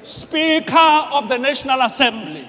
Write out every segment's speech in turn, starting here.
Speaker of the National Assembly.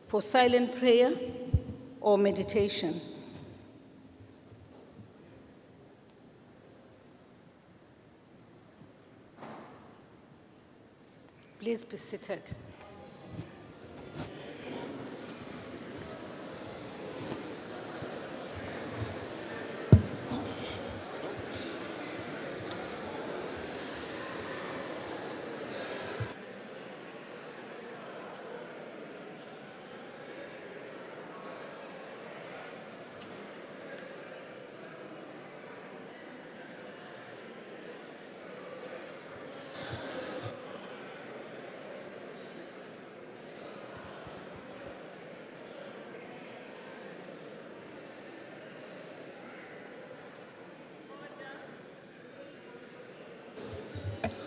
For silent prayer or meditation. Please be seated.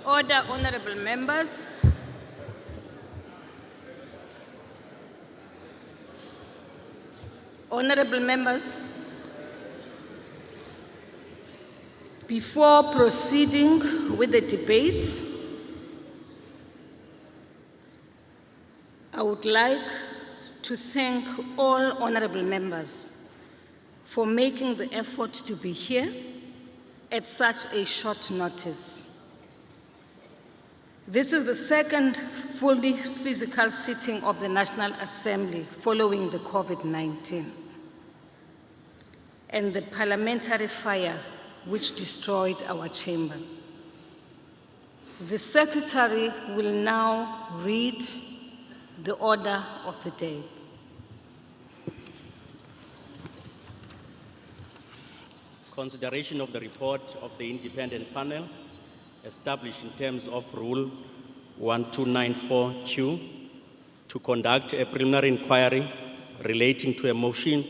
Order, honorable members. Honorable members, before proceeding with the debate, I would like to thank all honorable members for making the effort to be here at such a short notice. This is the second fully physical sitting of the National Assembly following the COVID-19 and the parliamentary fire which destroyed our chamber. The Secretary will now read the order of the day. Consideration of the report of the independent panel established in terms of Rule 1294Q to conduct a preliminary inquiry relating to a motion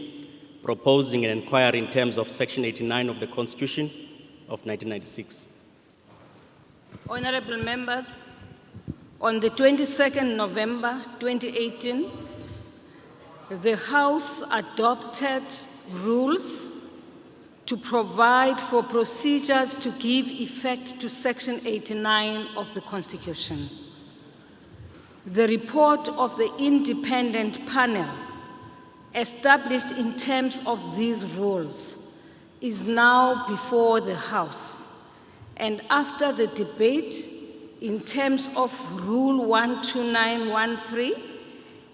proposing an inquiry in terms of Section 89 of the Constitution of 1996. Honorable members, on the 22nd November 2018, the House adopted rules to provide for procedures to give effect to Section 89 of the Constitution. The report of the independent panel established in terms of these rules is now before the House, and after the debate in terms of Rule 12913,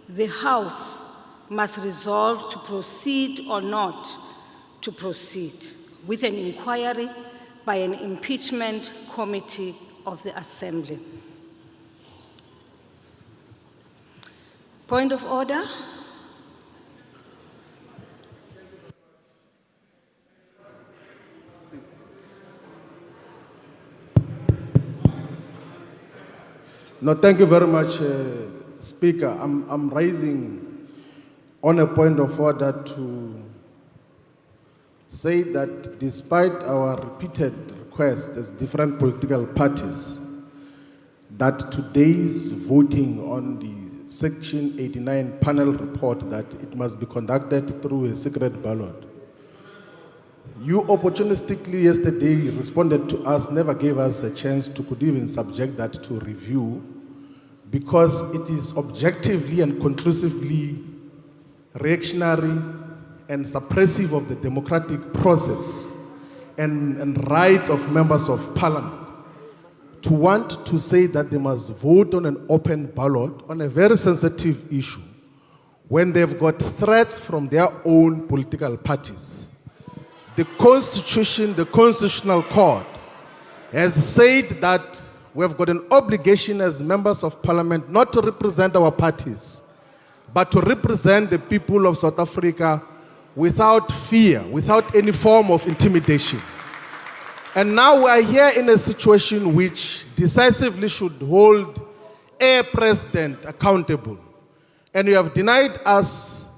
the House must resolve to proceed or not to proceed with an inquiry by an impeachment committee of the Assembly. Point of order. No, thank you very much, Speaker. I'm raising on a point of order to say that despite our repeated requests as different political parties that today's voting on the Section 89 panel report that it must be conducted through a secret ballot, you opportunistically yesterday responded to us, never gave us a chance to could even subject that to review, because it is objectively and conclusively reactionary and suppressive of the democratic process and rights of members of parliament to want to say that they must vote on an open ballot on a very sensitive issue when they've got threats from their own political parties. The Constitution, the Constitutional Court, has said that we have got an obligation as members of parliament not to represent our parties, but to represent the people of South Africa without fear, without any form of intimidation. And now we are here in a situation which decisively should hold a president accountable. And you have denied us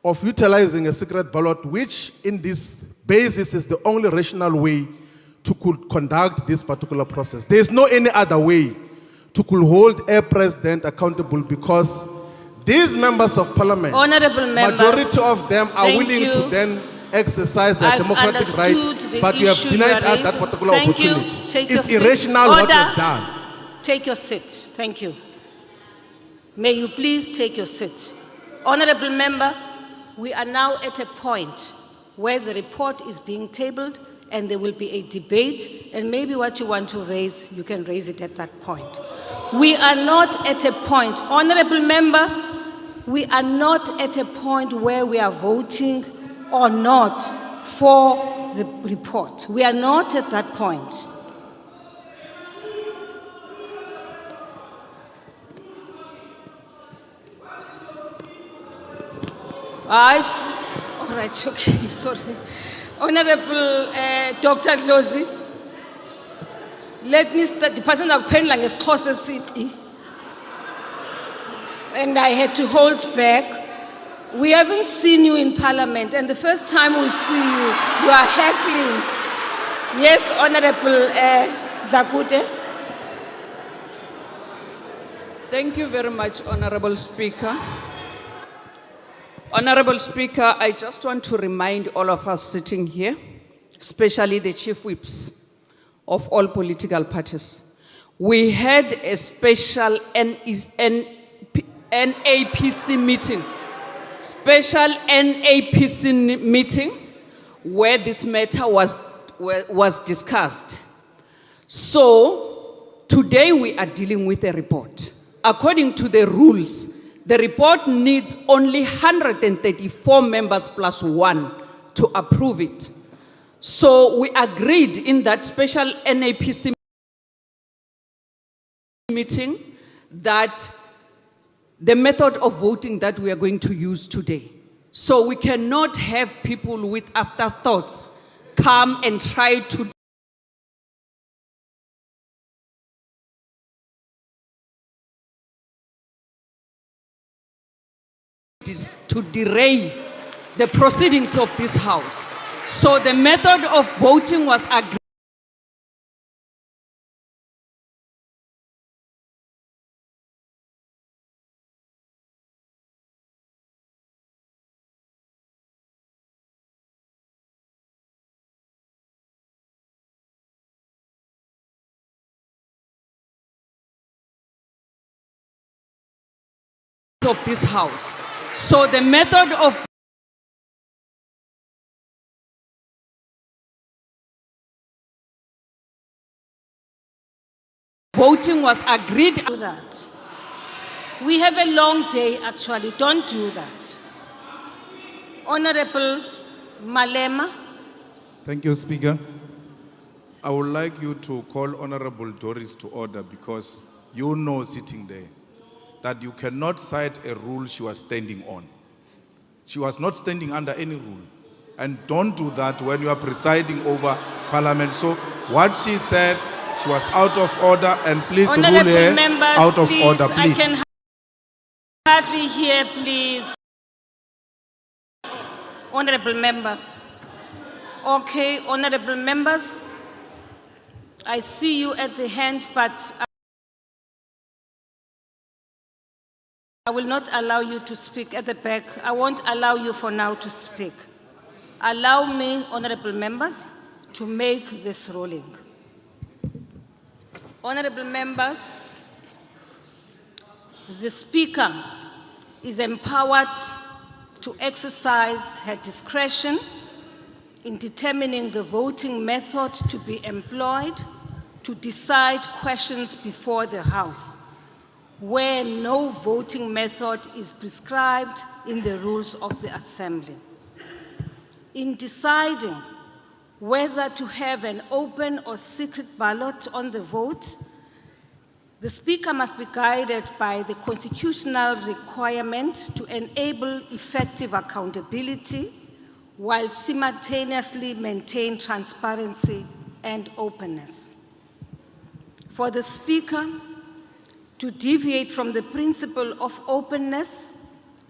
of utilizing a secret ballot, which in this basis is the only rational way to conduct this particular process. There is no any other way to hold a president accountable, because these members of parliament, Honorable member, majority of them are willing you. to then exercise their I've democratic right, understood but the you have issue denied you are us that raising. particular Thank you. opportunity. Take your It's seat. irrational what you Order. have done. Take your seat. Thank you. May you please take your seat. Honorable member, we are now at a point where the report is being tabled and there will be a debate, and maybe what you want to raise, you can raise it at that point. We are not at a point, honorable member, we are not at a point where we are voting or not for the report. We are not at that point. All right, okay, sorry. Honorable Dr. Dlozi, let me start. The person that pen like a city, and I had to hold back. We haven't seen you in Parliament, and the first time we see you, you are heckling. Yes, Honorable Zakute. Thank you very much, Honorable Speaker. Honorable Speaker, I just want to remind all of us sitting here, especially the chief whips of all political parties. We had a special NAPC meeting, where this matter was discussed. So today we are dealing with a report. According to the rules, the report needs only 134 members plus one to approve it. So we agreed in that special NAPC meeting that the method of voting that we are going to use today. So we cannot have people with afterthoughts come and try to derail the proceedings of this House. So the method of voting was agreed. Of this House. So the method of voting was agreed. Do that. We have a long day, actually. Don't do that. Honorable Malema. Thank you, Speaker. I would like you to call Honorable Doris to order, because you know, sitting there, that you cannot cite a rule she was standing on. She was not standing under any rule. And don't do that when you are presiding over Parliament. So what she said, she was out of order, and please rule her members, out of please, order, please. I can hardly hear, please. Honorable member. Okay, honorable members, I see you at the hand, but I will not allow you to speak at the back. I won't allow you for now to speak. Allow me, honorable members, to make this ruling. Honorable members, the Speaker is empowered to exercise her discretion in determining the voting method to be employed to decide questions before the House, where no voting method is prescribed in the rules of the Assembly. In deciding whether to have an open or secret ballot on the vote, the Speaker must be guided by the constitutional requirement to enable effective accountability while simultaneously maintain transparency and openness. For the Speaker to deviate from the principle of openness,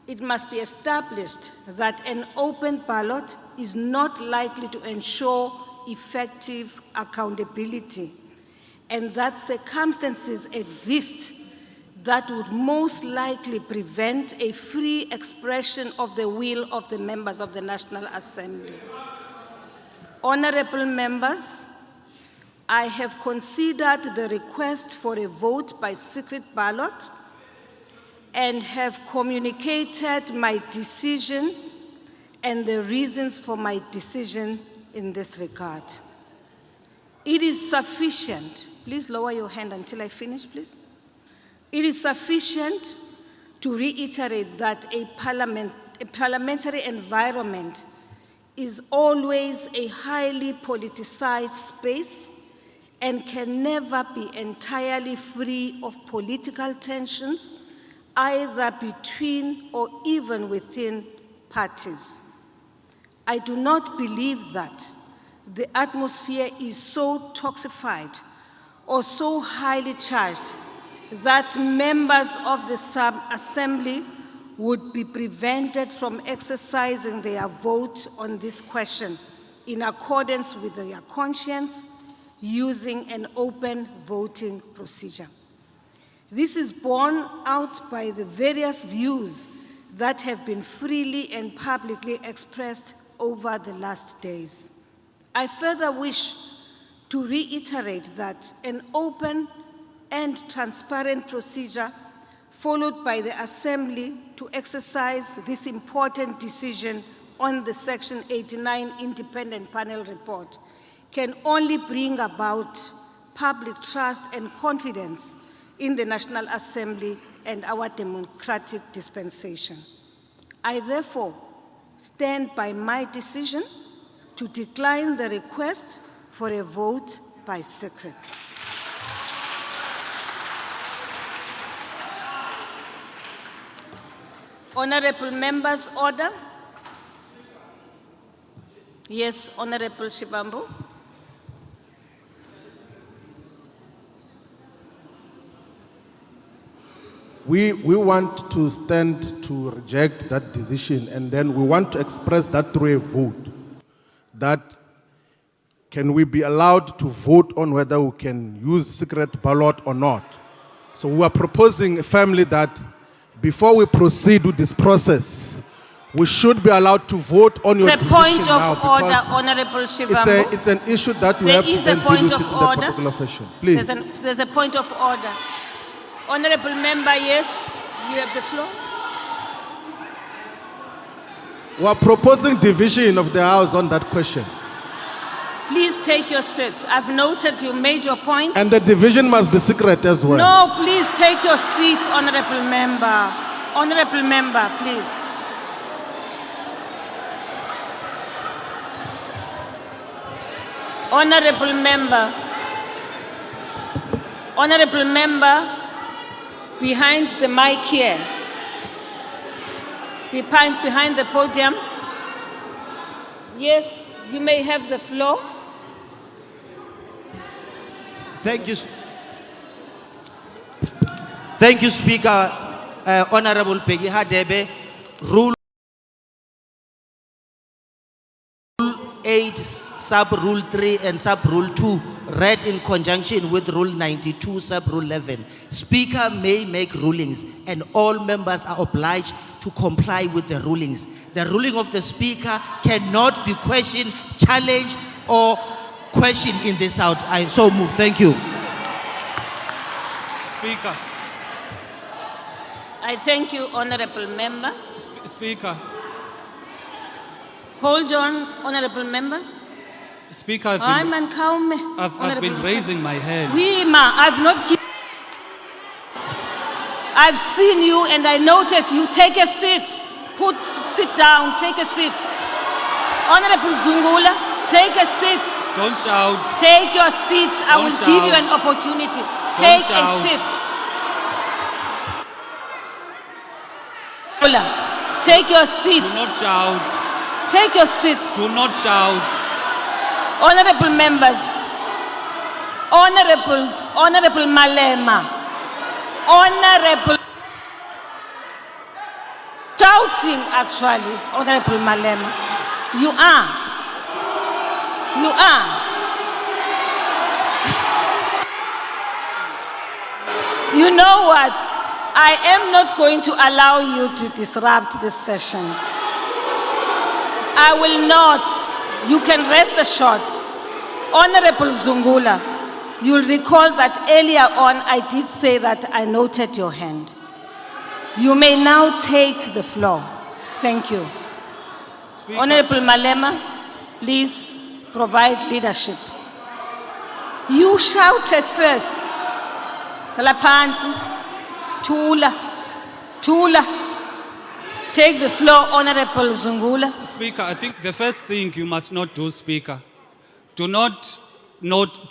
it must be established that an open ballot is not likely to ensure effective accountability, and that circumstances exist that would most likely prevent a free expression of the will of the members of the National Assembly. Honorable members, I have considered the request for a vote by secret ballot and have communicated my decision and the reasons for my decision in this regard. It is sufficient, please lower your hand until I finish, please. It is sufficient to reiterate that a parliamentary environment is always a highly politicized space and can never be entirely free of political tensions, either between or even within parties. I do not believe that the atmosphere is so toxified or so highly charged that members of the sub-assembly would be prevented from exercising their vote on this question in accordance with their conscience, using an open voting procedure. This is borne out by the various views that have been freely and publicly expressed over the last days. I further wish to reiterate that an open and transparent procedure followed by the Assembly to exercise this important decision on the Section 89 Independent Panel Report can only bring about public trust and confidence in the National Assembly and our democratic dispensation. I therefore stand by my decision to decline the request for a vote by secret. Honorable members, order. Yes, Honorable Shivambu. We want to stand to reject that decision, and then we want to express that through a vote. That can we be allowed to vote on whether we can use secret ballot or not. So we are proposing a family that before we proceed with this process, we should be allowed to vote on your decision now. It's a point of order, Honorable Shivambu. It's an issue that we have to then deal with in the particular fashion. Please. There's a point of order. Honorable member, yes, you have the floor. We are proposing division of the House on that question. Please take your seat. I've noted you made your point. And the division must be secret as well. No, please take your seat, Honorable member. Honorable member, please. Honorable member. Honorable member, behind the mic here. Behind the podium. Yes, you may have the floor. Thank you, Speaker. Honorable Peggy Hadebe, Rule 8, Sub-Rule 3 and Sub-Rule 2, read in conjunction with Rule 92, Sub-Rule 11. Speaker may make rulings, and all members are obliged to comply with the rulings. The ruling of the Speaker cannot be questioned, challenged, or questioned in this House. I so move. Thank you. Speaker. I thank you, Honorable Member. Speaker. Hold on, Honorable Members. Speaker, I've been raising my hand. I've seen you and I noted you. Take a seat. Sit down, take a seat. Honorable Zungula, take a seat. Don't shout. Take your seat. I will give you an opportunity. Take a seat. Take your seat. Do not shout. Take your seat. Do not shout. Honorable members, Honorable Malema, Honorable, shouting actually, Honorable Malema, you are. You know what? I am not going to allow you to disrupt this session. I will not. You can rest assured. Honorable Zungula, you'll recall that earlier on I did say that I noted your hand. You may now take the floor. Thank you. Speaker, Honorable Malema, please provide leadership. You shouted first. Salapansi, Tula. Take the floor, Honorable Zungula. Speaker, I think the first thing you must not do, Speaker, do not note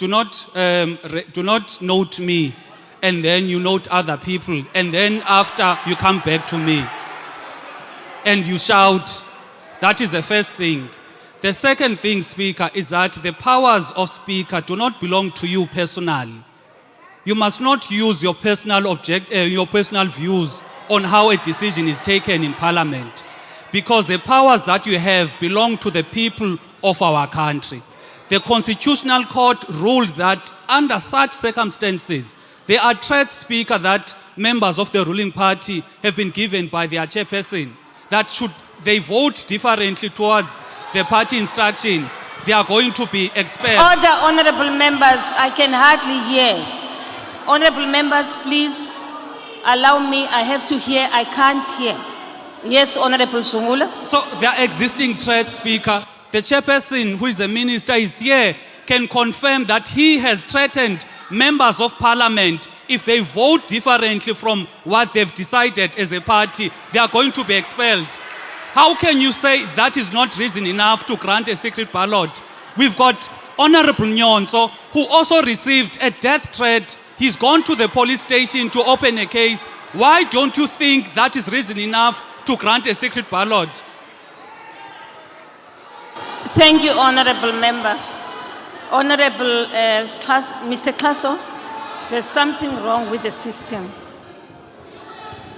me, and then you note other people, and then after you come back to me, and you shout. That is the first thing. The second thing, Speaker, is that the powers of Speaker do not belong to you personally. You must not use your personal views on how a decision is taken in Parliament, because the powers that you have belong to the people of our country. The Constitutional Court ruled that under such circumstances, there are threats, Speaker, that members of the ruling party have been given by their chairperson, that should they vote differently towards the party instruction, they are going to be expelled. Order, honorable members, I can hardly hear. Honorable members, please allow me, I have to hear, I can't hear. Yes, Honorable Sungula. So there are existing threats, Speaker. The chairperson, who is the minister, is here, can confirm that he has threatened members of Parliament. If they vote differently from what they've decided as a party, they are going to be expelled. How can you say that is not reason enough to grant a secret ballot? We've got Honorable Nyonso, who also received a death threat. He's gone to the police station to open a case. Why don't you think that is reason enough to grant a secret ballot? Thank you, honorable member. Honorable Mr. Klaso, there's something wrong with the system.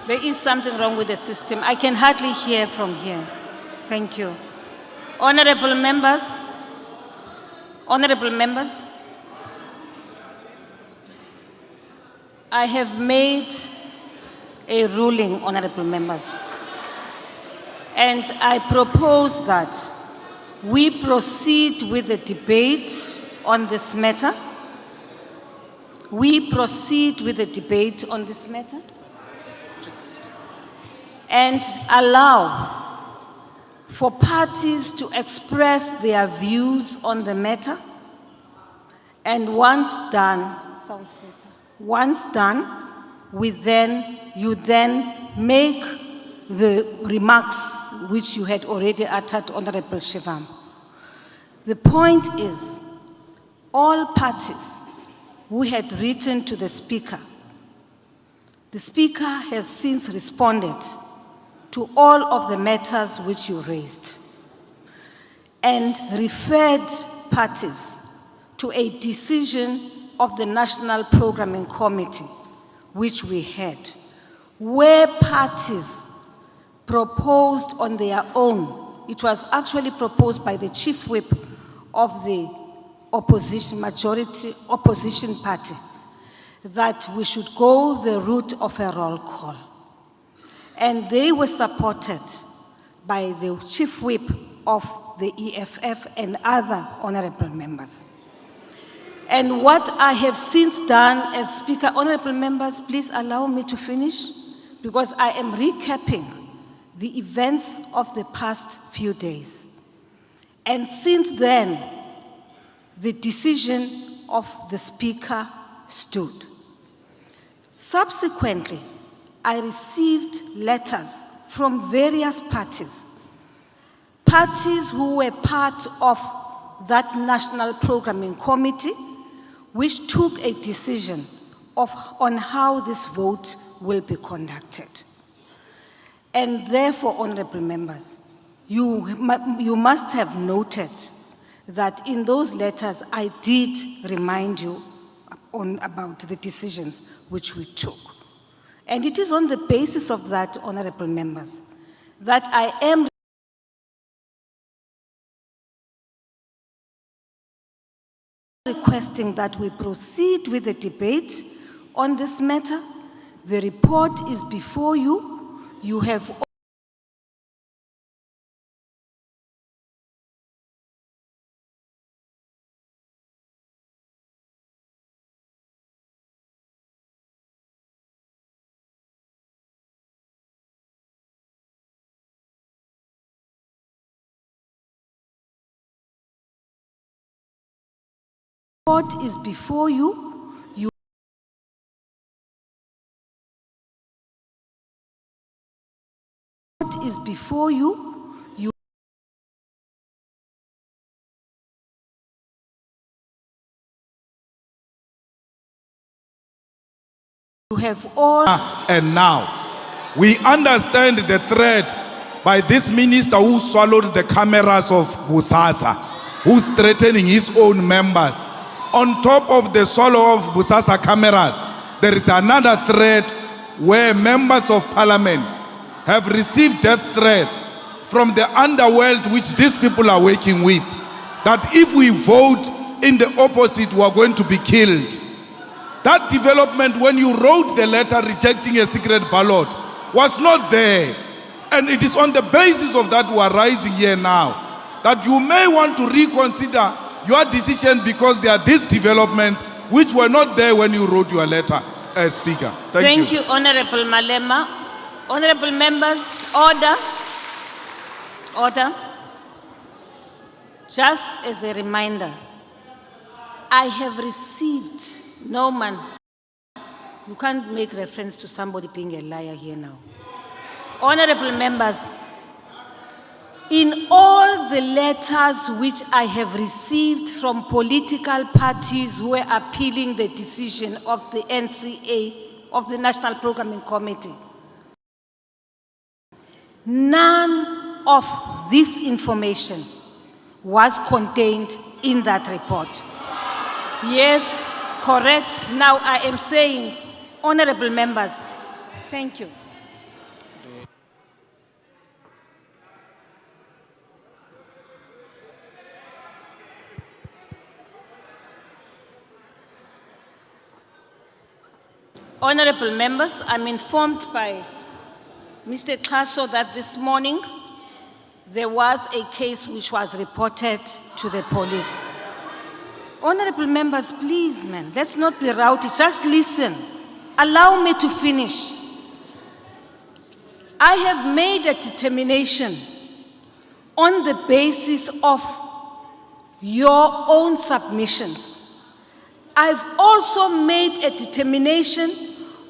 There is something wrong with the system. I can hardly hear from here. Thank you. Honorable members, I have made a ruling, honorable members, and I propose that we proceed with the debate on this matter. And allow for parties to express their views on the matter. And once done, you then make the remarks which you had already uttered, Honorable Shivam. The point is, all parties who had written to the Speaker has since responded to all of the matters which you raised and referred parties to a decision of the National Programming Committee, which we had, where parties proposed on their own. It was actually proposed by the Chief Whip of the majority opposition party, that we should go the route of a roll call. And they were supported by the Chief Whip of the EFF and other honorable members. And what I have since done as Speaker, honorable members, please allow me to finish, because I am recapping the events of the past few days. And since then, the decision of the Speaker stood. Subsequently, I received letters from various parties who were part of that National Programming Committee, which took a decision on how this vote will be conducted. And therefore, honorable members, you must have noted that in those letters, I did remind you about the decisions which we took. And it is on the basis of that, honorable members, that I am requesting that we proceed with the debate on this matter. The report is before you. You have is before you. You is before you. You have all. And now, we understand the threat by this minister who swallowed the cameras of Busasa, who's threatening his own members. On top of the swallow of Busasa cameras, there is another threat where members of parliament have received death threats from the underworld which these people are working with, that if we vote in the opposite, we are going to be killed. That development, when you wrote the letter rejecting a secret ballot, was not there. And it is on the basis of that we are rising here now, that you may want to reconsider your decision because there are these developments which were not there when you wrote your letter, Speaker. Thank you, Honorable Malema. Honorable members, order. Order. Just as a reminder, I have received, no man, you can't make reference to somebody being a liar here now. Honorable members, in all the letters which I have received from political parties who are appealing the decision of the NCA, of the National Programming Committee, none of this information was contained in that report. Yes, correct. Now I am saying, honorable members, thank you. Honorable members, I'm informed by Mr. Xaso that this morning there was a case which was reported to the police. Honorable members, please, man, let's not be rowdy. Just listen. Allow me to finish. I have made a determination on the basis of your own submissions. I've also made a determination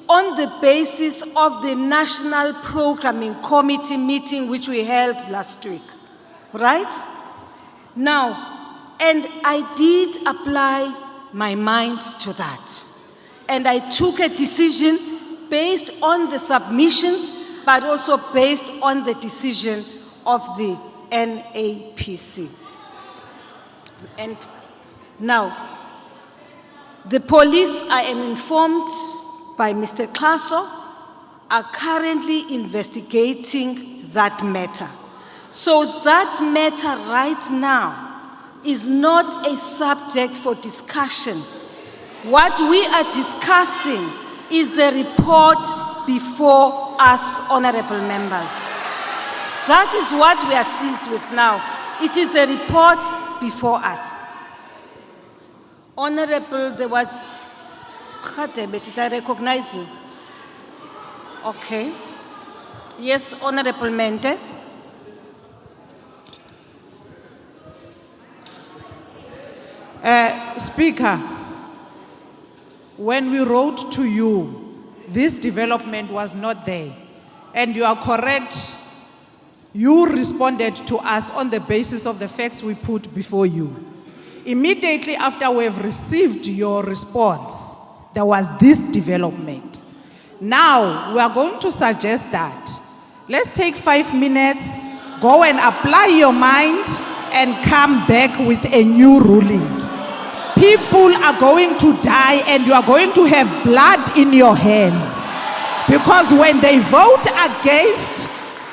on the basis of the National Programming Committee meeting which we held last week, right? Now, and I did apply my mind to that. And I took a decision based on the submissions, but also based on the decision of the NAPC. And now, the police, I am informed by Mr. Xaso, are currently investigating that matter. So that matter right now is not a subject for discussion. What we are discussing is the report before us, honorable members. That is what we are seized with now. It is the report before us. Honorable, there was, did I recognize you? Okay. Yes, Honorable Mente. Speaker, when we wrote to you, this development was not there. And you are correct, you responded to us on the basis of the facts we put before you. Immediately after we have received your response, there was this development. Now, we are going to suggest that let's take 5 minutes, go and apply your mind, and come back with a new ruling. people are going to die and you are going to have blood in your hands. Because when they vote against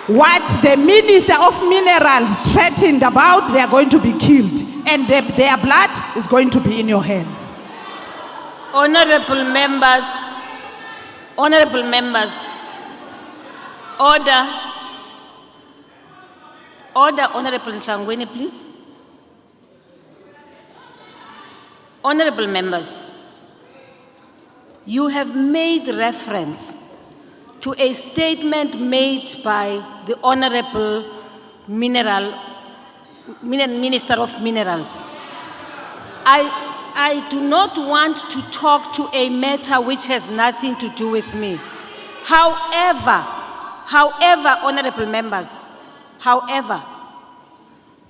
what the Minister of Minerals threatened about, they are going to be killed. And their blood is going to be in your hands. Honorable members, order. Order, Honorable Nhlangwini, please. Honorable members, you have made reference to a statement made by the Honorable Minister of Minerals. I do not want to talk to a matter which has nothing to do with me. However, honorable members,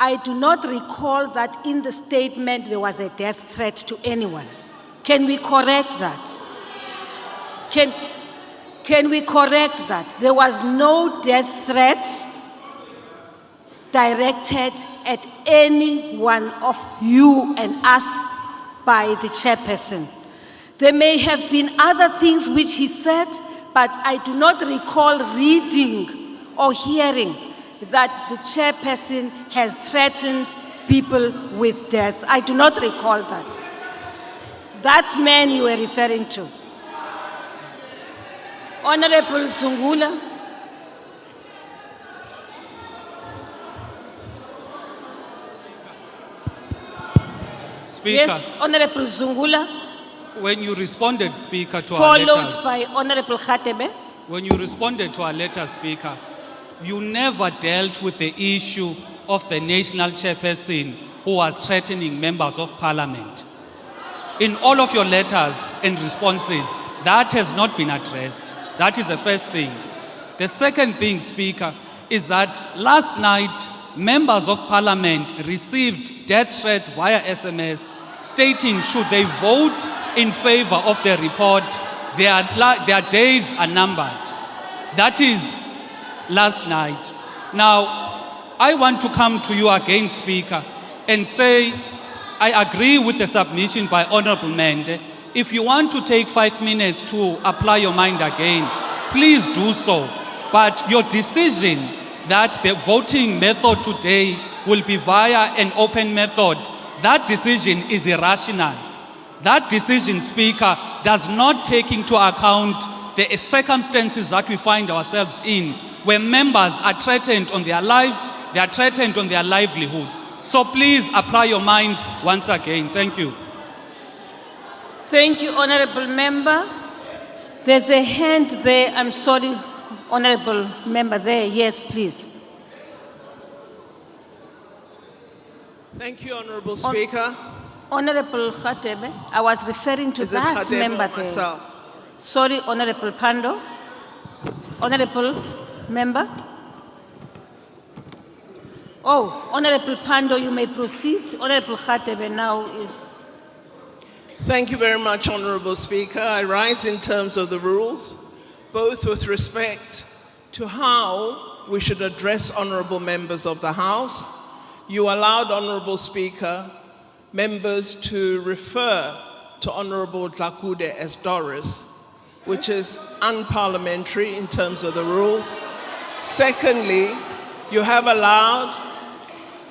I do not recall that in the statement there was a death threat to anyone. Can we correct that? Can we correct that? There was no death threat directed at any one of you and us by the chairperson. There may have been other things which he said, but I do not recall reading or hearing that the chairperson has threatened people with death. I do not recall that. That man you were referring to. Honorable Zungula. Speaker, Yes, Honorable Zungula, when you responded, Speaker, to our followed letters, by Honorable Khatebe. when you responded to our letter, Speaker, you never dealt with the issue of the national chairperson who was threatening members of parliament. In all of your letters and responses, that has not been addressed. That is the first thing. The second thing, Speaker, is that last night, members of parliament received death threats via SMS stating should they vote in favor of the report, their days are numbered. That is last night. Now, I want to come to you again, Speaker, and say I agree with the submission by Honorable Mende. If you want to take 5 minutes to apply your mind again, please do so. But your decision that the voting method today will be via an open method, that decision is irrational. That decision, Speaker, does not take into account the circumstances that we find ourselves in, where members are threatened on their lives, they are threatened on their livelihoods. So please apply your mind once again. Thank you. Thank you, Honorable Member. There's a hand there. I'm sorry, Honorable Member there. Yes, please. Thank you, Honorable Speaker. Honorable Khatebe, I was referring to Is it that Khatebe member or there. myself? Sorry, Honorable Pando. Honorable Member. Oh, Honorable Pando, you may proceed. Honorable Khatebe now is... Thank you very much, Honorable Speaker. I rise in terms of the rules, both with respect to how we should address honorable members of the House. You allowed, Honorable Speaker, members to refer to Honorable Dlakude as Doris, which is unparliamentary in terms of the rules. Secondly, you have allowed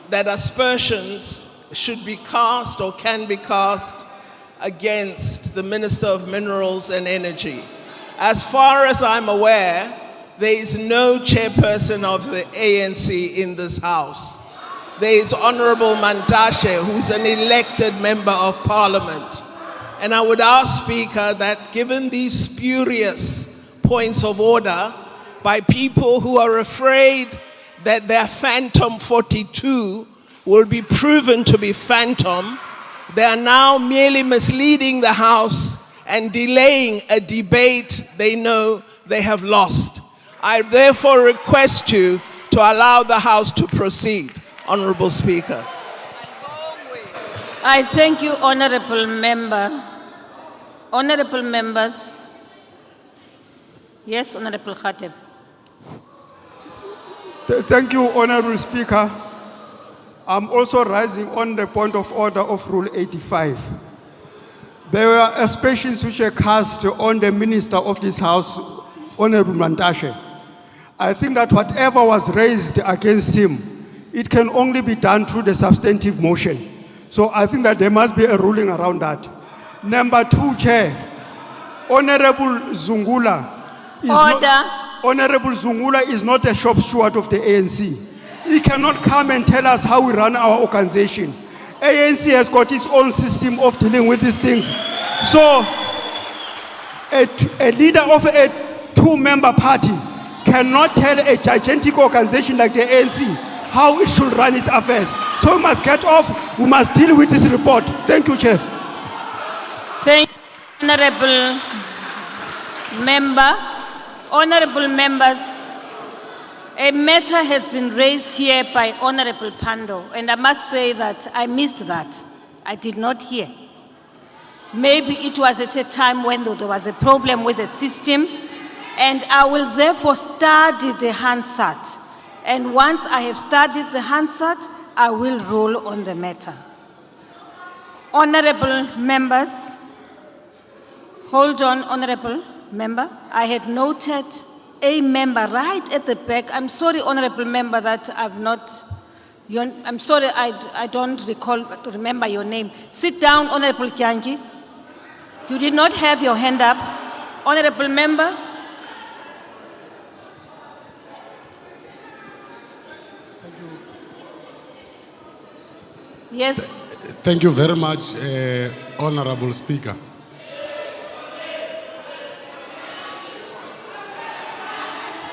that aspersions should be cast or can be cast against the Minister of Minerals and Energy. As far as I'm aware, there is no chairperson of the ANC in this House. There is Honorable Mandashe, who's an elected member of Parliament. And I would ask, Speaker, that given these spurious points of order by people who are afraid that their Phantom 42 will be proven to be phantom, they are now merely misleading the House and delaying a debate they know they have lost. I therefore request you to allow the House to proceed, Honorable Speaker. I thank you, Honorable Member. Honorable Members. Yes, Honorable Khatib. Thank you, Honorable Speaker. I'm also rising on the point of order of Rule 85. there were aspersions which were cast on the minister of this house, Honorable Mantashe. I think that whatever was raised against him, it can only be done through the substantive motion. So I think that there must be a ruling around that. Number 2, Chair, Honorable Zungula is Honorable Zungula is not a shop steward of the ANC. He cannot come and tell us how we run our organization. ANC has got its own system of dealing with these things. So a leader of a 2-member party cannot tell a gigantic organization like the ANC how it should run its affairs. So we must get off, we must deal with this report. Thank you, Chair. Thank you, Honorable Member. Honorable members, a matter has been raised here by Honorable Pando, and I must say that I missed that. I did not hear. Maybe it was at a time when there was a problem with the system, and I will therefore study the Hansard. And once I have studied the Hansard, I will rule on the matter. Honorable members, hold on, Honorable Member. I had noted a member right at the back. I'm sorry, Honorable Member, that I'm sorry, I don't remember your name. Sit down, Honorable Kyangi. You did not have your hand up. Honorable Member. Yes. Thank you very much, Honorable Speaker.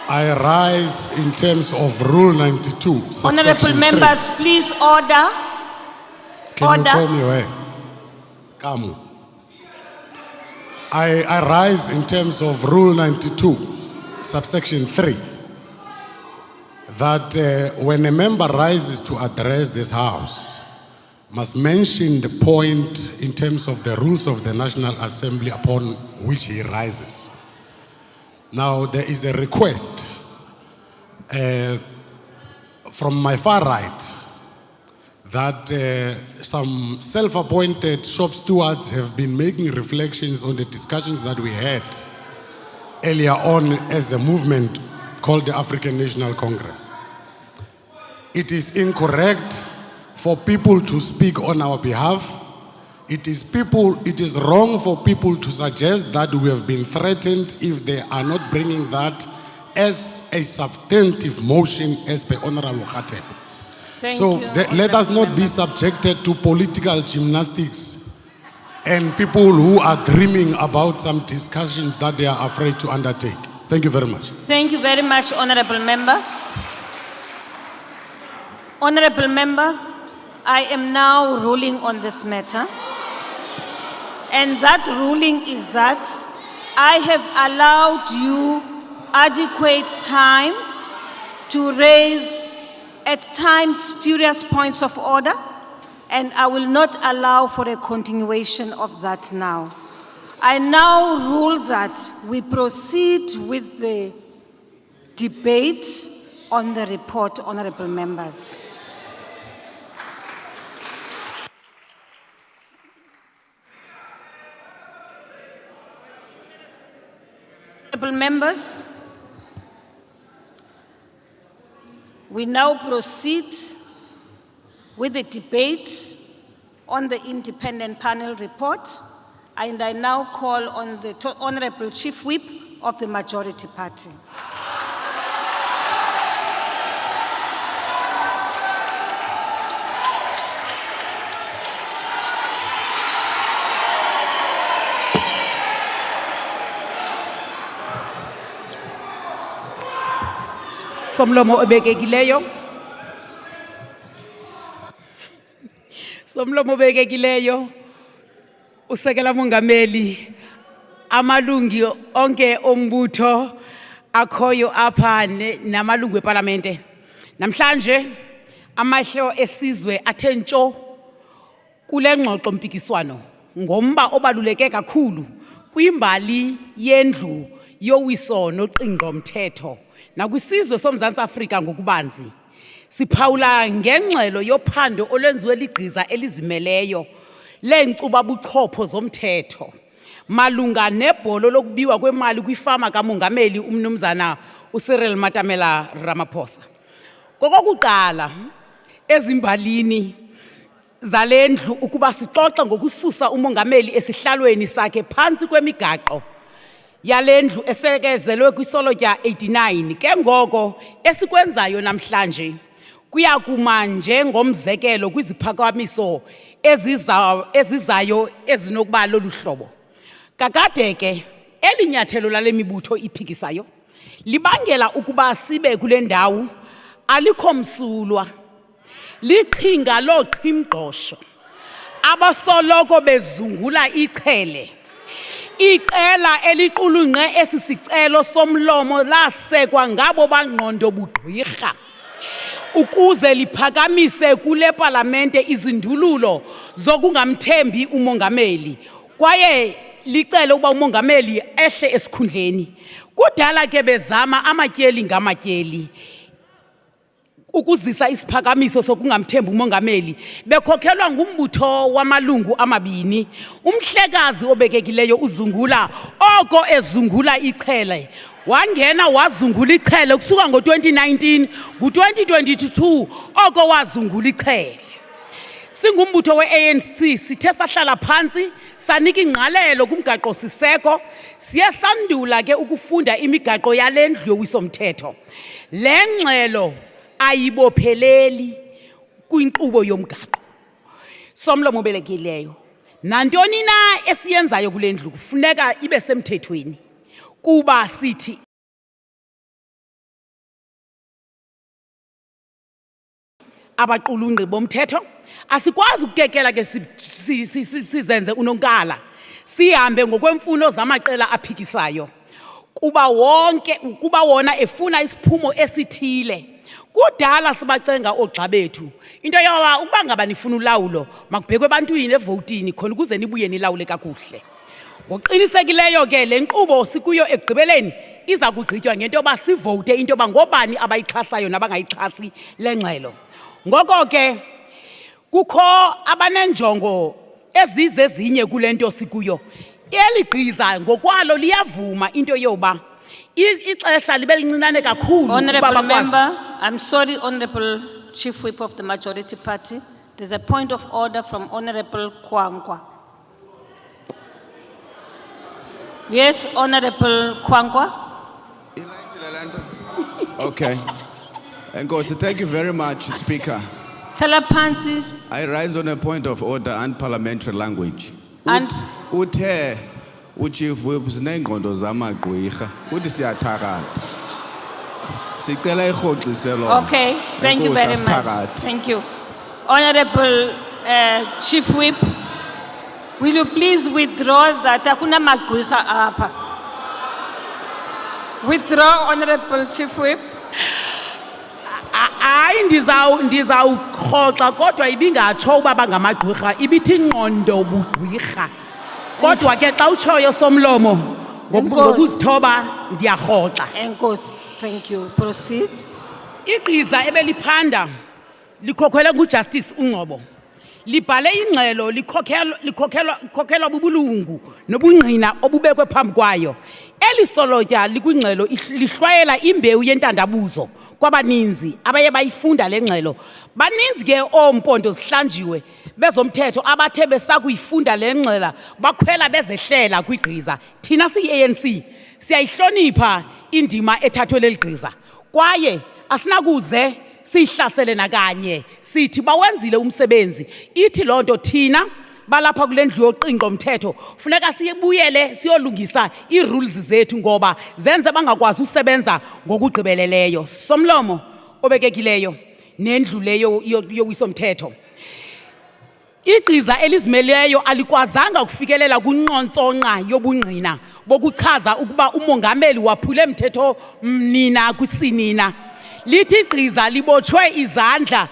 I rise in terms of Rule 92. Honorable members, please order. Can you call me away? Come. I rise in terms of Rule 92, subsection 3, that when a member rises to address this House, must mention the point in terms of the rules of the National Assembly upon which he rises. Now, there is a request from my far right that some self-appointed shop stewards have been making reflections on the discussions that we had earlier on as a movement called the African National Congress. It is incorrect for people to speak on our behalf. It is wrong for people to suggest that we have been threatened if they are not bringing that as a substantive motion as per Honorable Khatib. Let us not be subjected to political gymnastics and people who are dreaming about some discussions that they are afraid to undertake. Thank you very much. Thank you very much, Honorable Member. Honorable members, I am now ruling on this matter. And that ruling is that I have allowed you adequate time to raise at times spurious points of order, and I will not allow for a continuation of that now. I now rule that we proceed with the debate on the report, honorable members. Honorable members, we now proceed with the debate on the independent panel report, and I now call on the Honorable Chief Whip of the Majority Party. Somlomo obekekileyo. Somlomo obekekileyo. Usekela Mongameli. Amalungi onke ombutho akhoyo apha namalungu eParlamente. Namhlanje amahlo esizwe athentsho kule ngxoxo mpikiswano ngomba obaluleke kakhulu kwimbali yendlu yowiso noqingqo mthetho. Nakwisizwe soMzantsi Afrika ngokubanzi siphawula ngengxelo yophando olwenziwe ligqiza elizimeleyo leenkcuba buchopho zomthetho malunga nebholo lokubiwa kwemali kwifama kamongameli umnumzana uCyril Matamela Ramaphosa. Kokokuqala ezimbalini zalendlu ukuba sixoxa ngokususa umongameli esihlalweni sakhe phantsi kwemigaqo yalendlu esekezelwe kwisolotya 89 ke ngoko esikwenzayo namhlanje kuya kuma njengomzekelo kwiziphakamiso ezizayo ezinokuba lolu hlobo. Kakade ke elinyathelo lale mibutho iphikisayo libangela ukuba sibe kule ndawo alikho msulwa liqhinga loqhimgqosho abasoloko bezungula ichele. Iqela eliqulunqe esi sicelo somlomo lasekwa ngabo bangqondo bugqwirha ukuze liphakamise kule palamente izindululo zokungamthembi umongameli kwaye licele ukuba umongameli ehle esikhundleni. Kudala ke bezama amatyeli ngamatyeli ukuzisa isiphakamiso sokungamthembi umongameli bekhokhelwa ngumbutho wamalungu amabini. Umhlekazi obekekileyo uzungula oko ezungula ichele wangena wazungula ichele kusuka ngo2019 ngo2022 oko wazungula ichele. Singumbutho weANC sithe sahlala phansi sanika ingqalelo kumgaqo siseko siye sandula ke ukufunda imigaqo yalendlu yowisomthetho. Lengxelo ayibopheleli kwinkqubo yomgaqo. Somlomo obelekileyo nantoni na esiyenzayo kule ndlu kufuneka ibe semthethweni kuba sithi abaqulunqi bomthetho asikwazi ukukekela ke sizenze unonkala sihambe ngokwemfuno zamaqela aphikisayo kuba wona efuna isiphumo esithile. Kudala sibacenga ogxa bethu into yoba ukuba ngaba nifuna ulawulo makubhekwe ebantwini evotini khona ukuze nibuye nilawule kakuhle. Ngoqinisekileyo ke le nkqubo sikuyo ekugqibeleni iza kugqitywa ngento yoba sivote into yoba ngobani abayixhasayo nabangayixhasi le ngxelo. Ngoko ke kukho abanenjongo ezizezinye kule nto sikuyo. Eli gqiza ngokwalo liyavuma into yoba ixesha libe lincinane kakhulu. Honorable Member, I'm sorry, Honorable Chief Whip of the Majority Party. There's a point of order from Honorable Kwankwa. Yes, Honorable Kwankwa. Okay. Nkosi, thank you very much, Speaker. Salapansi. I rise on a point of order and parliamentary language. And Uthe uChief Whip zinengqondo zamagqwirha uthi siyathakatha. Sicela irhoxiselo. Okay, thank you very much. Thank you. Honorable Chief Whip, will you please withdraw that akuna magqwirha apha? Withdraw, Honorable Chief Whip. Hayi ndizawurhoxa kodwa ibingatsho uba bangamagqwirha ibithi ngqondo bugqwirha. Kodwa ke xa utshoyo somlomo ngokuzithoba ndiyarhoxa. Enkosi, thank you. Proceed. Igqiza ebeliphanda likhokhelwe nguJustice Ngcobo libhale ingxelo likhokhelwa bubulungu nobungqina obubekwe phambi kwayo. Eli solotya likwingxelo lihlwayela imbewu yentandabuzo kwabaninzi abaye bayifunda le ngxelo. Baninzi ke oompondo zihlanjiwe bezomthetho abathe besakuyifunda le ngxela bakhwela bezehlela kwigqiza. Thina siyi-ANC siyayihlonipha indima ethathwe leli gqiza kwaye asinakuze sihlasele nakanye sithi bawenzile umsebenzi. Ithi loo nto thina balapha kule ndlu yoqingqo mthetho funeka siyebuyele siyolungisa ii-rules zethu ngoba zenze bangakwazi usebenza ngokugqibeleleyo. Somlomo obekekileyo nendlu leyo yowisomthetho. Igqiza elizimeleyo alikwazanga ukufikelela kwinqontsonqa yobungqina bokuchaza ukuba umongameli waphule mthetho mnina kwisinina. Lithi igqiza libotshwe izandla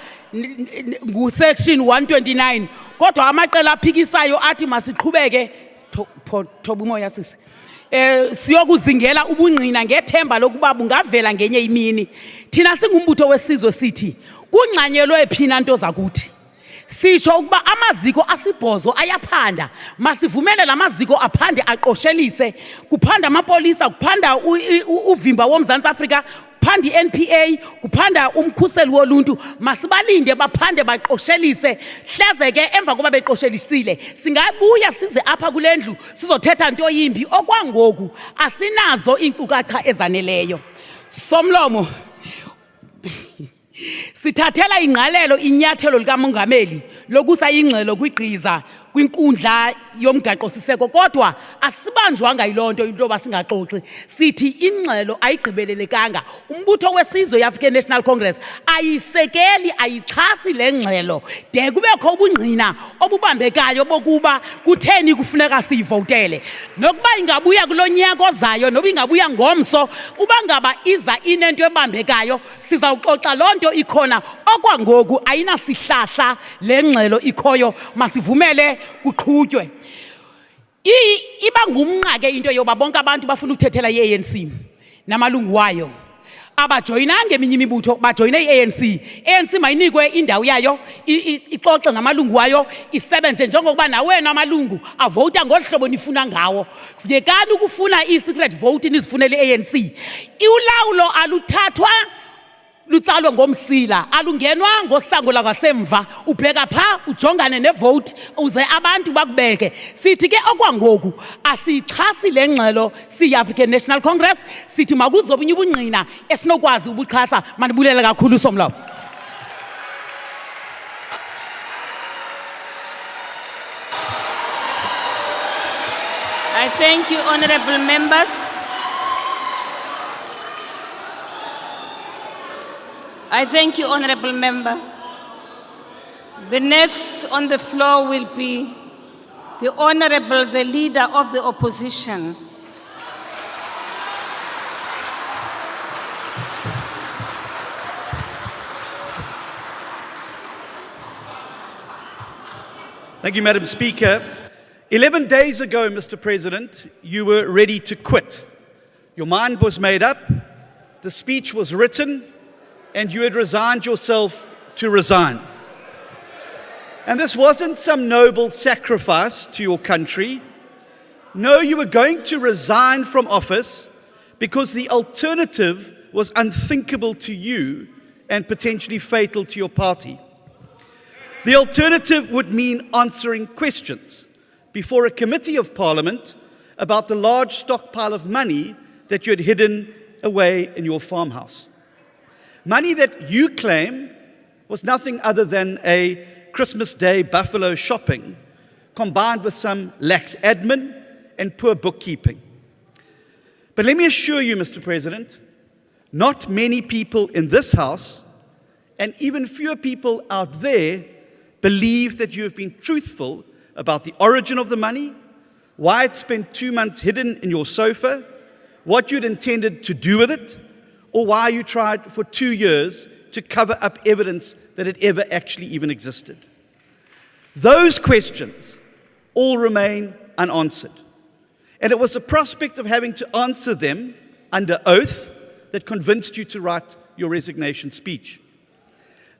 ngusection 129 kodwa amaqela aphikisayo athi masiqhubeke thoba umoya sisi siyokuzingela ubungqina ngethemba lokuba bungavela ngenye imini. Thina singumbutho wesizwe sithi kungxanyelwe phina nto zakuthi sisho ukuba amaziko asibhozo ayaphanda masivumele lamaziko aphande aqoshelise kuphanda amapolisa kuphanda uvimba womzantsi Afrika kuphanda iNPA kuphanda umkhuseli woluntu masibalinde baphande baqoshelise hleze ke emva kuba beqoshelisile singabuya size apha kulendlu sizothetha into yimbi okwangoku asinazo iinkcukacha ezaneleyo somlomo sithathela ingqalelo inyathelo likamongameli lokusa ingxelo kwigqiza kwinkundla yomgaqo siseko kodwa asibanjwanga yilonto into basingaxoxi sithi ingxelo ayigqibelelekanga umbutho wesizwe yeAfrican National Congress ayisekeli ayixhasi lengxelo de kubekho ubungqina obubambekayo bokuba kutheni kufuneka siyivotele nokuba ingabuya kulonyaka ozayo noba ingabuya ngomso ubangaba iza inento ebambekayo sizawuxoxa lonto ikhona okwangoku ayinasihlahla lengxelo ikhoyo masivumele kuqhutywe iba ngumnqa ke into yoba bonke abantu bafuna ukuthethela iANC namalungu wayo abajoyinanga eminye imibutho bajoyine iANC mayinikwe indawo yayo ixoxe ngamalungu wayo isebenze njengokuba nawena amalungu avota ngolhlobo nifuna ngawo yekani ukufuna i-secret vote nizifunele iANC ulawulo aluthathwa lutsalwe ngomsila alungenwa ngosango lakwasemva ubheka pha ujongane nevote uze abantu bakubeke sithi ke okwangoku asixhasi lengxelo siyi-African National Congress sithi makuzobunye ubungqina esinokwazi ubuxhasa manibulele kakhulu somlomo I thank you, honorable members. I thank you, honorable member. The next on the floor will be the honorable, the leader of the opposition. Thank you, Madam Speaker. 11 days ago, Mr. President, you were ready to quit. Your mind was made up, the speech was written, and you had resigned yourself to resign. And this wasn't some noble sacrifice to your country. No, you were going to resign from office because the alternative was unthinkable to you and potentially fatal to your party. The alternative would mean answering questions before a committee of Parliament about the large stockpile of money that you had hidden away in your farmhouse. Money that you claim was nothing other than a Christmas Day buffalo shopping, combined with some lax admin and poor bookkeeping. But let me assure you, Mr. President, not many people in this House, and even fewer people out there, believe that you have been truthful about the origin of the money, why it spent 2 months hidden in your sofa, what you'd intended to do with it, or why you tried for 2 years to cover up evidence that it ever actually even existed. Those questions all remain unanswered. And it was the prospect of having to answer them under oath that convinced you to write your resignation speech.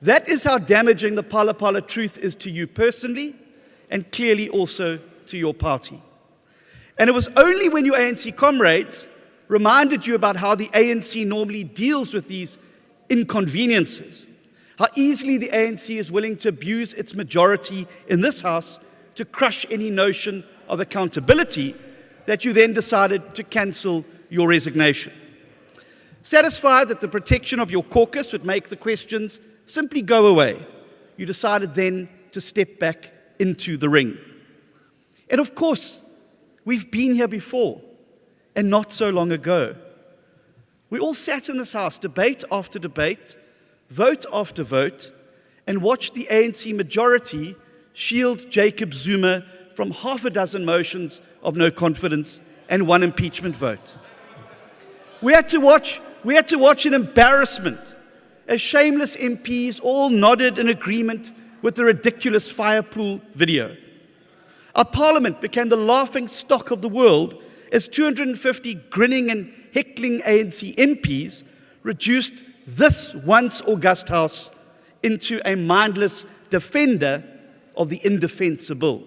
That is how damaging the Phala Phala truth is to you personally, and clearly also to your party. And it was only when your ANC comrades reminded you about how the ANC normally deals with these inconveniences, how easily the ANC is willing to abuse its majority in this House to crush any notion of accountability, that you then decided to cancel your resignation. Satisfied that the protection of your caucus would make the questions simply go away, you decided then to step back into the ring. And of course, we've been here before, and not so long ago. We all sat in this House, debate after debate, vote after vote, and watched the ANC majority shield Jacob Zuma from half a dozen motions of no confidence and one impeachment vote. We had to watch an embarrassment as shameless MPs all nodded in agreement with the ridiculous firepool video. Our parliament became the laughing stock of the world as 250 grinning and heckling ANC MPs reduced this once august House into a mindless defender of the indefensible.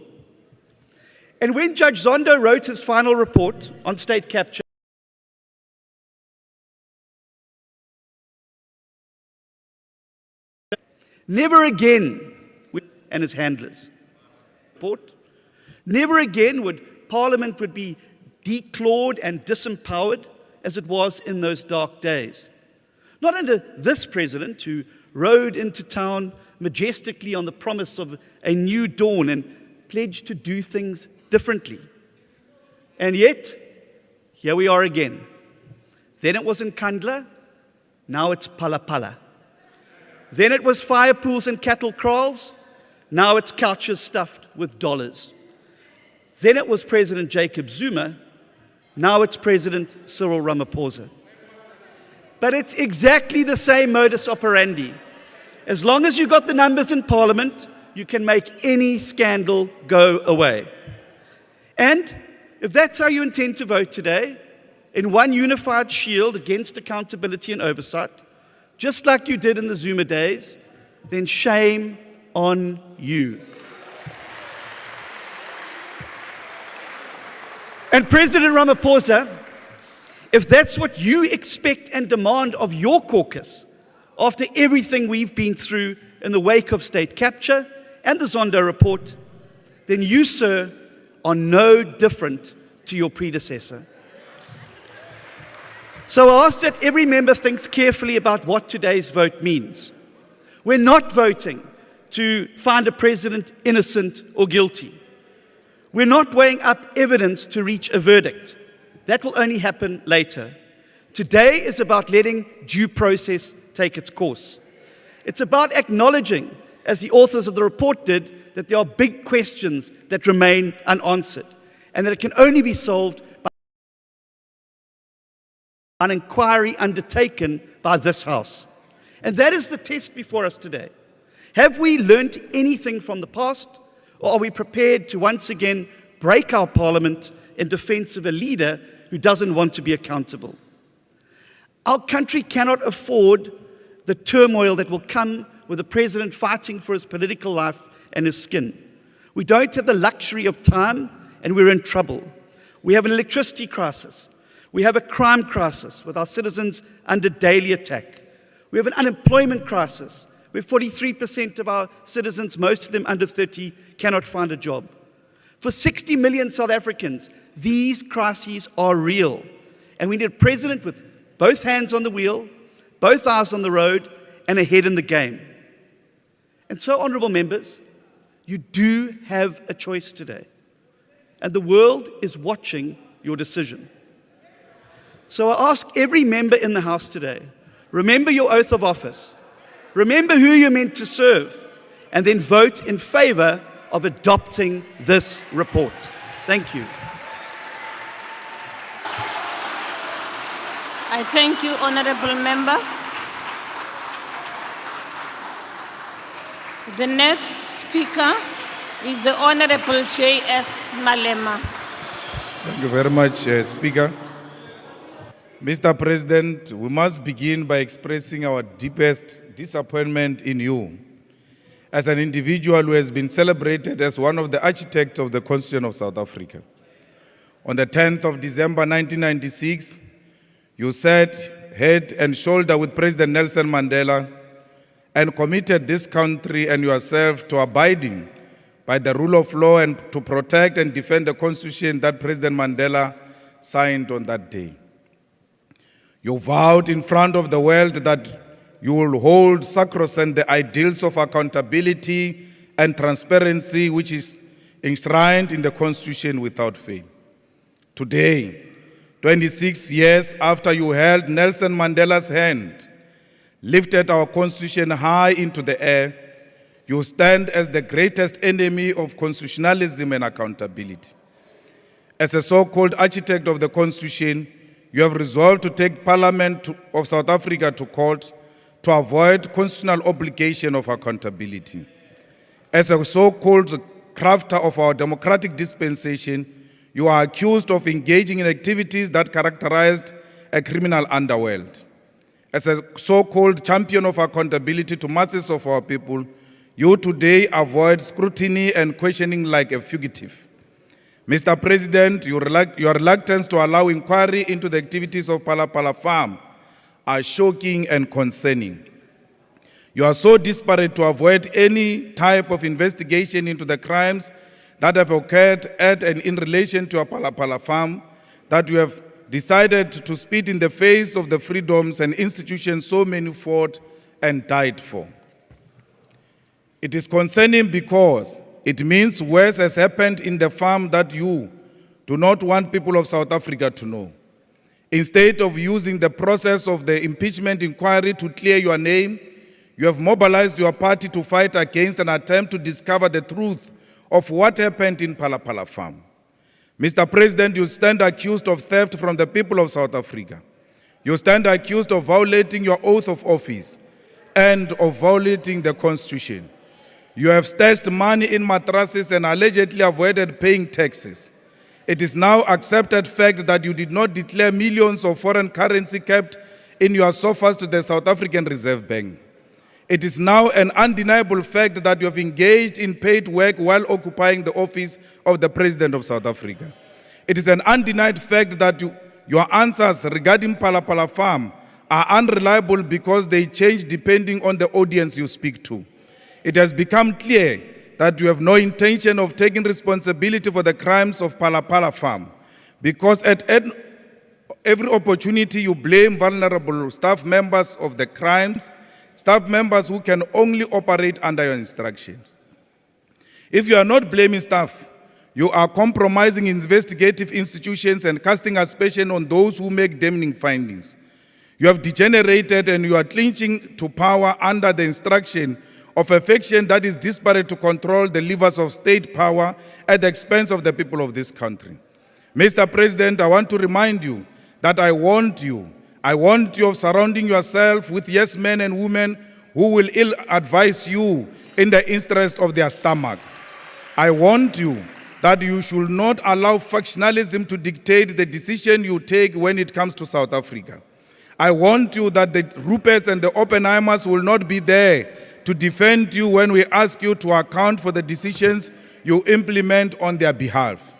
And when Judge Zondo wrote his final report on state capture, never again, and his handlers, never again would Parliament would be declawed and disempowered as it was in those dark days. Not under this president who rode into town majestically on the promise of a new dawn and pledged to do things differently. And yet, here we are again. Then it was in Kandla, now it's Phala Phala. Then it was fire pools and cattle kraals, now it's couches stuffed with dollars. Then it was President Jacob Zuma, now it's President Cyril Ramaphosa. But it's exactly the same modus operandi. As long as you got the numbers in Parliament, you can make any scandal go away. And if that's how you intend to vote today, in one unified shield against accountability and oversight, just like you did in the Zuma days, then shame on you. And President Ramaphosa, if that's what you expect and demand of your caucus, after everything we've been through in the wake of state capture and the Zondo report, then you, sir, are no different to your predecessor. So I ask that every member thinks carefully about what today's vote means. We're not voting to find a president innocent or guilty. We're not weighing up evidence to reach a verdict. That will only happen later. Today is about letting due process take its course. It's about acknowledging, as the authors of the report did, that there are big questions that remain unanswered, and that it can only be solved by an inquiry undertaken by this House. And that is the test before us today. Have we learnt anything from the past, or are we prepared to once again break our Parliament in defense of a leader who doesn't want to be accountable? Our country cannot afford the turmoil that will come with the president fighting for his political life and his skin. We don't have the luxury of time, and we're in trouble. We have an electricity crisis. We have a crime crisis with our citizens under daily attack. We have an unemployment crisis where 43% of our citizens, most of them under 30, cannot find a job. For 60 million South Africans, these crises are real. And we need a president with both hands on the wheel, both eyes on the road, and a head in the game. And so, honourable members, you do have a choice today. And the world is watching your decision. So I ask every member in the House today, remember your oath of office. Remember who you're meant to serve, and then vote in favour of adopting this report. Thank you. I thank you, Honourable Member. The next speaker is the Honourable J.S. Malema. Thank you very much, Speaker. Mr. President, we must begin by expressing our deepest disappointment in you as an individual who has been celebrated as one of the architects of the Constitution of South Africa. On the 10th of December 1996, you sat head and shoulder with President Nelson Mandela and committed this country and yourself to abiding by the rule of law and to protect and defend the Constitution that President Mandela signed on that day. You vowed in front of the world that you will hold sacrosanct the ideals of accountability and transparency which is enshrined in the Constitution without fail. Today, 26 years after you held Nelson Mandela's hand, lifted our Constitution high into the air, you stand as the greatest enemy of constitutionalism and accountability. As a so-called architect of the Constitution, you have resolved to take Parliament of South Africa to court to avoid constitutional obligation of accountability. As a so-called crafter of our democratic dispensation, you are accused of engaging in activities that characterized a criminal underworld. As a so-called champion of accountability to masses of our people, You today avoid scrutiny and questioning like a fugitive. Mr. President, your reluctance to allow inquiry into the activities of Phala Phala farm are shocking and concerning. You are so desperate to avoid any type of investigation into the crimes that have occurred at and in relation to a Phala Phala farm that you have decided to spit in the face of the freedoms and institutions so many fought and died for. It is concerning because it means worse has happened in the farm that you do not want people of South Africa to know. Instead of using the process of the impeachment inquiry to clear your name, you have mobilized your party to fight against an attempt to discover the truth of what happened in Phala Phala farm. Mr. President, you stand accused of theft from the people of South Africa. You stand accused of violating your oath of office and of violating the Constitution. You have stashed money in mattresses and allegedly avoided paying taxes. It is now accepted fact that you did not declare millions of foreign currency kept in your sofas to the South African Reserve Bank. It is now an undeniable fact that you have engaged in paid work while occupying the office of the President of South Africa. It is an undenied fact that your answers regarding Phala Phala farm are unreliable because they change depending on the audience you speak to. It has become clear that you have no intention of taking responsibility for the crimes of Phala Phala farm because at every opportunity you blame vulnerable staff members of the crimes, staff members who can only operate under your instructions. If you are not blaming staff, you are compromising investigative institutions and casting aspersion on those who make damning findings. You have degenerated and you are clinching to power under the instruction of a faction that is desperate to control the levers of state power at the expense of the people of this country. Mr. President, I want to remind you that I warned you of surrounding yourself with yes men and women who will ill-advise you in the interest of their stomach. I warned you that you should not allow factionalism to dictate the decision you take when it comes to South Africa. I warned you that the Ruperts and the Oppenheimers will not be there to defend you when we ask you to account for the decisions you implement on their behalf.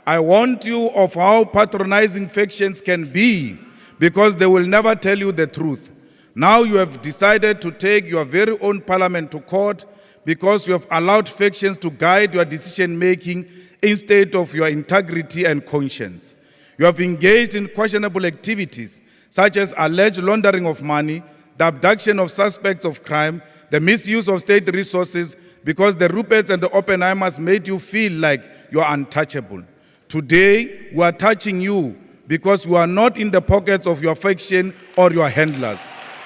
I warned you of how patronizing factions can be because they will never tell you the truth. Now you have decided to take your very own parliament to court because you have allowed factions to guide your decision-making instead of your integrity and conscience. You have engaged in questionable activities such as alleged laundering of money, the abduction of suspects of crime, the misuse of state resources because the Ruperts and the Oppenheimers made you feel like you are untouchable. Today, we are touching you because you are not in the pockets of your faction or your handlers.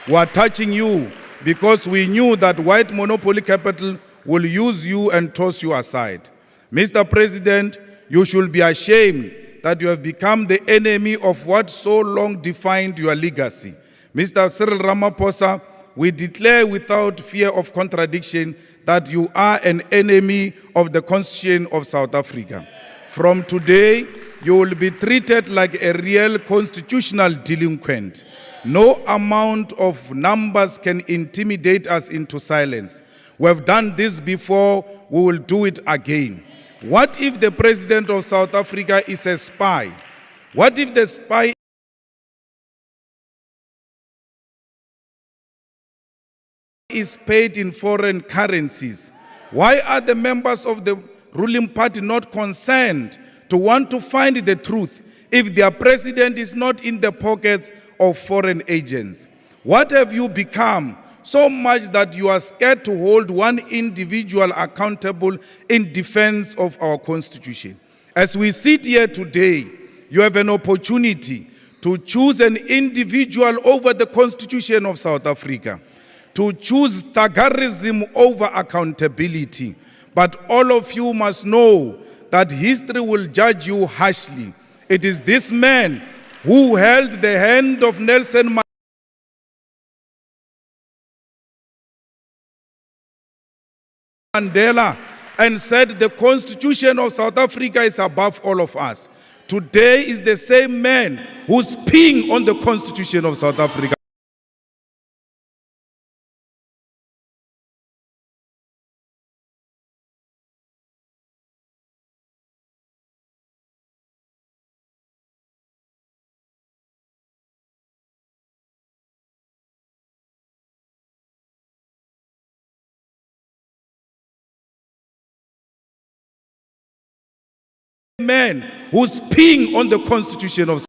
We are touching you because we knew that white monopoly capital will use you and toss you aside. Mr. President, you should be ashamed that you have become the enemy of what so long defined your legacy. Mr. Cyril Ramaphosa, we declare without fear of contradiction that you are an enemy of the Constitution of South Africa. From today, you will be treated like a real constitutional delinquent. No amount of numbers can intimidate us into silence. We have done this before, we will do it again. What if the President of South Africa is a spy? What if the spy is paid in foreign currencies? Why are the members of the ruling party not concerned to want to find the truth if their president is not in the pockets of foreign agents? What have you become so much that you are scared to hold one individual accountable in defense of our Constitution? As we sit here today, you have an opportunity to choose an individual over the Constitution of South Africa, to choose thuggerism over accountability. But all of you must know that history will judge you harshly. It is this man who held the hand of Nelson Mandela and said the Constitution of South Africa is above all of us. Today is the same man who's peeing on the Constitution of South Africa. man who's peeing on the Constitution of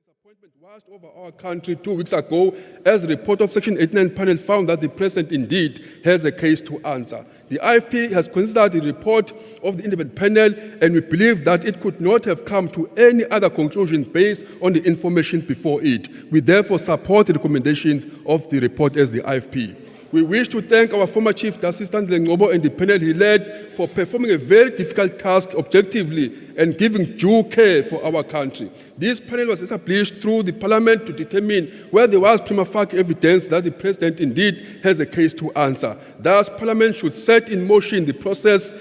disappointment washed over our country 2 weeks ago as the report of Section 89 panel found that the President indeed has a case to answer. The IFP has considered the report of the independent panel and we believe that it could not have come to any other conclusion based on the information before it. We therefore support the recommendations of the report as the IFP. We wish to thank our former Chief Justice Sandile Ngcobo and the panel he led for performing a very difficult task objectively and giving due care for our country. This panel was established through the Parliament to determine where there was prima facie evidence that the President indeed has a case to answer. Thus, Parliament should set in motion the process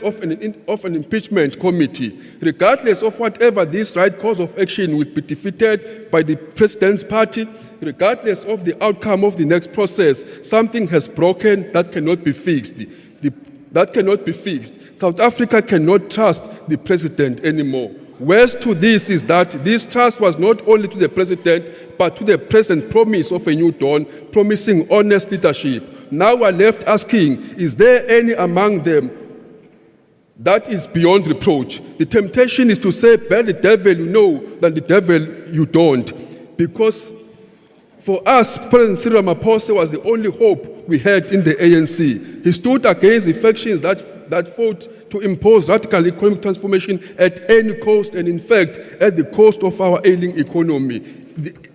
of an impeachment committee. Regardless of whatever this right course of action will be defeated by the President's party, regardless of the outcome of the next process, something has broken that cannot be fixed. That cannot be fixed. South Africa cannot trust the President anymore. Worse to this is that this trust was not only to the President, but to the present promise of a new dawn, promising honest leadership. Now we're left asking, is there any among them that is beyond reproach? The temptation is to say, bear the devil you know than the devil you don't. Because for us, President Cyril Ramaphosa was the only hope we had in the ANC. He stood against the factions that fought to impose radical economic transformation at any cost, and in fact, at the cost of our ailing economy.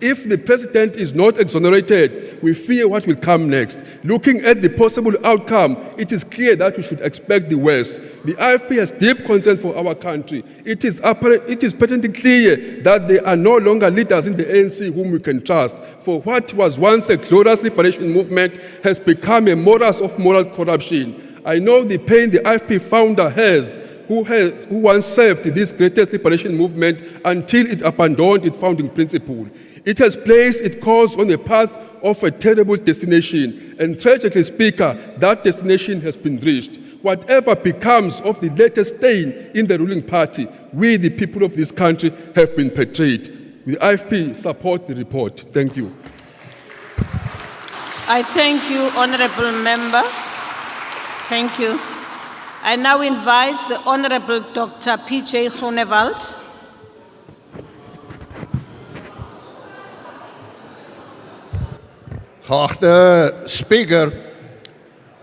If the President is not exonerated, we fear what will come next. Looking at the possible outcome, it is clear that we should expect the worst. The IFP has deep concern for our country. It is patently clear that there are no longer leaders in the ANC whom we can trust. For what was once a glorious liberation movement has become a morass of moral corruption. I know the pain the IFP founder has, who once served this greatest liberation movement until it abandoned its founding principle. It has placed its cause on a path of a terrible destination, and tragically, Speaker, that destination has been reached. Whatever becomes of the latest stain in the ruling party, we, the people of this country, have been betrayed. The IFP support the report. Thank you. I thank you, Honourable Member. Thank you. I now invite the Honourable Dr. P.J. Groenewald. Geachte Speaker,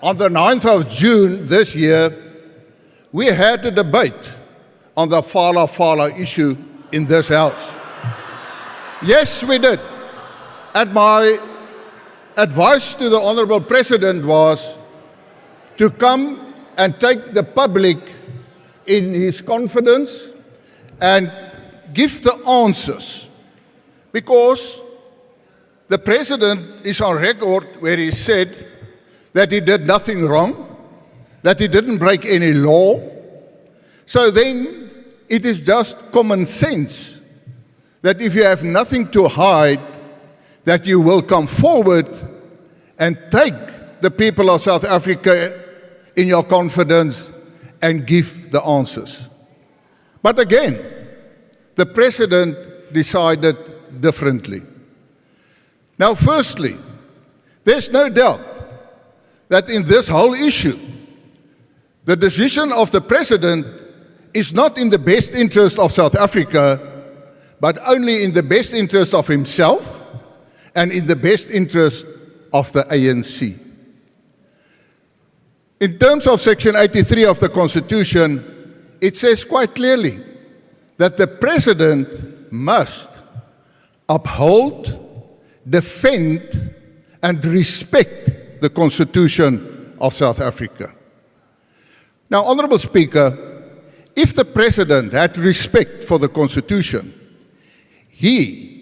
on the 9th of June this year, we had a debate on the Phala Phala issue in this House. Yes, we did. And my advice to the Honorable President was to come and take the public in his confidence and give the answers. Because the President is on record where he said that he did nothing wrong, that he didn't break any law. So then it is just common sense that if you have nothing to hide, that you will come forward and take the people of South Africa in your confidence and give the answers. But again, the President decided differently. Now, firstly, there's no doubt that in this whole issue, the decision of the President is not in the best interest of South Africa, but only in the best interest of himself and in the best interest of the ANC. In terms of Section 83 of the Constitution, it says quite clearly that the President must uphold, defend, and respect the Constitution of South Africa. Now, Honourable Speaker, if the President had respect for the Constitution, he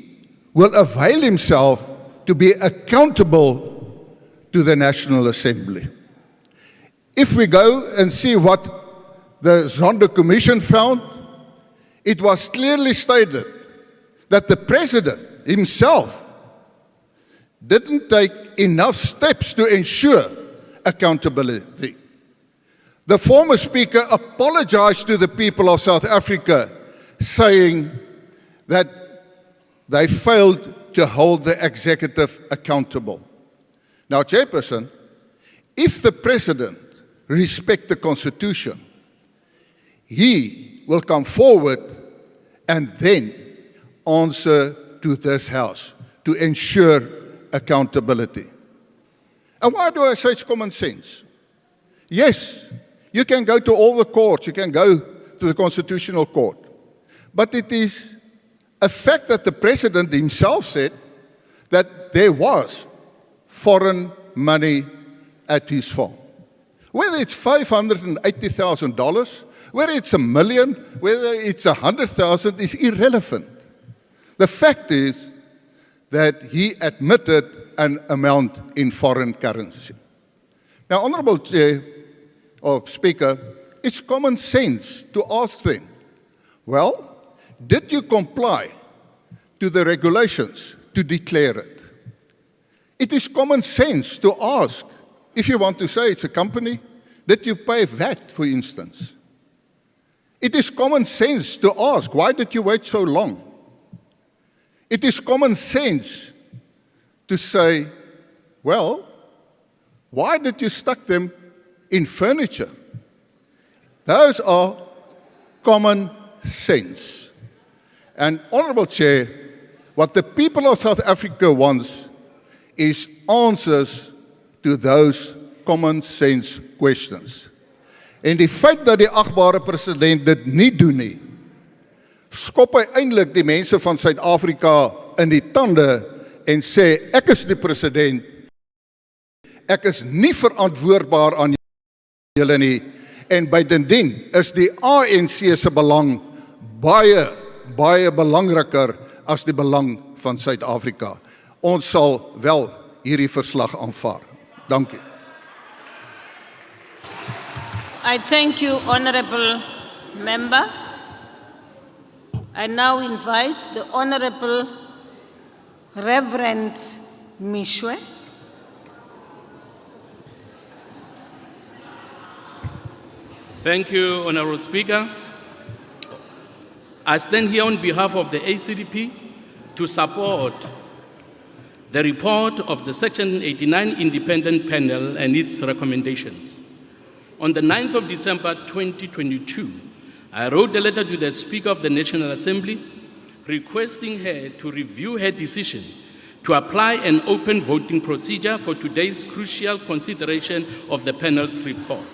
will avail himself to be accountable to the National Assembly. If we go and see what the Zondo Commission found, it was clearly stated that the President himself didn't take enough steps to ensure accountability. The former Speaker apologized to the people of South Africa, saying that they failed to hold the executive accountable. Now, Chairperson, if the President respects the Constitution, he will come forward and then answer to this House to ensure accountability. And why do I say it's common sense? Yes, you can go to all the courts, you can go to the Constitutional Court, but it is a fact that the President himself said that there was foreign money at his farm. Whether it's $580,000, whether it's $1 million, whether it's 100,000 is irrelevant. The fact is that he admitted an amount in foreign currency. Now, Honourable Chair, or Speaker, it's common sense to ask them, well, did you comply to the regulations to declare it? It is common sense to ask, if you want to say it's a company, did you pay VAT, for instance? It is common sense to ask, why did you wait so long? It is common sense to say, well, why did you stuck them in furniture? Those are common sense. And Honourable Chair, what the people of South Africa wants is answers to those common sense questions. En die feit dat die agbare president dit nie doen nie, skop hy eintlik die mense van Suid-Afrika in die tande en sê, ek is die president, ek is nie verantwoordbaar aan julle nie, en buitendien is die ANC se belang baie, baie belangriker as die belang van Suid-Afrika. Ons sal wel hierdie verslag aanvaar. Dankie. I thank you, Honourable Member. I now invite the Honourable Reverend Mishwe. Thank you, Honourable Speaker. I stand here on behalf of the ACDP to support the report of the Section 89 Independent Panel and its recommendations. On the 9th of December 2022, I wrote a letter to the Speaker of the National Assembly requesting her to review her decision to apply an open voting procedure for today's crucial consideration of the panel's report.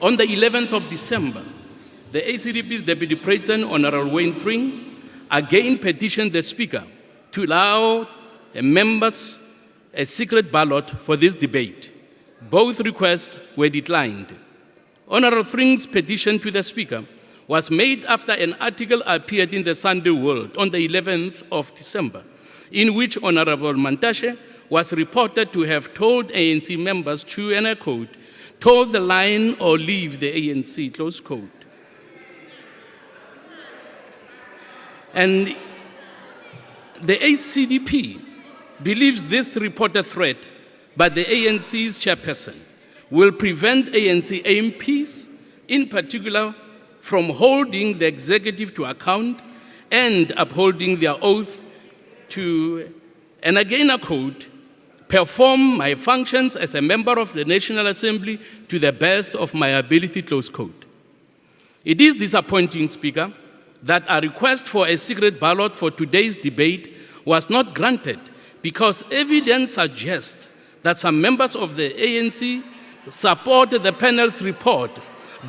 On the 11th of December, the ACDP's Deputy President, Honourable Wayne Thring, again petitioned the Speaker to allow members a secret ballot for this debate. Both requests were declined. Honorable Thring's petition to the Speaker was made after an article appeared in the Sunday World on the 11th of December, in which Honorable Mantashe was reported to have told ANC members to, and I quote, "toe the line or leave the ANC," close quote. And the ACDP believes this reported threat by the ANC's chairperson will prevent ANC MPs, in particular, from holding the executive to account and upholding their oath to, and again I quote, "perform my functions as a member of the National Assembly to the best of my ability," close quote. It is disappointing, Speaker, that a request for a secret ballot for today's debate was not granted because evidence suggests that some members of the ANC supported the panel's report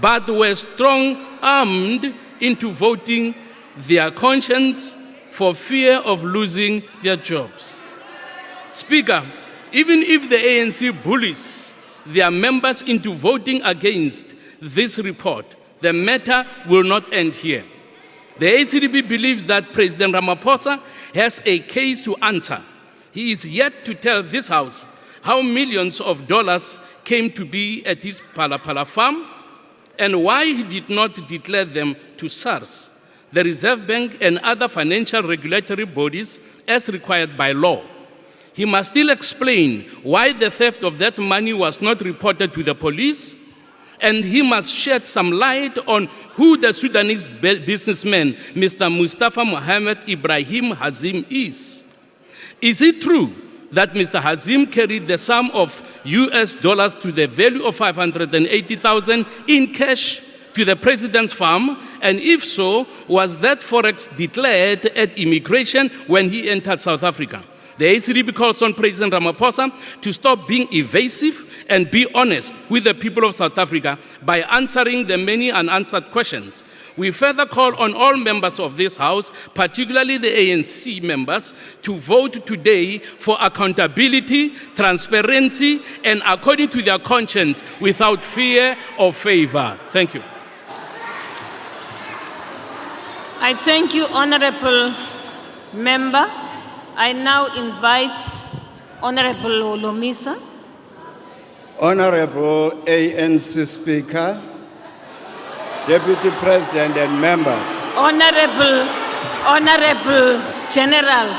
but were strong-armed into voting their conscience for fear of losing their jobs. Speaker, even if the ANC bullies their members into voting against this report, the matter will not end here. The ACDP believes that President Ramaphosa has a case to answer. He is yet to tell this House how millions of dollars came to be at his Phala Phala farm and why he did not declare them to SARS, the Reserve Bank, and other financial regulatory bodies as required by law. He must still explain why the theft of that money was not reported to the police, and he must shed some light on who the Sudanese businessman, Mr. Mustafa Mohammed Ibrahim Hazim is. Is it true that Mr. Hazim carried the sum of US dollars to the value of 580,000 in cash to the president's farm? And if so, was that forex declared at immigration when he entered South Africa? The ACDP calls on President Ramaphosa to stop being evasive and be honest with the people of South Africa by answering the many unanswered questions. We further call on all members of this House, particularly the ANC members, to vote today for accountability, transparency, and according to their conscience, without fear or favor. Thank you. I thank you, Honorable Member. I now invite Honorable Olomisa. Honorable ANC Speaker, Deputy President and members. Honorable General.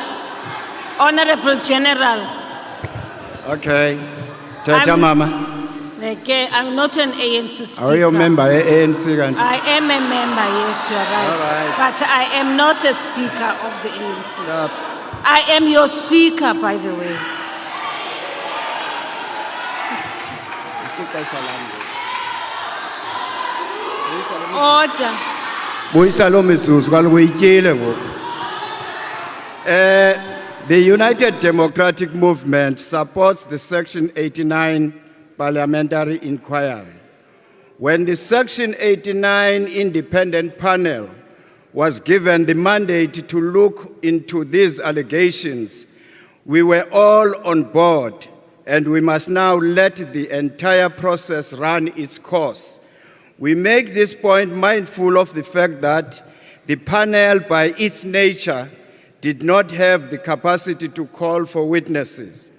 Okay. Tata Mama. Okay, I'm not an ANC speaker. Are you a member of ANC? I am a member, yes, you're right. All right. But I am not a speaker of the ANC. I am your speaker, by the way. Order. The United Democratic Movement supports the Section 89 parliamentary inquiry. When the Section 89 independent panel was given the mandate to look into these allegations, we were all on board, and we must now let the entire process run its course. We make this point mindful of the fact that the panel, by its nature, did not have the capacity to call for witnesses.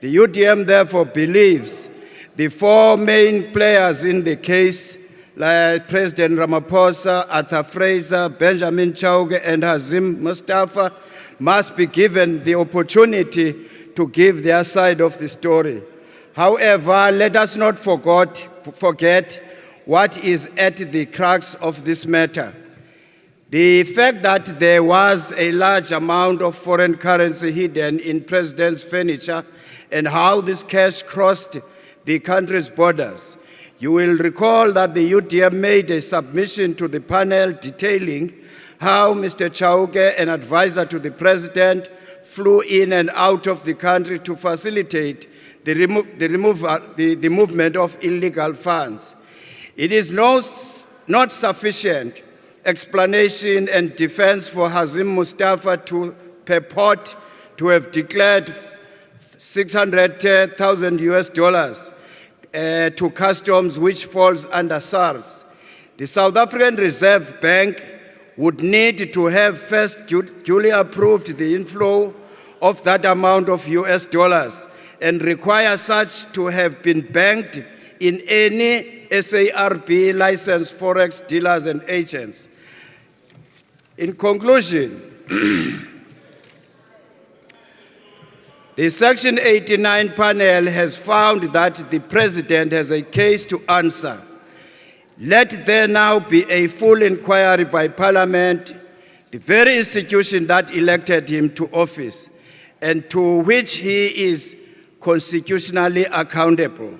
The UDM therefore believes the four main players in the case, like President Ramaphosa, Arthur Fraser, Benjamin Chauke, and Hazim Mustafa, must be given the opportunity to give their side of the story. However, let us not forget what is at the crux of this matter. The fact that there was a large amount of foreign currency hidden in President's furniture and how this cash crossed the country's borders. You will recall that the UDM made a submission to the panel detailing how Mr. Chauke, an advisor to the President, flew in and out of the country to facilitate the movement of illegal funds. It is not sufficient explanation and defense for Hazim Mustafa to purport to have declared $600,000 to customs, which falls under SARS. The South African Reserve Bank would need to have first duly approved the inflow of that amount of US dollars and require such to have been banked in any SARB licensed forex dealers and agents. In conclusion, the Section 89 panel has found that the President has a case to answer. Let there now be a full inquiry by Parliament, the very institution that elected him to office, and to which he is constitutionally accountable.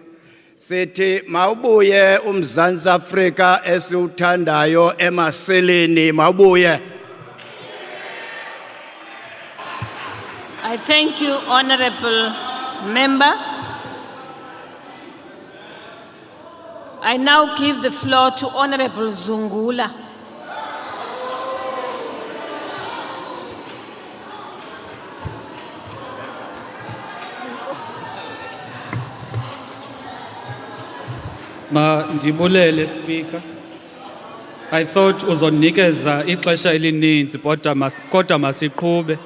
Sithi mawubuye uMzantsi Afrika esiwuthandayo emaseleni mawubuye. I thank you, Honorable Member. I now give the floor to Honorable Zungula. Mandibulele Speaker. I thought uzonikeza ixesha elininzi kodwa masiqhube.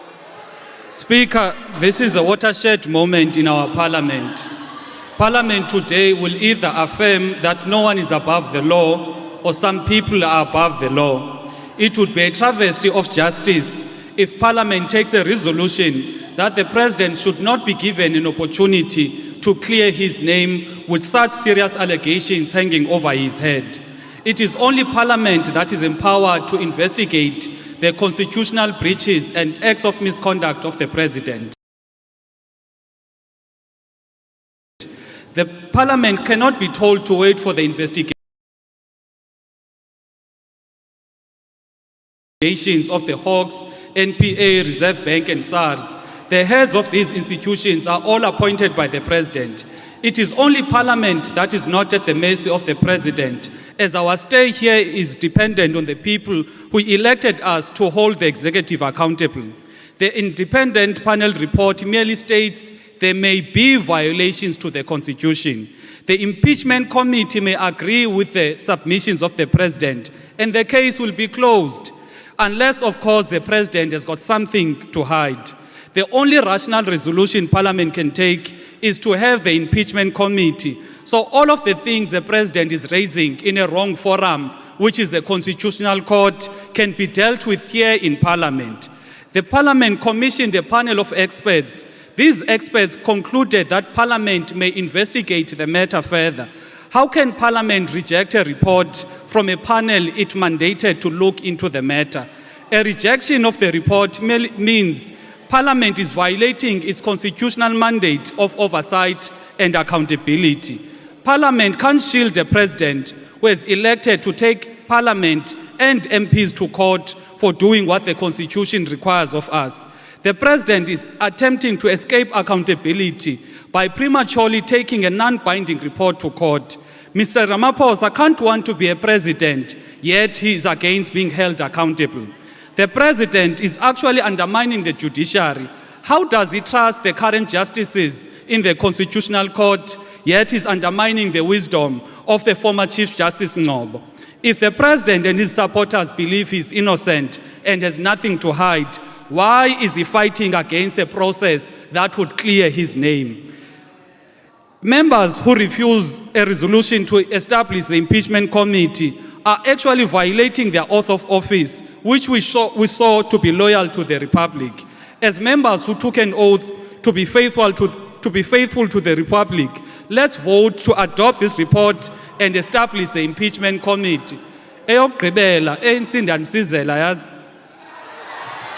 Speaker, this is a watershed moment in our Parliament. Parliament today will either affirm that no one is above the law or some people are above the law. It would be a travesty of justice if Parliament takes a resolution that the President should not be given an opportunity to clear his name with such serious allegations hanging over his head. It is only Parliament that is empowered to investigate the constitutional breaches and acts of misconduct of the President. The Parliament cannot be told to wait for the investigations of the Hawks, NPA, Reserve Bank and SARS. The heads of these institutions are all appointed by the President. It is only Parliament that is not at the mercy of the President, as our stay here is dependent on the people who elected us to hold the executive accountable. The independent panel report merely states there may be violations to the Constitution. The impeachment committee may agree with the submissions of the President, and the case will be closed, unless, of course, the President has got something to hide. The only rational resolution Parliament can take is to have the impeachment committee. So all of the things the President is raising in a wrong forum, which is the Constitutional Court, can be dealt with here in Parliament. The Parliament commissioned a panel of experts. These experts concluded that Parliament may investigate the matter further. How can Parliament reject a report from a panel it mandated to look into the matter? A rejection of the report merely means Parliament is violating its constitutional mandate of oversight and accountability. Parliament can't shield the President who is elected to take Parliament and MPs to court for doing what the Constitution requires of us. The President is attempting to escape accountability by prematurely taking a non-binding report to court. Mr. Ramaphosa can't want to be a president, yet he is against being held accountable. The President is actually undermining the judiciary. How does he trust the current justices in the Constitutional Court, yet is undermining the wisdom of the former Chief Justice Ngcobo? If the President and his supporters believe he's innocent and has nothing to hide, why is he fighting against a process that would clear his name? Members who refuse a resolution to establish the impeachment committee are actually violating their oath of office, which we saw to be loyal to the Republic. As members who took an oath to be faithful to the Republic, let's vote to adopt this report and establish the impeachment committee. Eyokugqibela, eyinsindanisizela yazi.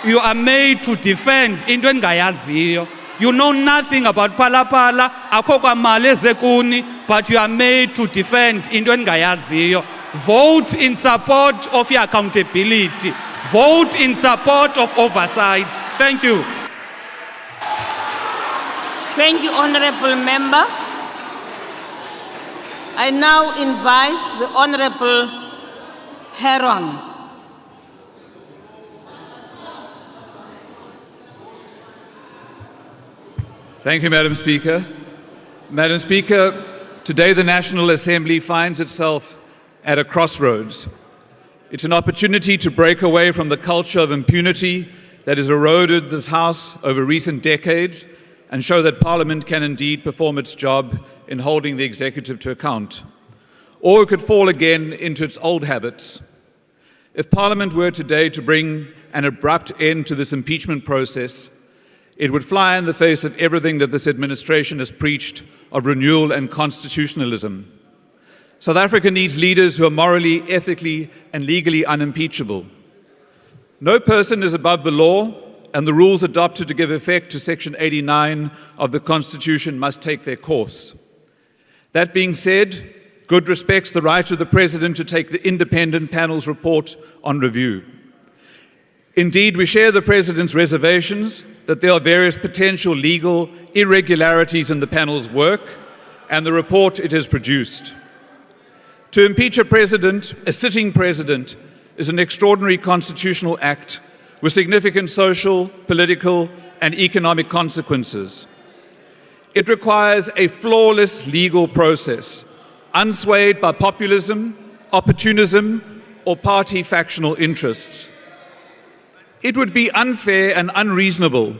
You are made to defend into engayaziyo. You know nothing about Phala Phala, akho kwamali ezekuni, but you are made to defend into engayaziyo. Vote in support of your accountability. Vote in support of oversight. Thank you. Thank you, Honorable Member. I now invite the Honorable Heron. Thank you, Madam Speaker. Madam Speaker, today the National Assembly finds itself at a crossroads. It's an opportunity to break away from the culture of impunity that has eroded this House over recent decades and show that Parliament can indeed perform its job in holding the executive to account. Or it could fall again into its old habits. If Parliament were today to bring an abrupt end to this impeachment process, it would fly in the face of everything that this administration has preached of renewal and constitutionalism. South Africa needs leaders who are morally, ethically, and legally unimpeachable. No person is above the law, and the rules adopted to give effect to Section 89 of the Constitution must take their course. That being said, good respects the right of the President to take the independent panel's report on review. Indeed, we share the President's reservations that there are various potential legal irregularities in the panel's work and the report it has produced. To impeach a sitting president, is an extraordinary constitutional act with significant social, political, and economic consequences. It requires a flawless legal process, unswayed by populism, opportunism, or party factional interests. It would be unfair and unreasonable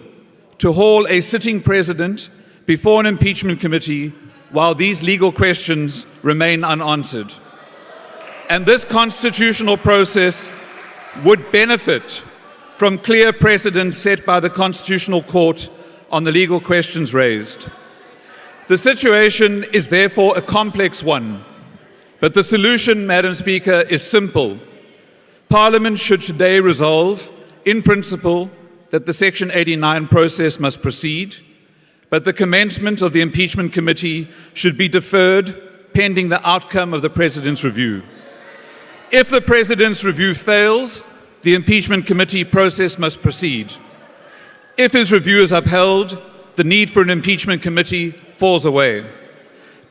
to haul a sitting president before an impeachment committee while these legal questions remain unanswered. And this constitutional process would benefit from clear precedents set by the Constitutional Court on the legal questions raised. The situation is therefore a complex one, but the solution, Madam Speaker, is simple. Parliament should today resolve, in principle, that the Section 89 process must proceed, but the commencement of the impeachment committee should be deferred pending the outcome of the President's review. If the President's review fails, the impeachment committee process must proceed. If his review is upheld, the need for an impeachment committee falls away.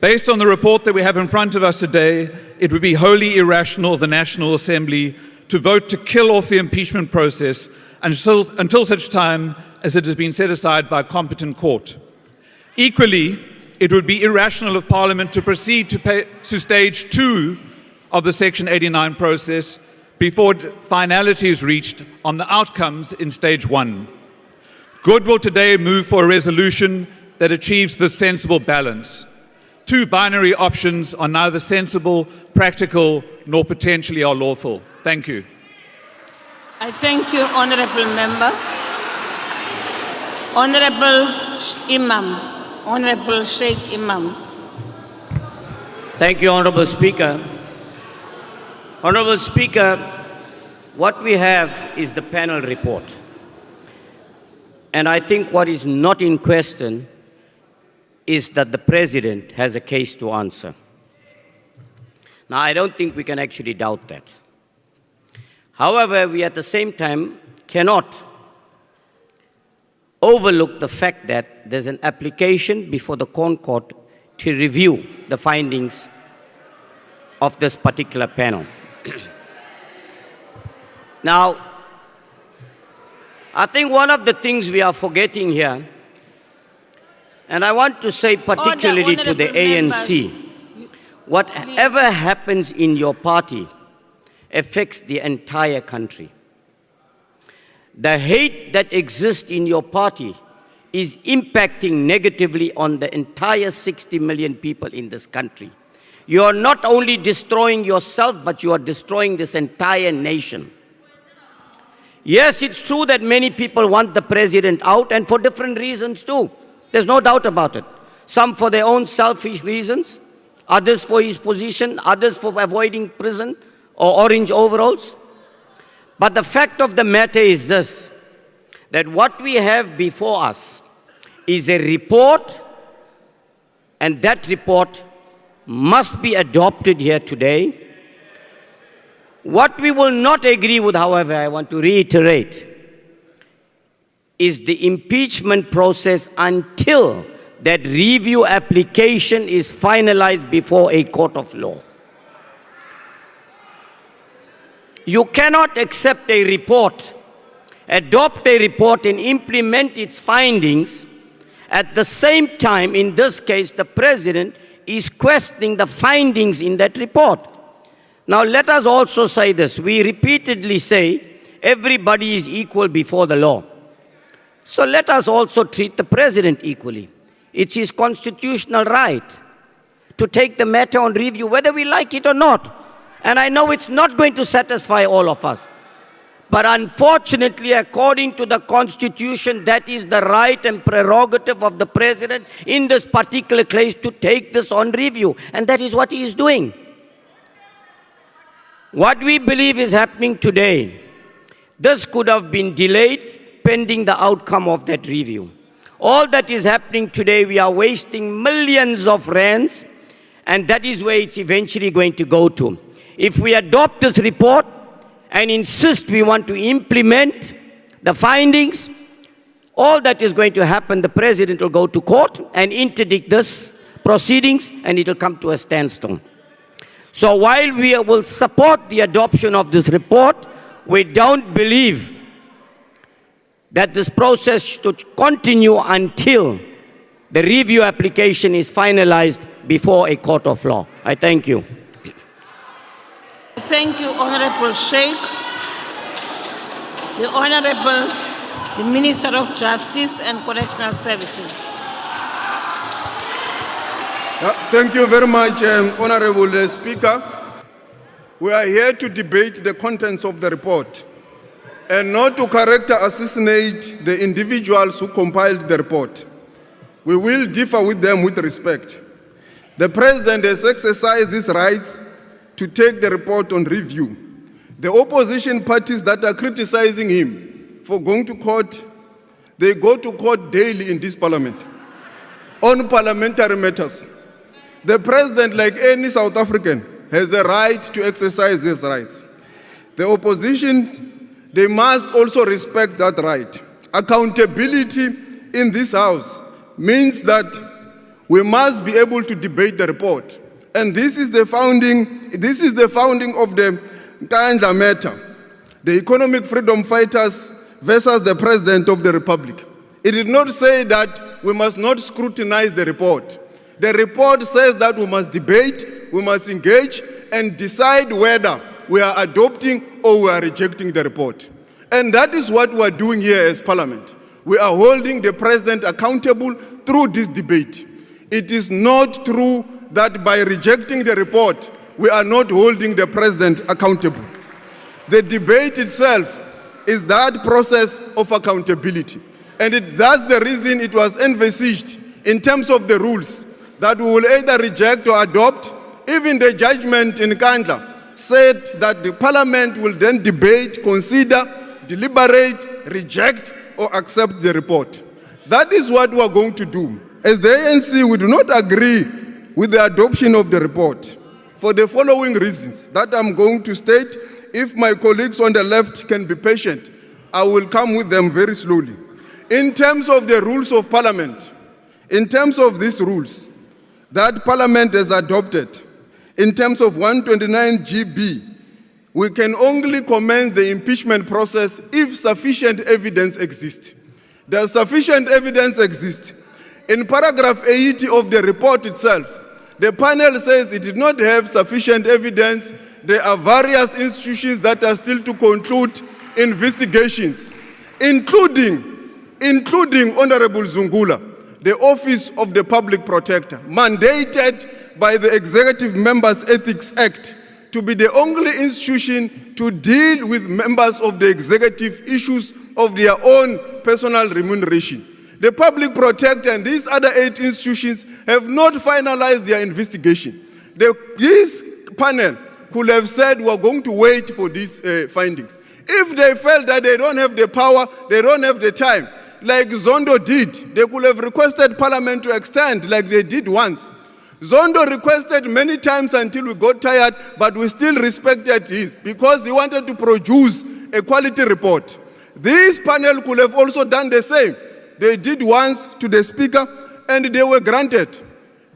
Based on the report that we have in front of us today, it would be wholly irrational of the National Assembly to vote to kill off the impeachment process until such time as it has been set aside by a competent court. Equally, it would be irrational of Parliament to proceed to stage 2 of the Section 89 process before finality is reached on the outcomes in stage 1. Good will today move for a resolution that achieves this sensible balance. Two binary options are neither sensible, practical, nor potentially are lawful. Thank you. I thank you, Honourable Member. Honourable Imam, Honourable Sheikh Imam. Thank you, Honourable Speaker. Honourable Speaker, what we have is the panel report. And I think what is not in question is that the President has a case to answer. Now, I don't think we can actually doubt that. However, we at the same time cannot overlook the fact that there's an application before the Court to review the findings of this particular panel. Now, I think one of the things we are forgetting here, and I want to say particularly to the ANC, whatever happens in your party affects the entire country. The hate that exists in your party is impacting negatively on the entire 60 million people in this country. You are not only destroying yourself, but you are destroying this entire nation. Yes, it's true that many people want the President out, and for different reasons too. There's no doubt about it. Some for their own selfish reasons, others for his position, others for avoiding prison or orange overalls. But the fact of the matter is this, that what we have before us is a report, and that report must be adopted here today. What we will not agree with, however, I want to reiterate, is the impeachment process until that review application is finalized before a court of law. You cannot accept a report, adopt a report and implement its findings, At the same time, in this case, the president is questioning the findings in that report. Now, let us also say this. We repeatedly say everybody is equal before the law. So let us also treat the president equally. It's his constitutional right to take the matter on review, whether we like it or not. And I know it's not going to satisfy all of us. But unfortunately, according to the Constitution, that is the right and prerogative of the president in this particular case to take this on review. And that is what he is doing. What we believe is happening today, this could have been delayed pending the outcome of that review. All that is happening today, we are wasting millions of rands, and that is where it's eventually going to go to. If we adopt this report and insist we want to implement the findings, all that is going to happen, the president will go to court and interdict this proceedings, and it will come to a standstill. So while we will support the adoption of this report, we don't believe that this process should continue until the review application is finalized before a court of law. I thank you. Thank you, Honorable Sheikh. The Honorable, the Minister of Justice and Correctional Services. Thank you very much, Honorable Speaker. We are here to debate the contents of the report and not to character assassinate the individuals who compiled the report. We will differ with them with respect. The President has exercised his rights to take the report on review. The opposition parties that are criticizing him for going to court, they go to court daily in this parliament on parliamentary matters. The President, like any South African, has a right to exercise his rights. The opposition, they must also respect that right. Accountability in this House means that we must be able to debate the report. And this is the founding of the Nkandla matter, the economic freedom fighters versus the President of the Republic. It did not say that we must not scrutinize the report. The report says that we must debate, we must engage, and decide whether we are adopting or we are rejecting the report. And that is what we are doing here as Parliament. We are holding the President accountable through this debate. It is not true that by rejecting the report, we are not holding the President accountable. The debate itself is that process of accountability. And that's the reason it was envisaged in terms of the rules that we will either reject or adopt. Even the judgment in Nkandla said that the Parliament will then debate, consider, deliberate, reject, or accept the report. That is what we are going to do. As the ANC, we do not agree with the adoption of the report for the following reasons that I'm going to state. If my colleagues on the left can be patient, I will come with them very slowly. In terms of the rules of Parliament, in terms of these rules that Parliament has adopted, in terms of 129 GB, we can only commence the impeachment process if sufficient evidence exists. Does sufficient evidence exist? In paragraph 80 of the report itself, the panel says it did not have sufficient evidence. There are various institutions that are still to conclude investigations, including Honorable Zungula, the Office of the Public Protector, mandated by the Executive Members Ethics Act to be the only institution to deal with members of the executive issues of their own personal remuneration. The Public Protector and these other 8 institutions have not finalized their investigation. This panel could have said we're going to wait for these findings. If they felt that they don't have the power, they don't have the time, like Zondo did, they could have requested Parliament to extend like they did once. Zondo requested many times until we got tired, but we still respected his because he wanted to produce a quality report. This panel could have also done the same. They did once to the Speaker and they were granted.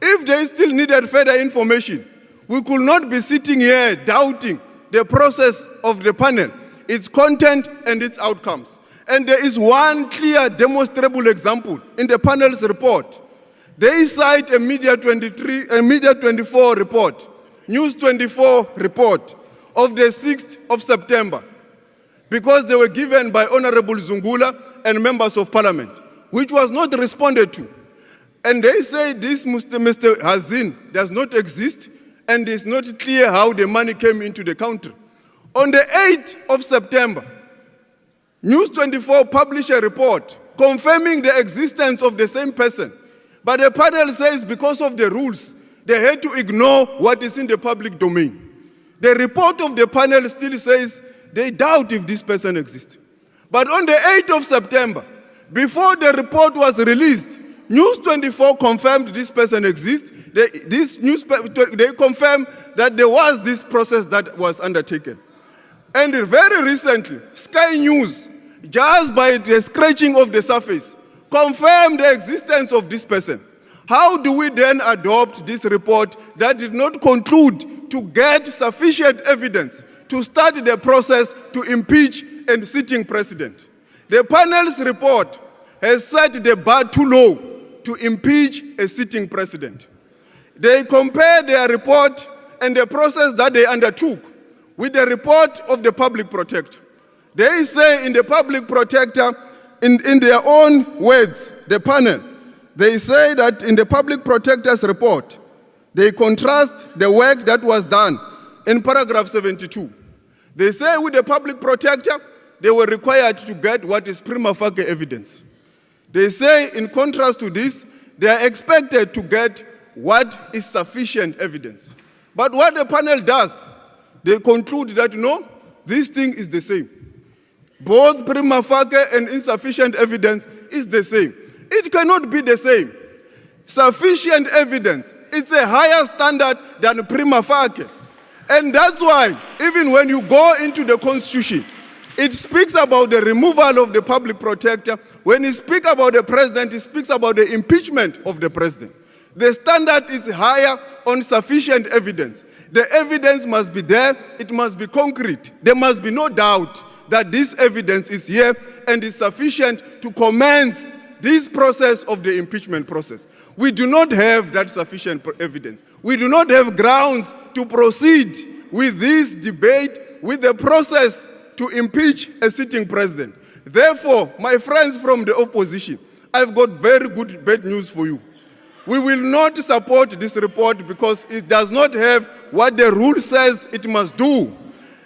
If they still needed further information, we could not be sitting here doubting the process of the panel, its content and its outcomes. And there is one clear demonstrable example in the panel's report. They cite a Media 24 report, News 24 report of the 6th of September, because they were given by Honorable Zungula and members of parliament, which was not responded to. And they say this Mr. Hazin does not exist and it's not clear how the money came into the country. On the 8th of September, News 24 published a report confirming the existence of the same person. But the panel says because of the rules, they had to ignore what is in the public domain. The report of the panel still says they doubt if this person exists. But on the 8th of September, before the report was released, News 24 confirmed this person exists. They confirmed that there was this process that was undertaken. And very recently, Sky News, just by the scratching of the surface, confirmed the existence of this person. How do we then adopt this report that did not conclude to get sufficient evidence to start the process to impeach a sitting president? The panel's report has set the bar too low to impeach a sitting president. They compare their report and the process that they undertook with the report of the public protector. They say in the public protector, in their own words, the panel, they say that in the public protector's report, they contrast the work that was done in paragraph 72. They say with the public protector, they were required to get what is prima facie evidence. They say in contrast to this, they are expected to get what is sufficient evidence. But what the panel does, they conclude that no, this thing is the same. Both prima facie and insufficient evidence is the same. It cannot be the same. Sufficient evidence, it's a higher standard than prima facie. And that's why, even when you go into the Constitution, it speaks about the removal of the public protector. When it speaks about the president, it speaks about the impeachment of the president. The standard is higher on sufficient evidence. The evidence must be there, it must be concrete. There must be no doubt that this evidence is here and is sufficient to commence this process of the impeachment process. We do not have that sufficient evidence. We do not have grounds to proceed with this debate, with the process to impeach a sitting president. Therefore, my friends from the opposition, I've got very good bad news for you. We will not support this report because it does not have what the rule says it must do.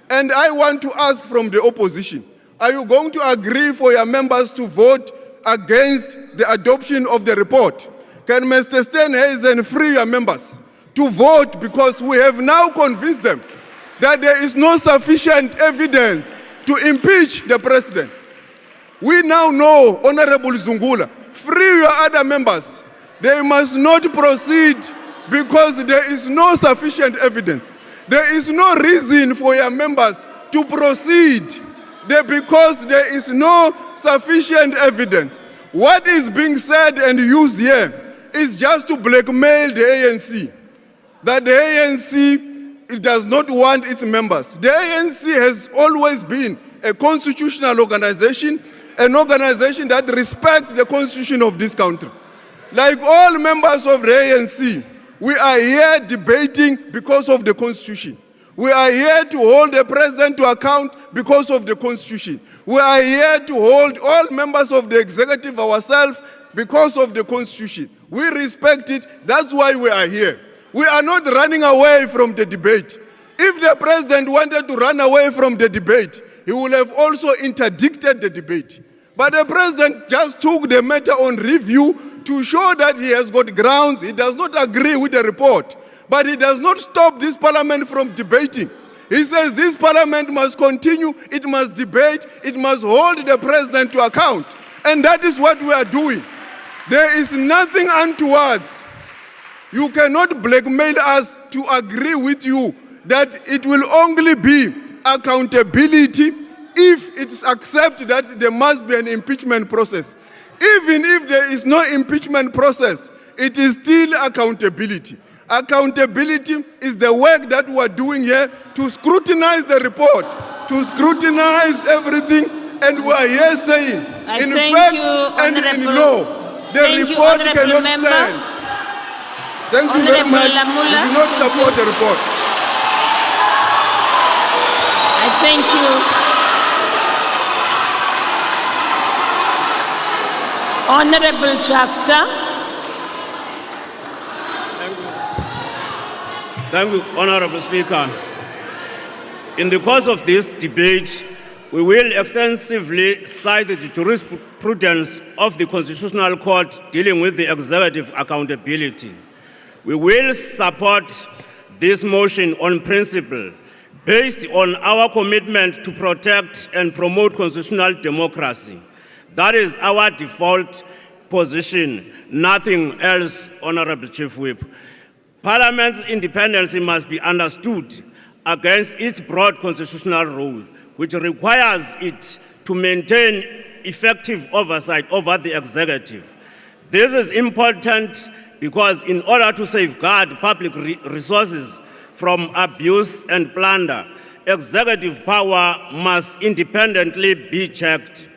And I want to ask from the opposition, are you going to agree for your members to vote against the adoption of the report? Can Mr. Steenhuisen free your members to vote, because we have now convinced them that there is no sufficient evidence to impeach the president. We now know, Honorable Zungula, free your other members. They must not proceed because there is no sufficient evidence. There is no reason for your members to proceed because there is no sufficient evidence. What is being said and used here is just to blackmail the ANC. That the ANC, it does not want its members. The ANC has always been a constitutional organization, an organization that respects the constitution of this country. Like all members of the ANC, we are here debating because of the Constitution. We are here to hold the president to account because of the Constitution. We are here to hold all members of the executive ourselves because of the Constitution. We respect it. That's why we are here. We are not running away from the debate. If the president wanted to run away from the debate, he would have also interdicted the debate. But the president just took the matter on review to show that he has got grounds. He does not agree with the report. But he does not stop this parliament from debating. He says this parliament must continue, it must debate, it must hold the president to account. And that is what we are doing. There is nothing untoward. You cannot blackmail us to agree with you that it will only be accountability if it is accepted that there must be an impeachment process. Even if there is no impeachment process, it is still accountability. Accountability is the work that we are doing here to scrutinize the report, to scrutinize everything, And we are here saying, I in thank fact you, and in Honorable- law, the Thank you, report Honorable cannot Member. stand. Thank you very Honorable much. Lamula. We do not support the report. I thank you. Honorable Jafta. Thank you, Honorable Speaker. In the course of this debate, we will extensively cite the jurisprudence of the Constitutional Court dealing with the executive accountability. We will support this motion on principle, based on our commitment to protect and promote constitutional democracy. That is our default position, nothing else, Honorable Chief Whip. Parliament's independence must be understood against its broad constitutional role, which requires it to maintain effective oversight over the executive. This is important because in order to safeguard public resources from abuse and plunder, executive power must independently be checked.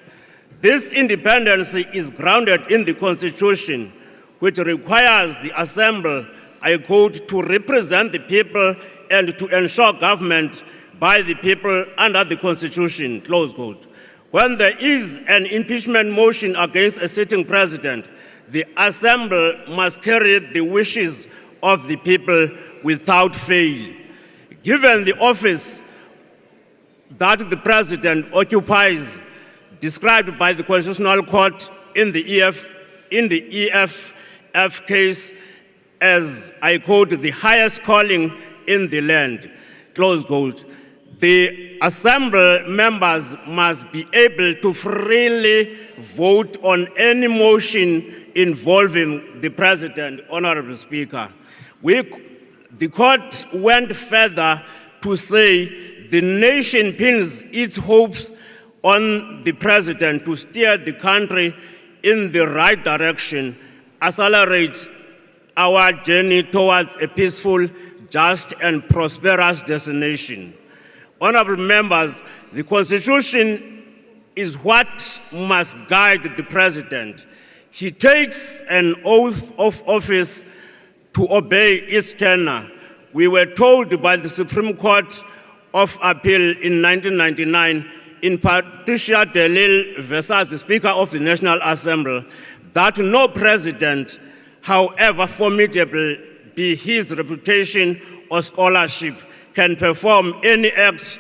This independence is grounded in the Constitution, which requires the Assembly, I quote, to represent the people and to ensure government by the people under the Constitution, close quote. When there is an impeachment motion against a sitting president, the Assembly must carry the wishes of the people without fail. Given the office that the president occupies, described by the Constitutional Court in the EFF case as, I quote, the highest calling in the land, close quote, the Assembly members must be able to freely vote on any motion involving the President, Honorable Speaker. The court went further to say the nation pins its hopes on the President to steer the country in the right direction, accelerate our journey towards a peaceful, just, and prosperous destination. Honorable members, the Constitution is what must guide the President. He takes an oath of office to obey its tenor. We were told by the Supreme Court of Appeal in 1999 in Patricia DeLille versus the Speaker of the National Assembly that no president, however formidable be his reputation or scholarship, can perform any act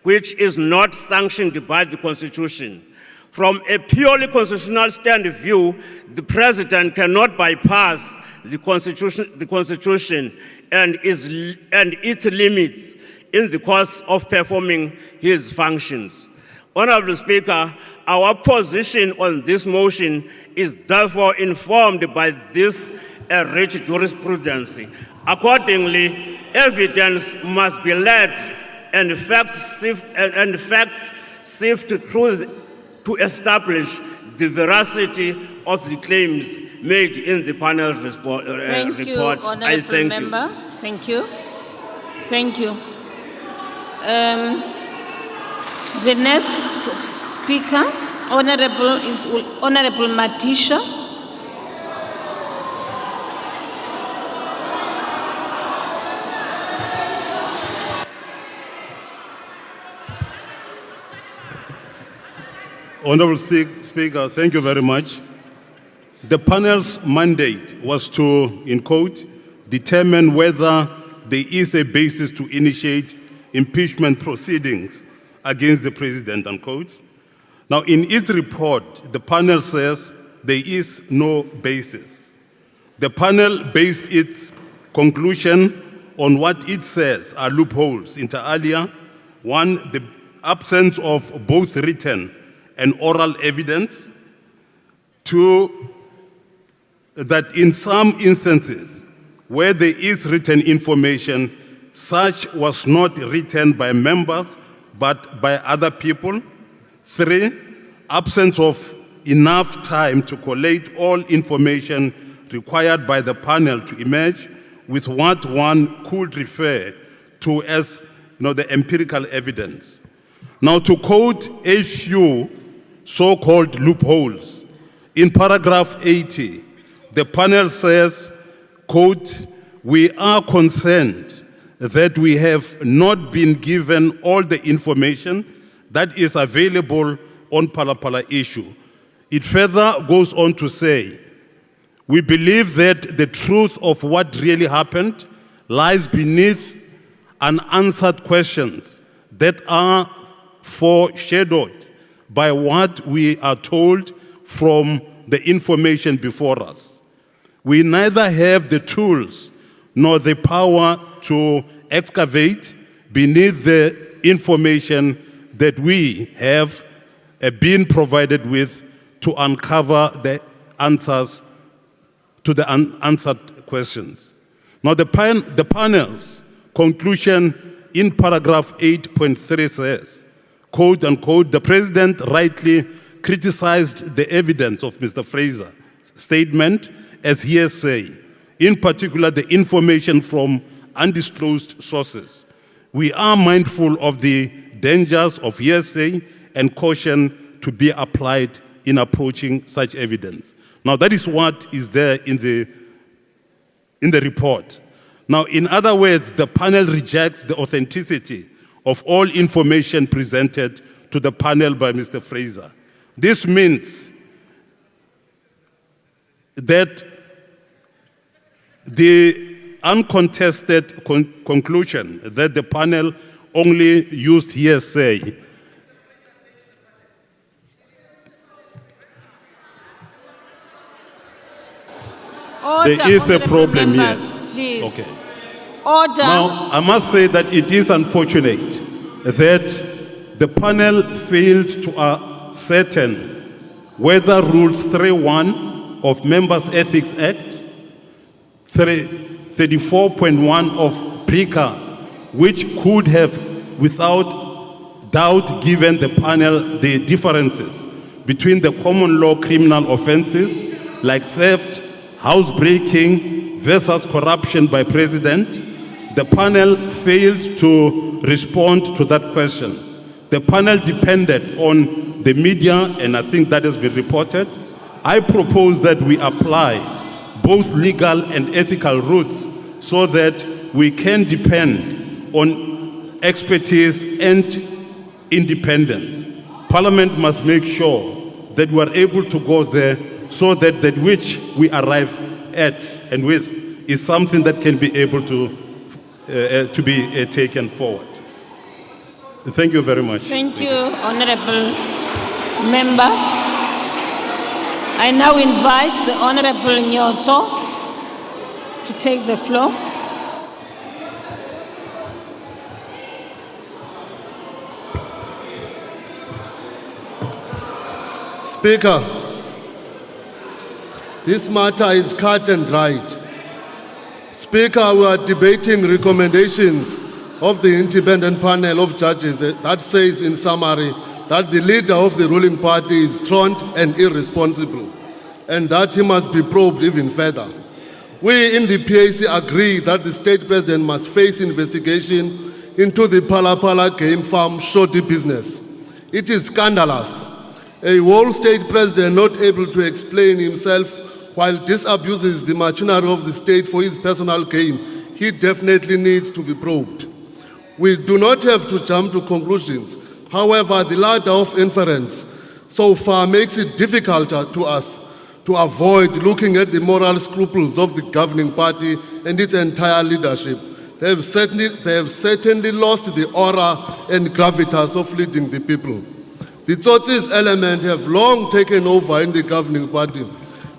which is not sanctioned by the Constitution. From a purely constitutional stand of view, the President cannot bypass the Constitution and its limits in the course of performing his functions. Honorable Speaker, our position on this motion is therefore informed by this rich jurisprudence. Accordingly, evidence must be led and facts sift through to establish the veracity of the claims made in the panel's report. Thank you, Honorable I thank Member. you. Thank you. Thank you. The next speaker, Honorable Matisha. Honorable Speaker, thank you very much. The panel's mandate was to, in quote, determine whether there is a basis to initiate impeachment proceedings against the president, unquote. Now, in its report, the panel says there is no basis. The panel based its conclusion on what it says are loopholes, inter alia. One, the absence of both written and oral evidence. Two, that in some instances where there is written information, such was not written by members but by other people. Three, absence of enough time to collate all information required by the panel to emerge with what one could refer to as the empirical evidence. Now, to quote a few so-called loopholes. In paragraph 80, the panel says, quote, "We are concerned that we have not been given all the information that is available on Phala Phala issue." It further goes on to say, "We believe that the truth of what really happened lies beneath unanswered questions that are foreshadowed by what we are told from the information before us. We neither have the tools nor the power to excavate beneath the information that we have been provided with to uncover the answers to the unanswered questions." Now the panel's conclusion in paragraph 8.3 says, quote unquote, "The President rightly criticized the evidence of Mr. Fraser's statement as hearsay, in particular the information from undisclosed sources. We are mindful of the dangers of hearsay and caution to be applied in approaching such evidence." Now that is what is there in the report. Now, in other words, the panel rejects the authenticity of all information presented to the panel by Mr. Fraser. This means that the uncontested conclusion that the panel only used hearsay there is a problem here. Please. Okay. Order. Now, I must say that it is unfortunate that the panel failed to ascertain whether Rules 3.1 of Members' Ethics Act, 34.1 of prima, which could have without doubt given the panel the differences between the common law criminal offenses like theft, housebreaking versus corruption by president. The panel failed to respond to that question. The panel depended on the media, and I think that has been reported. I propose that we apply both legal and ethical routes so that we can depend on expertise and independence. Parliament must make sure that we are able to go there so that that which we arrive at and with is something that can be able to be taken forward. Thank you very much. Thank you, Honorable Member. I now invite the Honorable Nyoto to take the floor. Speaker, this matter is cut and dried. Speaker, we are debating recommendations of the independent panel of judges that says in summary that the leader of the ruling party is truant and irresponsible and that he must be probed even further. We in the PAC agree that the state president must face investigation into the Phala Phala game farm shoddy business. It is scandalous. A whole state president not able to explain himself while disabuses the machinery of the state for his personal gain. He definitely needs to be probed. We do not have to jump to conclusions. However, the ladder of inference so far makes it difficult to us to avoid looking at the moral scruples of the governing party and its entire leadership. They have certainly lost the aura and gravitas of leading the people. The Tsotsis element have long taken over in the governing party.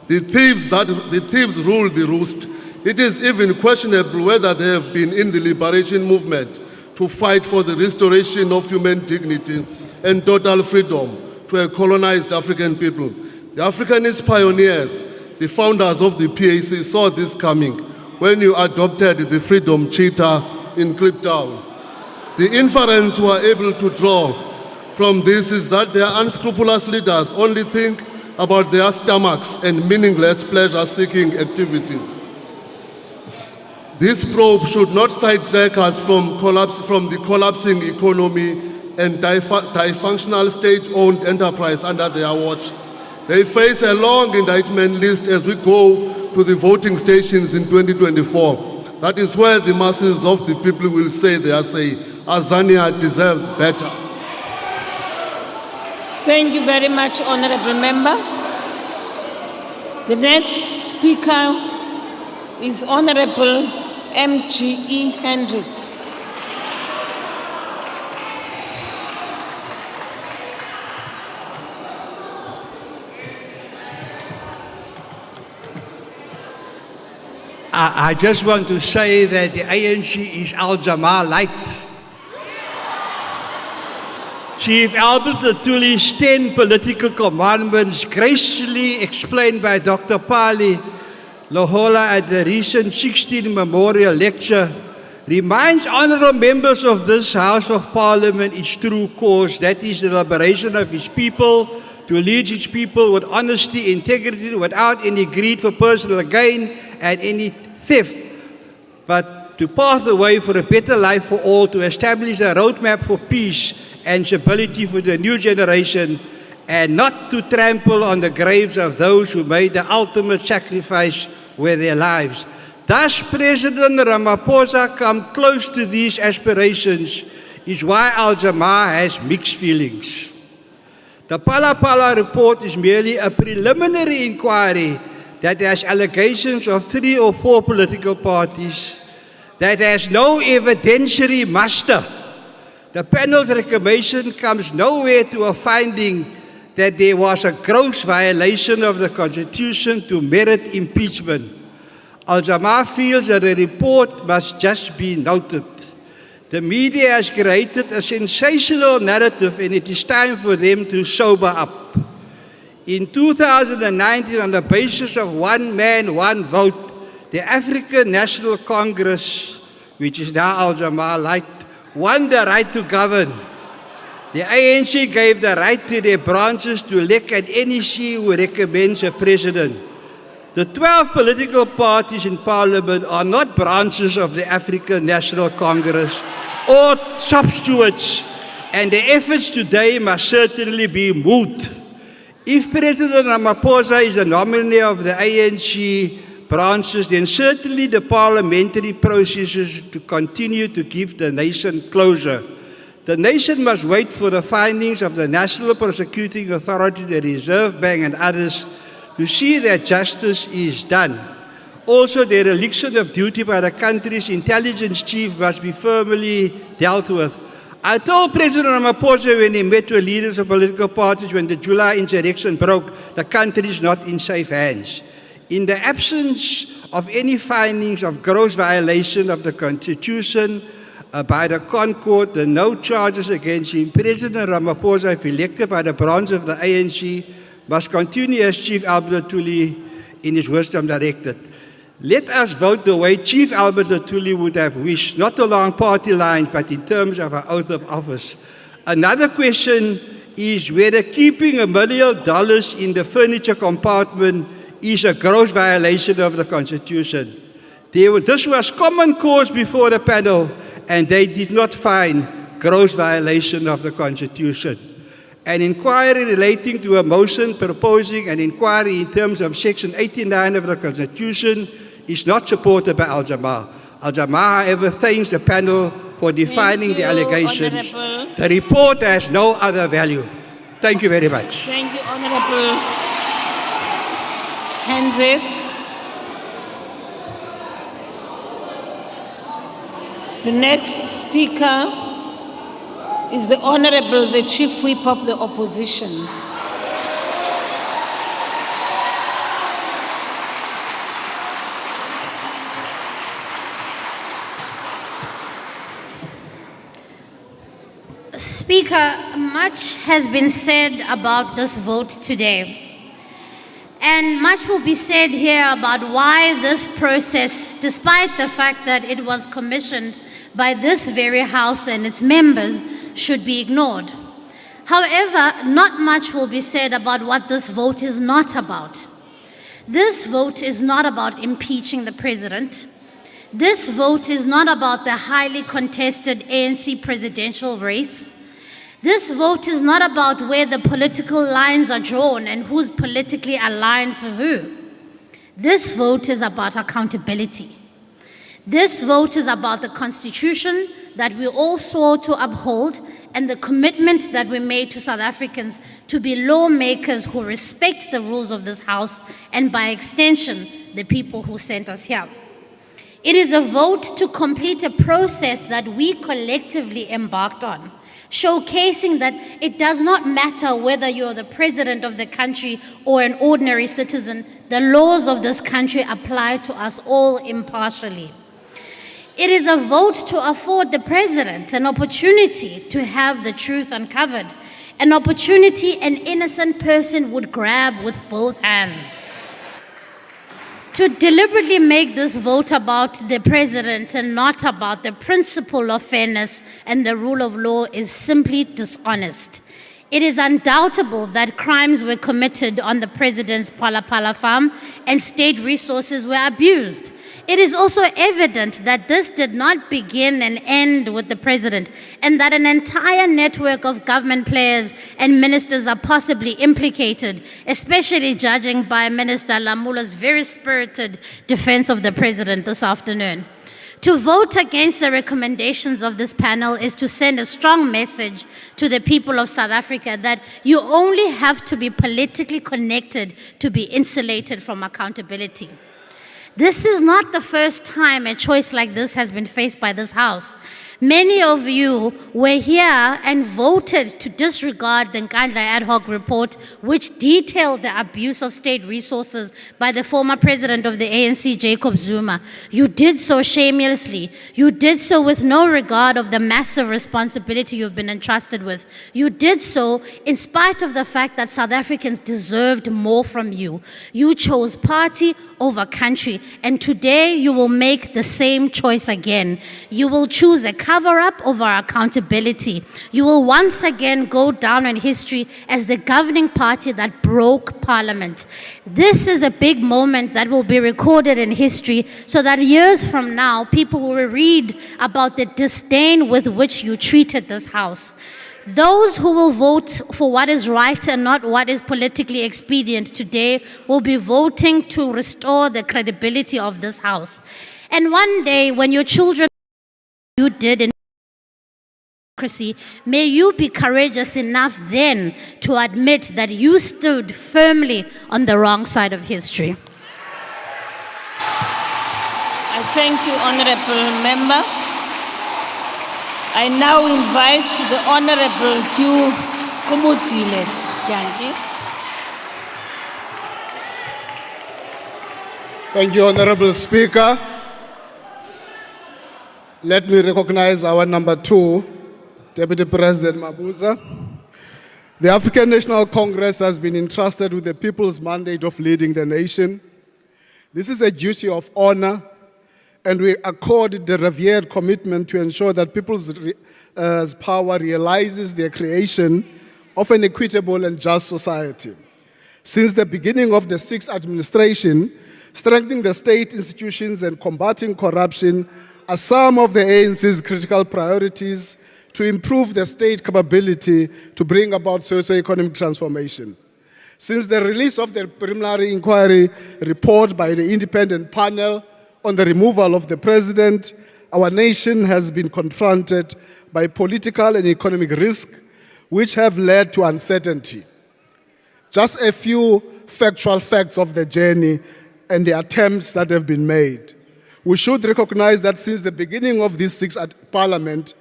The thieves rule the roost. It is even questionable whether they have been in the liberation movement to fight for the restoration of human dignity and total freedom to a colonized African people. The Africanist pioneers, the founders of the PAC, saw this coming when you adopted the freedom charter in Kliptown. The inference we are able to draw from this is that their unscrupulous leaders only think about their stomachs and meaningless pleasure-seeking activities. This probe should not sidetrack us from the collapsing economy and dysfunctional state-owned enterprise under their watch. They face a long indictment list as we go to the voting stations in 2024. That is where the masses of the people will say their say. Azania deserves better. Thank you very much, Honorable Member. The next speaker is Honorable MGE Hendricks. I just want to say that the ANC is Al-Jamaa light. Chief Albert Lutuli's 10 political commandments, gracefully explained by Dr. Pali Lohola at the recent 16th Memorial Lecture, reminds honourable members of this House of Parliament its true cause, that is the liberation of its people, to lead its people with honesty, integrity, without any greed for personal gain and any theft, but to pave the way for a better life for all, to establish a roadmap for peace and stability for the new generation, and not to trample on the graves of those who made the ultimate sacrifice with their lives. Thus, President Ramaphosa come close to these aspirations, is why Al-Jamaa has mixed feelings. The Phala Phala report is merely a preliminary inquiry that has allegations of 3 or 4 political parties, that has no evidentiary muster. The panel's recommendation comes nowhere to a finding that there was a gross violation of the Constitution to merit impeachment. Al-Jamaa feels that the report must just be noted. The media has created a sensational narrative, and it is time for them to sober up. In 2019, on the basis of one man, one vote, the African National Congress, which is now Al-Jamaa Light, won the right to govern. The ANC gave the right to their branches to elect an NEC who recommends a president. The 12 political parties in Parliament are not branches of the African National Congress or substitutes, and the efforts today must certainly be moot. If President Ramaphosa is the nominee of the ANC branches, then certainly the parliamentary processes to continue to give the nation closure. The nation must wait for the findings of the National Prosecuting Authority, the Reserve Bank and others to see that justice is done. Also, the dereliction of duty by the country's intelligence chief must be firmly dealt with. I told President Ramaphosa when he met with leaders of political parties when the July insurrection broke, the country is not in safe hands. In the absence of any findings of gross violation of the Constitution by the Concord, the no charges against him, President Ramaphosa, if elected by the branch of the ANC, must continue as Chief Albert Luthuli in his wisdom directed. Let us vote the way Chief Albert Luthuli would have wished, not along party lines, but in terms of our oath of office. Another question is whether keeping $1 million in the furniture compartment is a gross violation of the Constitution. This was common cause before the panel, and they did not find gross violation of the Constitution. An inquiry relating to a motion proposing an inquiry in terms of Section 89 of the Constitution is not supported by Al-Jamaa. Al-Jamaa, however, thanks the panel for defining the allegations. Honorable. The report has no other value. Thank you very much. Thank you, Honorable Hendricks. The next speaker is the Honorable, the Chief Whip of the Opposition. Speaker, much has been said about this vote today. And much will be said here about why this process, despite the fact that it was commissioned by this very House and its members, should be ignored. However, not much will be said about what this vote is not about. This vote is not about impeaching the president. This vote is not about the highly contested ANC presidential race. This vote is not about where the political lines are drawn and who's politically aligned to who. This vote is about accountability. This vote is about the Constitution that we all swore to uphold and the commitment that we made to South Africans to be lawmakers who respect the rules of this House and, by extension, the people who sent us here. It is a vote to complete a process that we collectively embarked on, showcasing that it does not matter whether you're the president of the country or an ordinary citizen, the laws of this country apply to us all impartially. It is a vote to afford the president an opportunity to have the truth uncovered, an opportunity an innocent person would grab with both hands. To deliberately make this vote about the president and not about the principle of fairness and the rule of law is simply dishonest. It is undoubtable that crimes were committed on the president's Phala Phala farm and state resources were abused. It is also evident that this did not begin and end with the president, and that an entire network of government players and ministers are possibly implicated, especially judging by Minister Lamula's very spirited defense of the president this afternoon. To vote against the recommendations of this panel is to send a strong message to the people of South Africa that you only have to be politically connected to be insulated from accountability. This is not the first time a choice like this has been faced by this House. Many of you were here and voted to disregard the Nkandla ad hoc report, which detailed the abuse of state resources by the former president of the ANC, Jacob Zuma. You did so shamelessly. You did so with no regard of the massive responsibility you've been entrusted with. You did so in spite of the fact that South Africans deserved more from you. You chose party over country, and today you will make the same choice again. You will choose a cover-up over accountability. You will once again go down in history as the governing party that broke parliament. This is a big moment that will be recorded in history so that years from now, people will read about the disdain with which you treated this House. Those who will vote for what is right and not what is politically expedient today will be voting to restore the credibility of this House. And one day, when your children you did in democracy, may you be courageous enough then to admit that you stood firmly on the wrong side of history. I thank you, Honorable Member. I now invite the Honorable Q. Kumutile Janji. Thank you, Honorable Speaker. Let me recognize our number 2, Deputy President Mabuza. The African National Congress has been entrusted with the people's mandate of leading the nation. This is a duty of honor, and we accord the revered commitment to ensure that people's power realizes their creation of an equitable and just society. Since the beginning of the 6th administration, strengthening the state institutions and combating corruption are some of the ANC's critical priorities to improve the state capability to bring about socio-economic transformation. Since the release of the preliminary inquiry report by the independent panel on the removal of the president, our nation has been confronted by political and economic risks which have led to uncertainty. Just a few factual facts of the journey and the attempts that have been made. We should recognize that since the beginning of this 6th Parliament,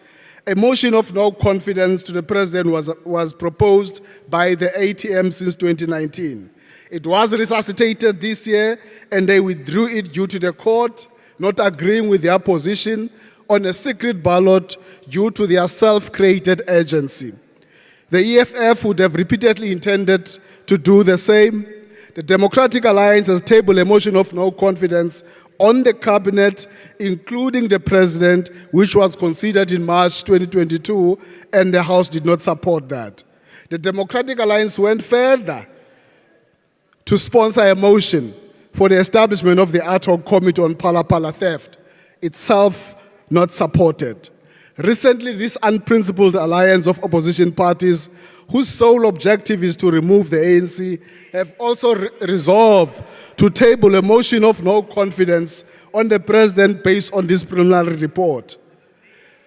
a motion of no confidence to the president was proposed by the ATM since 2019. It was resuscitated this year, and they withdrew it due to the court not agreeing with their position on a secret ballot due to their self-created urgency. The EFF would have repeatedly intended to do the same. The Democratic Alliance has tabled a motion of no confidence on the cabinet, including the president, which was considered in March 2022, and the House did not support that. The Democratic Alliance went further to sponsor a motion for the establishment of the ad hoc committee on Phala Phala theft, itself not supported. Recently, this unprincipled alliance of opposition parties, whose sole objective is to remove the ANC, have also resolved to table a motion of no confidence on the president based on this preliminary report.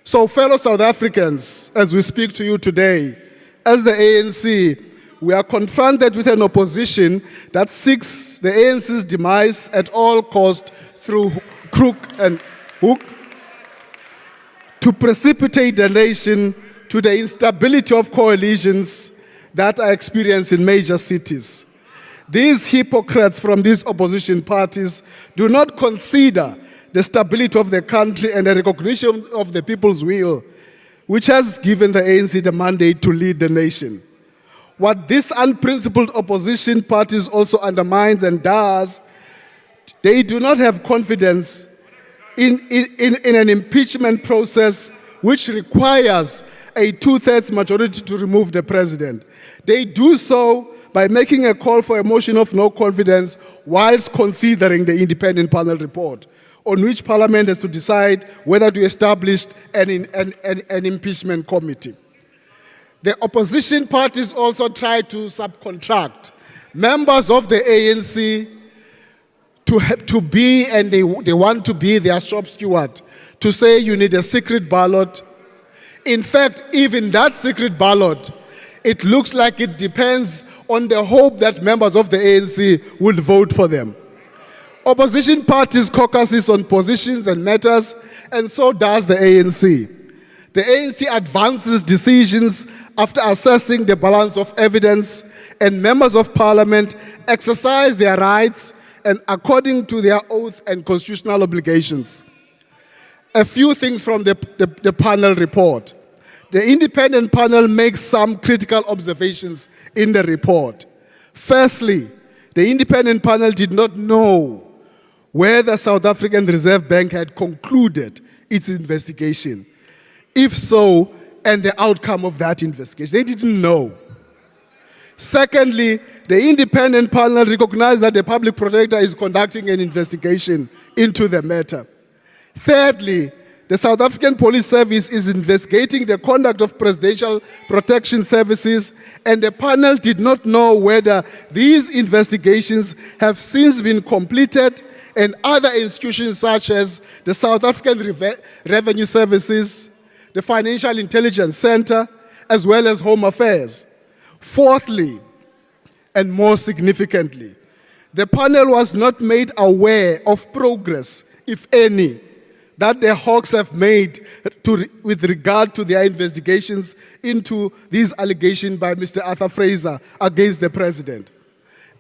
So, fellow South Africans, as we speak to you today, as the ANC, we are confronted with an opposition that seeks the ANC's demise at all costs through crook and hook, to precipitate the nation to the instability of coalitions that are experienced in major cities. These hypocrites from these opposition parties do not consider the stability of the country and the recognition of the people's will, which has given the ANC the mandate to lead the nation. What these unprincipled opposition parties also undermines and does, they do not have confidence in an impeachment process which requires a 2/3 majority to remove the president. They do so by making a call for a motion of no confidence whilst considering the independent panel report, on which Parliament has to decide whether to establish an impeachment committee. The opposition parties also try to subcontract members of the ANC to be, and they want to be their shop steward, to say you need a secret ballot. In fact, even that secret ballot, it looks like it depends on the hope that members of the ANC will vote for them. Opposition parties caucuses on positions and matters, and so does the ANC. The ANC advances decisions after assessing the balance of evidence, and members of parliament exercise their rights and according to their oath and constitutional obligations. A few things from the panel report. The independent panel makes some critical observations in the report. Firstly, the independent panel did not know whether South African Reserve Bank had concluded its investigation. If so, and the outcome of that investigation. They didn't know. Secondly, the independent panel recognized that the public protector is conducting an investigation into the matter. Thirdly, the South African Police Service is investigating the conduct of presidential protection services, and the panel did not know whether these investigations have since been completed, and other institutions such as the South African Revenue Services, the Financial Intelligence Center, as well as Home Affairs. Fourthly, and more significantly, the panel was not made aware of progress, if any, that the Hawks have made with regard to their investigations into these allegations by Mr. Arthur Fraser against the president.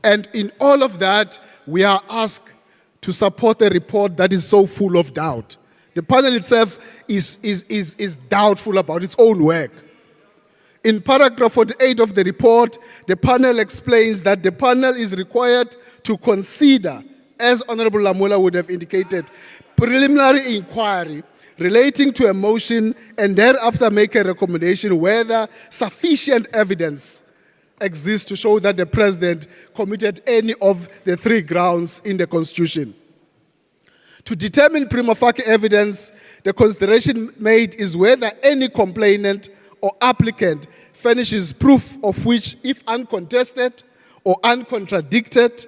And in all of that, we are asked to support a report that is so full of doubt. The panel itself is doubtful about its own work. In paragraph 48 of the report, the panel explains that the panel is required to consider, as Honorable Lamola would have indicated, preliminary inquiry relating to a motion and thereafter make a recommendation whether sufficient evidence exists to show that the president committed any of the 3 grounds in the Constitution. To determine prima facie evidence, the consideration made is whether any complainant or applicant furnishes proof of which, if uncontested or uncontradicted,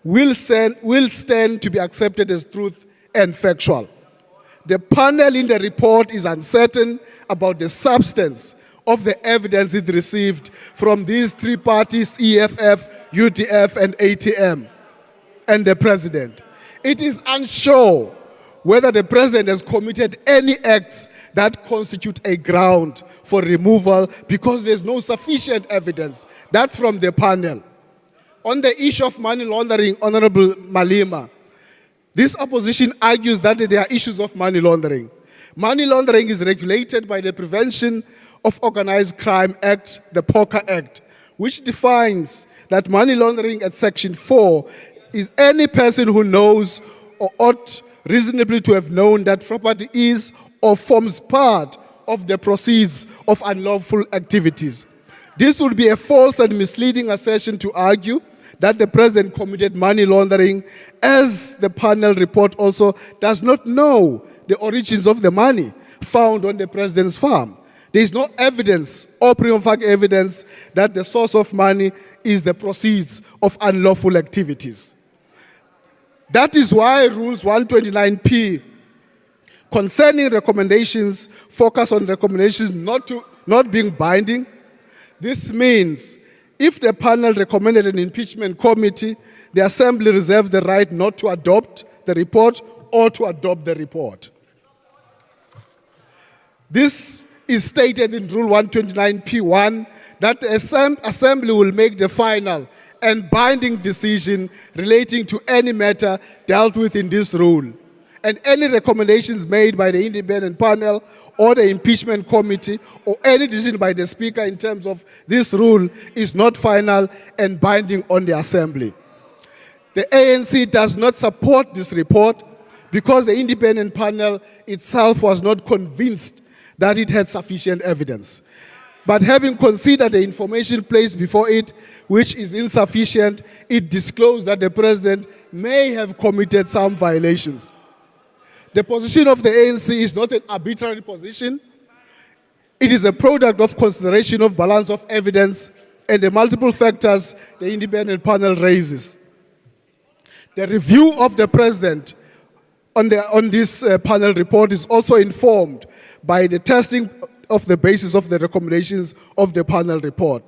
will stand to be accepted as truth and factual. The panel in the report is uncertain about the substance of the evidence it received from these 3 parties, EFF, UDF, and ATM, and the president. It is unsure whether the president has committed any acts that constitute a ground for removal because there's no sufficient evidence. That's from the panel. On the issue of money laundering, Honorable Malema, this opposition argues that there are issues of money laundering. Money laundering is regulated by the Prevention of Organized Crime Act, the POCA Act, which defines that money laundering at Section 4 is any person who knows or ought reasonably to have known that property is or forms part of the proceeds of unlawful activities. This would be a false and misleading assertion to argue that the president committed money laundering, as the panel report also does not know the origins of the money. found on the president's farm. There is no evidence or prima facie evidence that the source of money is the proceeds of unlawful activities. That is why Rules 129P concerning recommendations focus on recommendations not being binding. This means if the panel recommended an impeachment committee, the Assembly reserves the right not to adopt the report or to adopt the report. This is stated in Rule 129P1 that the Assembly will make the final and binding decision relating to any matter dealt with in this rule. And any recommendations made by the independent panel or the impeachment committee or any decision by the Speaker in terms of this rule is not final and binding on the Assembly. The ANC does not support this report because the independent panel itself was not convinced that it had sufficient evidence. But having considered the information placed before it, which is insufficient, it disclosed that the President may have committed some violations. The position of the ANC is not an arbitrary position. It is a product of consideration of balance of evidence and the multiple factors the independent panel raises. The review of the President on this panel report is also informed by the testing of the basis of the recommendations of the panel report.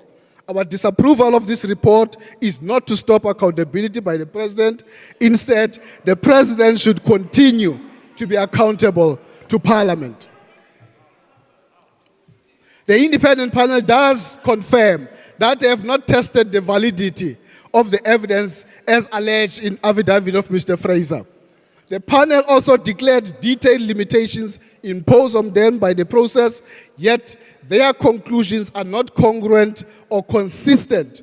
Our disapproval of this report is not to stop accountability by the President. Instead, the President should continue to be accountable to Parliament. The independent panel does confirm that they have not tested the validity of the evidence as alleged in affidavit of Mr. Fraser. The panel also declared detailed limitations imposed on them by the process, yet their conclusions are not congruent or consistent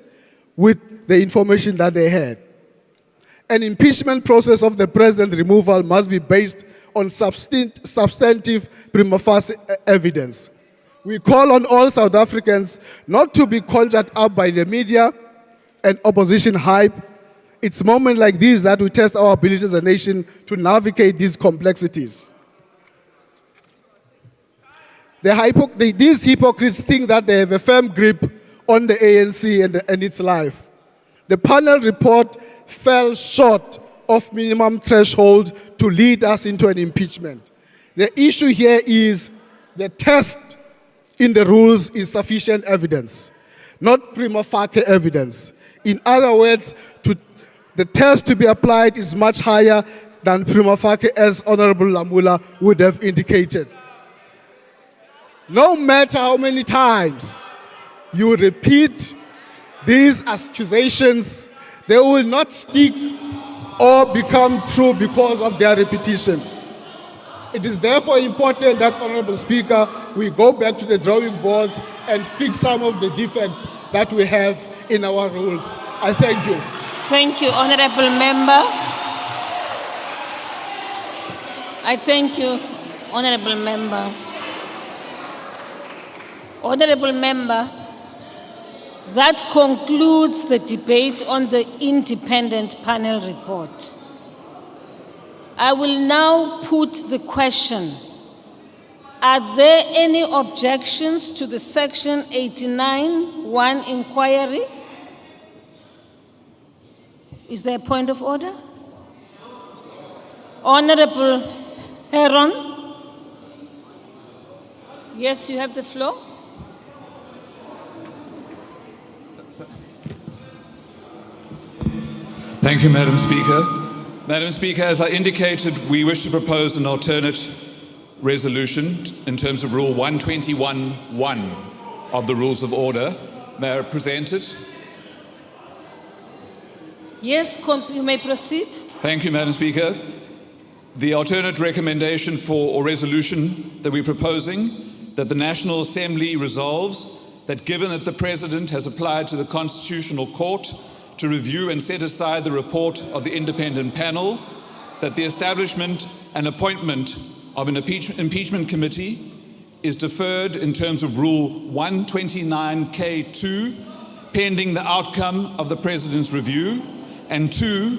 with the information that they had. An impeachment process of the President removal must be based on substantive prima facie evidence. We call on all South Africans not to be conjured up by the media and opposition hype. It's moments like these that we test our ability as a nation to navigate these complexities. These hypocrites think that they have a firm grip on the ANC and its life. The panel report fell short of minimum threshold to lead us into an impeachment. The issue here is the test in the rules is sufficient evidence, not prima facie evidence. In other words, the test to be applied is much higher than prima facie, as Honorable Lamula would have indicated. No matter how many times you repeat these accusations, they will not stick or become true because of their repetition. It is therefore important that, Honorable Speaker, we go back to the drawing boards and fix some of the defects that we have in our rules. I thank you. Thank you, Honorable Member. I thank you, Honorable Member. Honorable Member, that concludes the debate on the independent panel report. I will now put the question. Are there any objections to the Section 89(1) inquiry? Is there a point of order? Honorable Heron? Yes, you have the floor. Thank you, Madam Speaker. Madam Speaker, as I indicated, we wish to propose an alternate resolution in terms of Rule 121(1) of the Rules of Order. May I present it? Yes, you may proceed. Thank you, Madam Speaker. The alternate recommendation or resolution that we're proposing, that the National Assembly resolves that given that the President has applied to the Constitutional Court to review and set aside the report of the independent panel, that the establishment and appointment of an impeachment committee is deferred in terms of Rule 129K2, pending the outcome of the President's review, and 2,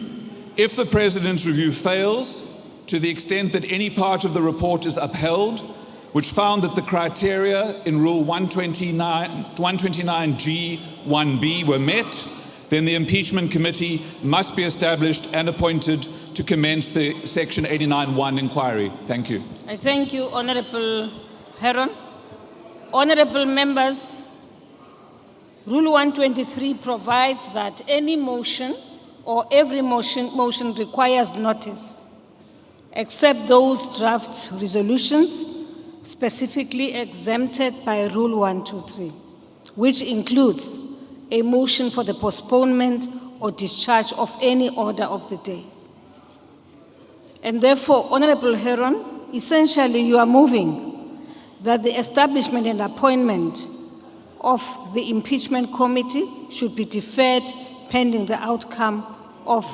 if the President's review fails, to the extent that any part of the report is upheld, which found that the criteria in Rule 129G1B were met, then the impeachment committee must be established and appointed to commence the Section 89(1) inquiry. Thank you. I thank you, Honorable Heron. Honorable members, Rule 123 provides that any motion or every motion requires notice, except those draft resolutions specifically exempted by Rule 123, which includes a motion for the postponement or discharge of any order of the day. And therefore, Honorable Heron, essentially you are moving that the establishment and appointment of the impeachment committee should be deferred pending the outcome of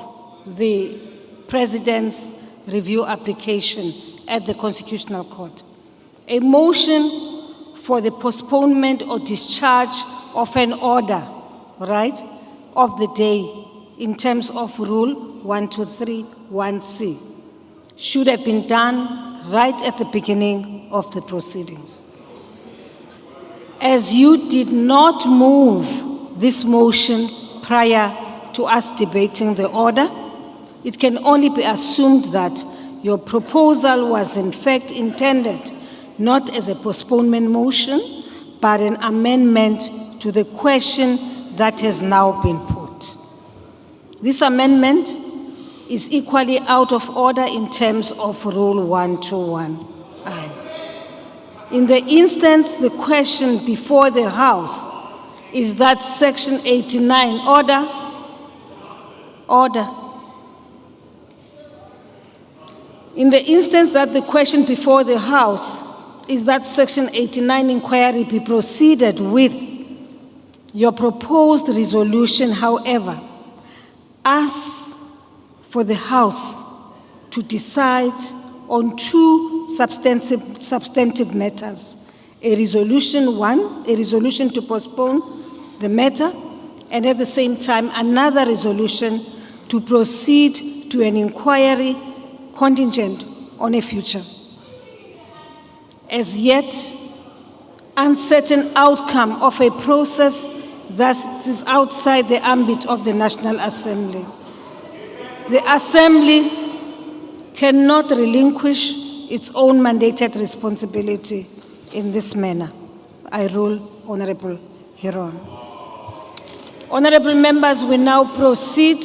the President's review application at the Constitutional Court. A motion for the postponement or discharge of an order, right, of the day in terms of Rule 123(1)(c) should have been done right at the beginning of the proceedings. As you did not move this motion prior to us debating the order, it can only be assumed that your proposal was in fact intended not as a postponement motion, but an amendment to the question that has now been put. This amendment is equally out of order in terms of Rule 121I. In the instance the question before the House is that Section 89, order. In the instance that the question before the House is that Section 89 inquiry be proceeded with, your proposed resolution, however, asks for the House to decide on two substantive matters: a resolution to postpone the matter, and at the same time another resolution to proceed to an inquiry contingent on a future. As yet, uncertain outcome of a process that is outside the ambit of the National Assembly. The Assembly cannot relinquish its own mandated responsibility in this manner. I rule, Honorable Heron. Honorable members, we now proceed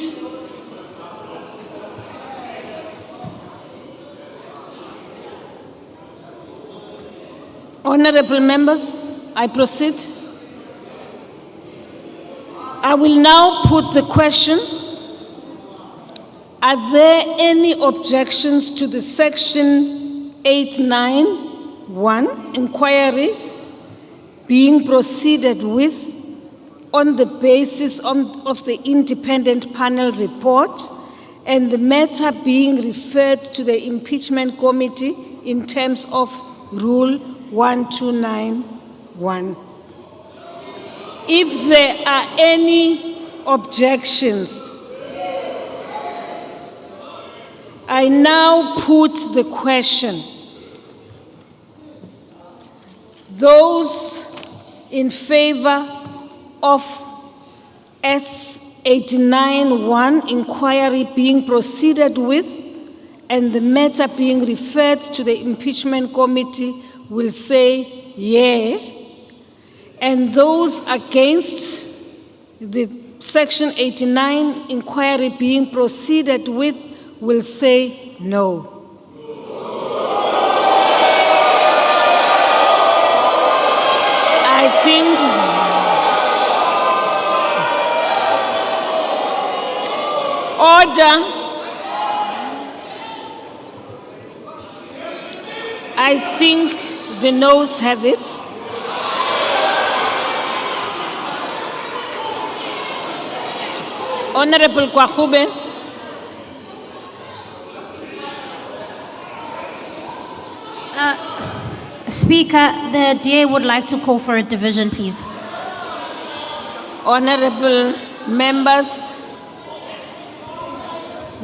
Honorable members, I proceed. I will now put the question: are there any objections to the Section 89(1) inquiry being proceeded with on the basis of the independent panel report and the matter being referred to the impeachment committee in terms of Rule 129(1)? If there are any objections, I now put the question. Those in favor of S89(1) inquiry being proceeded with and the matter being referred to the impeachment committee will say yea, and those against the Section 89 inquiry being proceeded with will say no. I think order. I think the noes have it. Honorable Kwahube. Speaker, the DA would like to call for a division, please. Honorable members,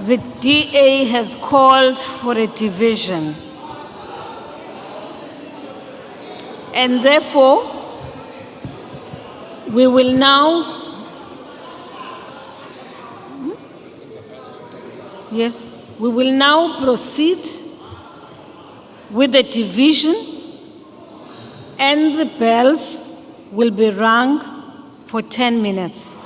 the DA has called for a division. And therefore, we will now, we will now proceed with the division, and the bells will be rung for 10 minutes.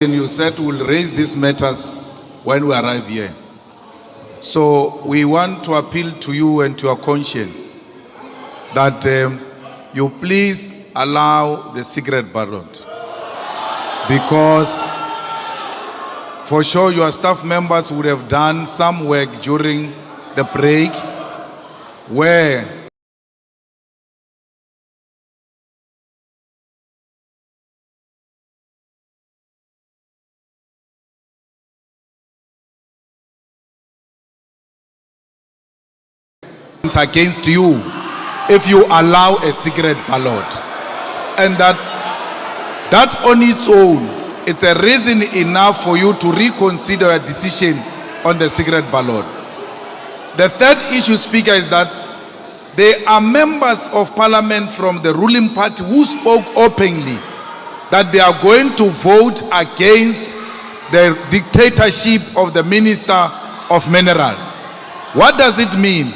You said we'll raise these matters when we arrive here. So we want to appeal to you and to your conscience that you please allow the secret ballot, because for sure your staff members would have done some work during the break where against you if you allow a secret ballot, and that on its own, it's a reason enough for you to reconsider a decision on the secret ballot. The third issue, Speaker, is that there are members of parliament from the ruling party who spoke openly that they are going to vote against the dictatorship of the Minister of Minerals. What does it mean?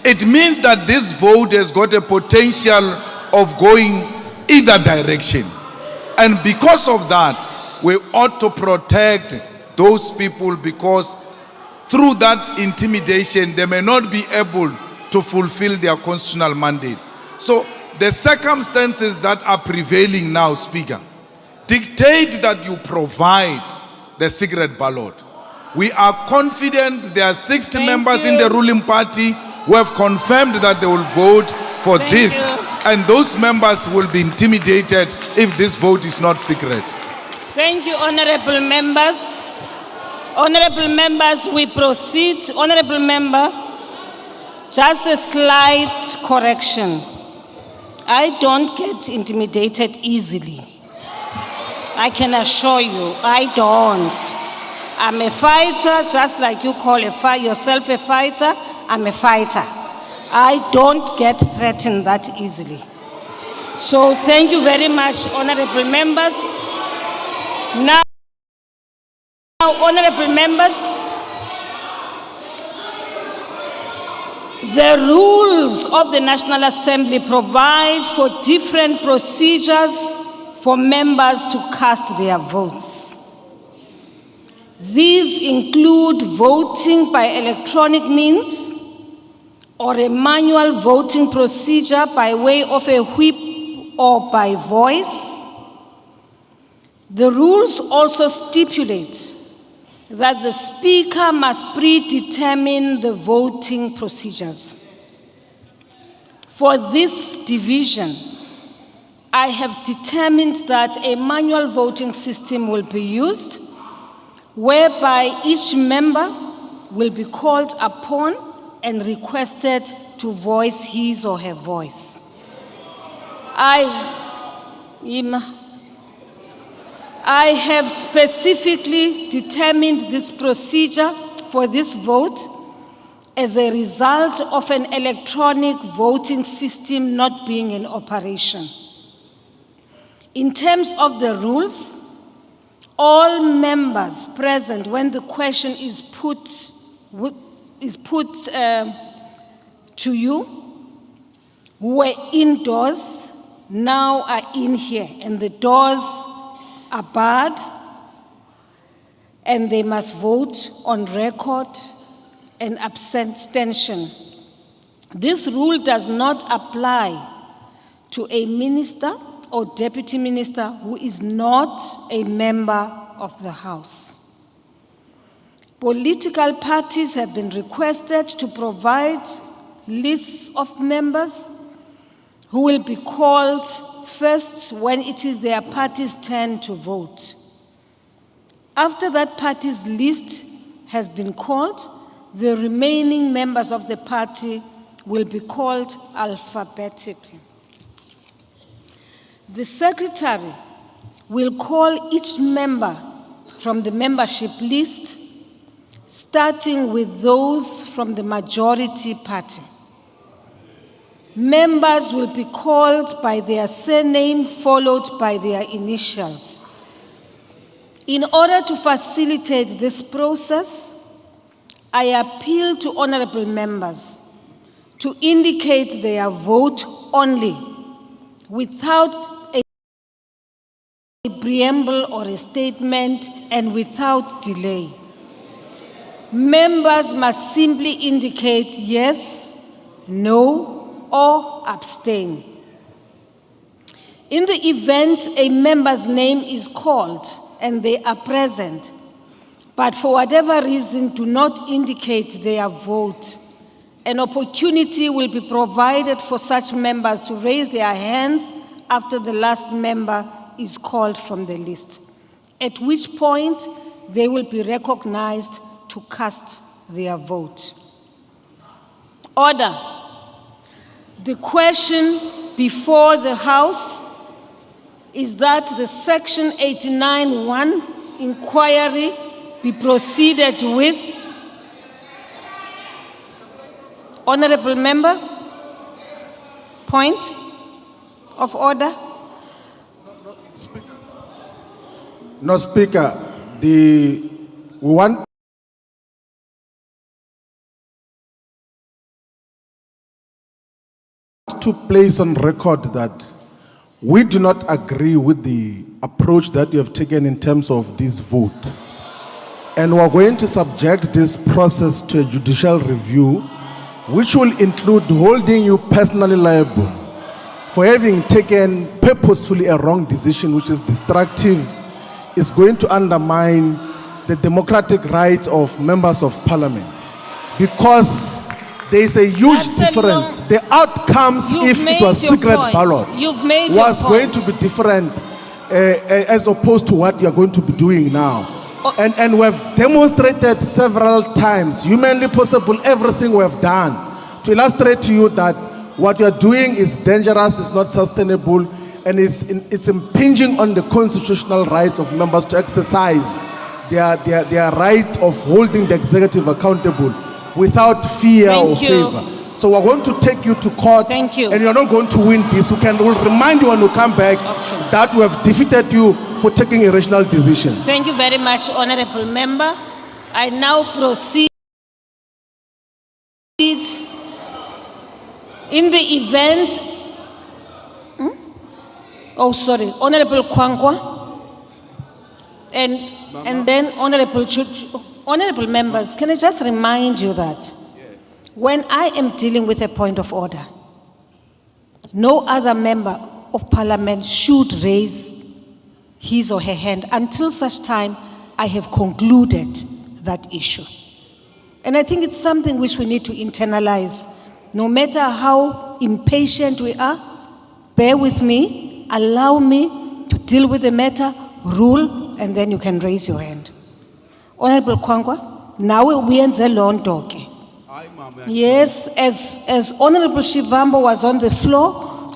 It means that this vote has got a potential of going either direction. And because of that, we ought to protect those people, because through that intimidation, they may not be able to fulfill their constitutional mandate. So the circumstances that are prevailing now, Speaker, dictate that you provide the secret ballot. We are confident there are 60 members in the ruling party who have confirmed that they will vote for this, and those members will be intimidated if this vote is not secret. Thank you, honorable members. Honorable members, we proceed. Honorable member, just a slight correction. I don't get intimidated easily. I can assure you, I don't. I'm a fighter, just like you call yourself a fighter. I'm a fighter. I don't get threatened that easily. So thank you very much, honorable members. Now, honorable members, the rules of the National Assembly provide for different procedures for members to cast their votes. These include voting by electronic means or a manual voting procedure by way of a whip or by voice. The rules also stipulate that the Speaker must predetermine the voting procedures. For this division, I have determined that a manual voting system will be used, whereby each member will be called upon and requested to voice his or her voice. I have specifically determined this procedure for this vote as a result of an electronic voting system not being in operation. In terms of the rules, all members present when the question is put to you who were indoors now are in here, and the doors are barred, and they must vote on record and abstention. This rule does not apply to a minister or deputy minister who is not a member of the House. Political parties have been requested to provide lists of members who will be called first when it is their party's turn to vote. After that party's list has been called, the remaining members of the party will be called alphabetically. The secretary will call each member from the membership list, starting with those from the majority party. Members will be called by their surname followed by their initials. In order to facilitate this process, I appeal to honorable members to indicate their vote only without preamble or a statement and without delay. Members must simply indicate yes, no, or abstain. In the event a member's name is called and they are present, but for whatever reason do not indicate their vote, an opportunity will be provided for such members to raise their hands after the last member is called from the list, at which point they will be recognized to cast their vote. Order. The question before the House is that the Section 89(1) inquiry be proceeded with. Honorable Member, point of order. No, Speaker, we want to place on record that we do not agree with the approach that you have taken in terms of this vote. And we're going to subject this process to a judicial review, which will include holding you personally liable for having taken purposefully a wrong decision, which is destructive, is going to undermine the democratic rights of members of parliament. Because there is a huge difference. The outcomes, if it was secret ballot, was going to be different as opposed to what you're going to be doing now. And we've demonstrated several times, humanly possible, everything we've done to illustrate to you that what you're doing is dangerous, it's not sustainable, and it's impinging on the constitutional rights of members to exercise their right of holding the executive accountable without fear or favor. So we're going to take you to court. Thank you. And you're not going to win this. We'll remind you when you come back that we have defeated you for taking irrational decisions. Thank you very much, Honorable Member. I now proceed. In the event, Honorable Kwangwa, and then Honorable members, can I just remind you that when I am dealing with a point of order, no other member of parliament should raise his or her hand until such time I have concluded that issue. And I think it's something which we need to internalize. No matter how impatient we are, bear with me, allow me to deal with the matter, rule, and then you can raise your hand. Honorable Kwangwa, now we end the long talk. Yes, as Honorable Shivambo was on the floor,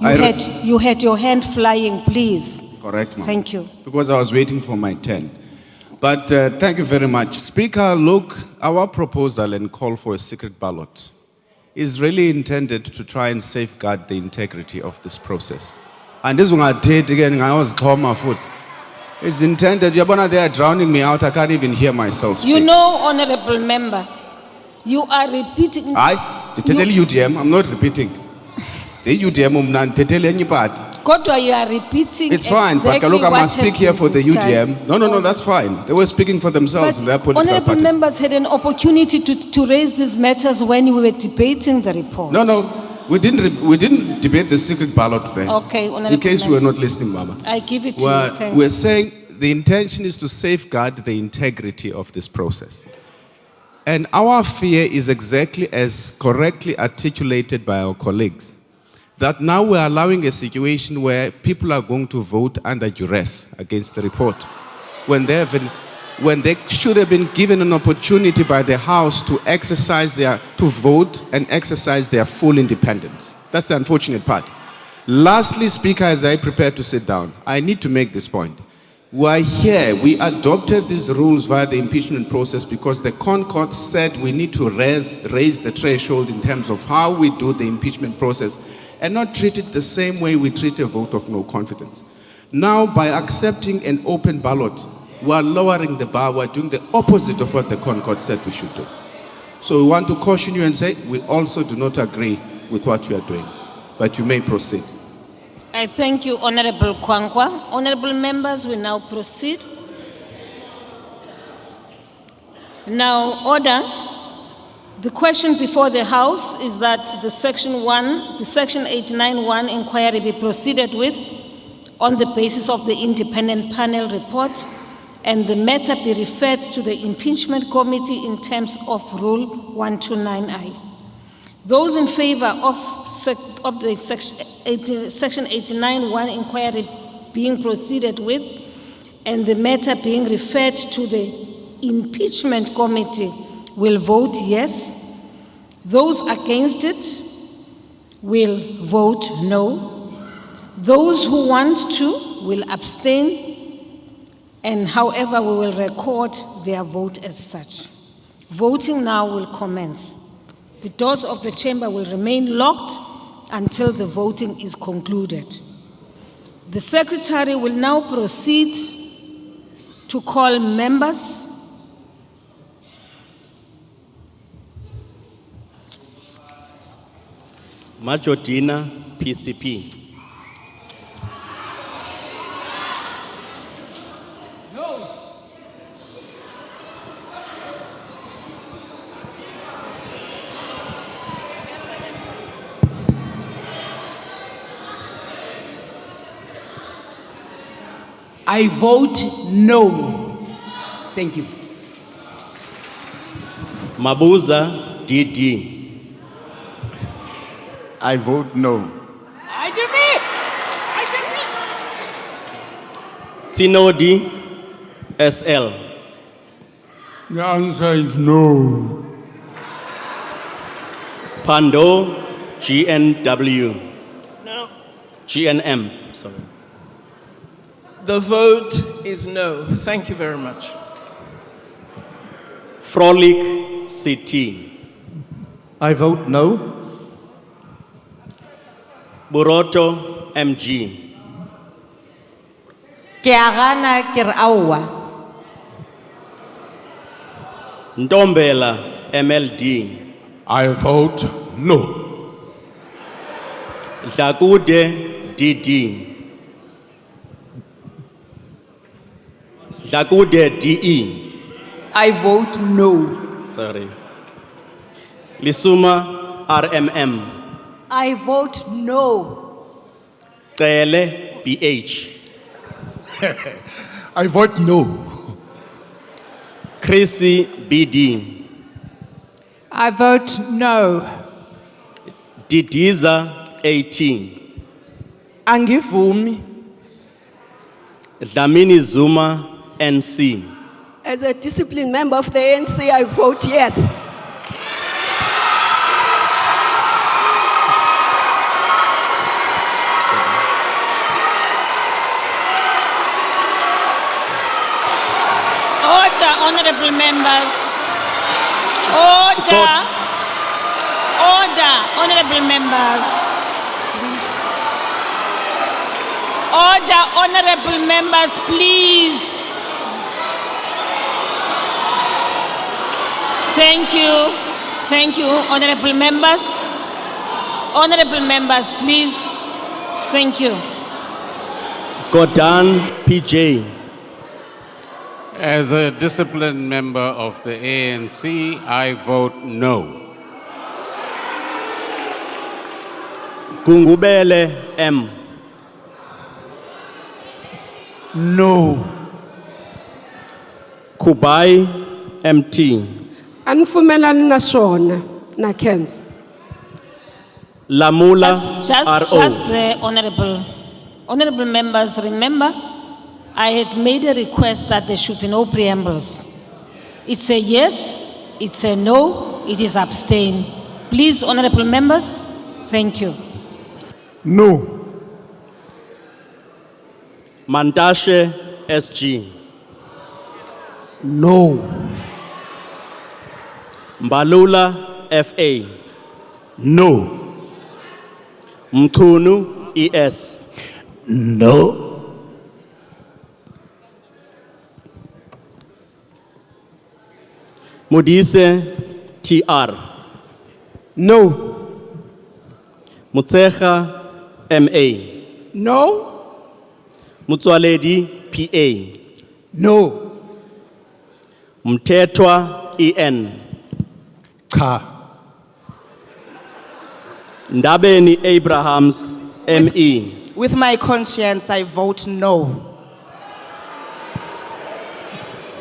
you had your hand flying, please. Correct, ma'am. Thank you. Because I was waiting for my turn. But thank you very much. Speaker, look, our proposal and call for a secret ballot is really intended to try and safeguard the integrity of this process. And this one I did again, I was calm my foot. It's intended, they are drowning me out, I can't even hear myself speak. You know, Honorable Member, you are repeating. The UDM, I'm not repeating. The UDM, Kodwa, you are repeating. it's fine, exactly but look, I what must has speak here been for the discussed. UDM. No, that's fine. They were speaking for themselves and their political Honorable parties. members had an opportunity to raise these matters when we were debating the report. No, we didn't debate the secret ballot there. Okay, Honorable in case you were not listening, Mama. I give it to you. Thanks. We're saying the intention is to safeguard the integrity of this process. And our fear is exactly as correctly articulated by our colleagues, that now we're allowing a situation where people are going to vote under duress against the report, when they should have been given an opportunity by the House to vote and exercise their full independence. That's the unfortunate part. Lastly, Speaker, as I prepare to sit down, I need to make this point. We're here, we adopted these rules via the impeachment process because the Concord said we need to raise the threshold in terms of how we do the impeachment process and not treat it the same way we treat a vote of no confidence. Now, by accepting an open ballot, we're lowering the bar, we're doing the opposite of what the Concord said we should do. So we want to caution you and say, we also do not agree with what you are doing, but you may proceed. I thank you, Honorable Kwankwa. Honorable members, we now proceed. Now, order. The question before the House is that the Section 89(1) inquiry be proceeded with on the basis of the independent panel report and the matter be referred to the impeachment committee in terms of Rule 129I. Those in favor of the Section 89(1) inquiry being proceeded with and the matter being referred to the impeachment committee will vote yes. Those against it will vote no. Those who want to will abstain, and however we will record their vote as such. Voting now will commence. The doors of the chamber will remain locked until the voting is concluded. The Secretary will now proceed to call members. Majorina, PCP. I vote no. Thank you. Mabuza, DD. I vote no. Sinodi, SL. The answer is no. Pando, GNW. No. GNM, sorry. The vote is no. Thank you very much. Frolic, CT. I vote no. Buroto, MG. Kiagana Kirawa. Ndombela, MLD. I vote no. Dagude, DD. Dagude, DE. I vote no. Sorry. Lisuma, RMM. I vote no. Tele, BH. I vote no. Chrissy, BD. I vote no. Didiza, 18. Angivumi. Dlamini Zuma, NC. As a disciplined member of the ANC, I vote yes. Order, honorable members. Order. Order, honorable members. Please. Order, honorable members, please. Thank you. Thank you, honorable members. Honorable members, please. Thank you. Godan, PJ. As a disciplined member of the ANC, I vote no. Gungubele, M. No. Kubai, MT. Anfumelani na swona na Kens. Lamula, Just RO. the honorable members, remember, I had made a request that there should be no preambles. It's a yes, it's a no, it is abstain. Please, honorable members, thank you. No. Mandashe, SG. No. Mbalula, FA. No. Mkunu, ES. No. Modise, TR. No. Mutsecha, MA. No. Mutsualedi PA. No. Mthethwa EN. Cha. Ndabeni Abrahams ME. With my conscience, I vote no.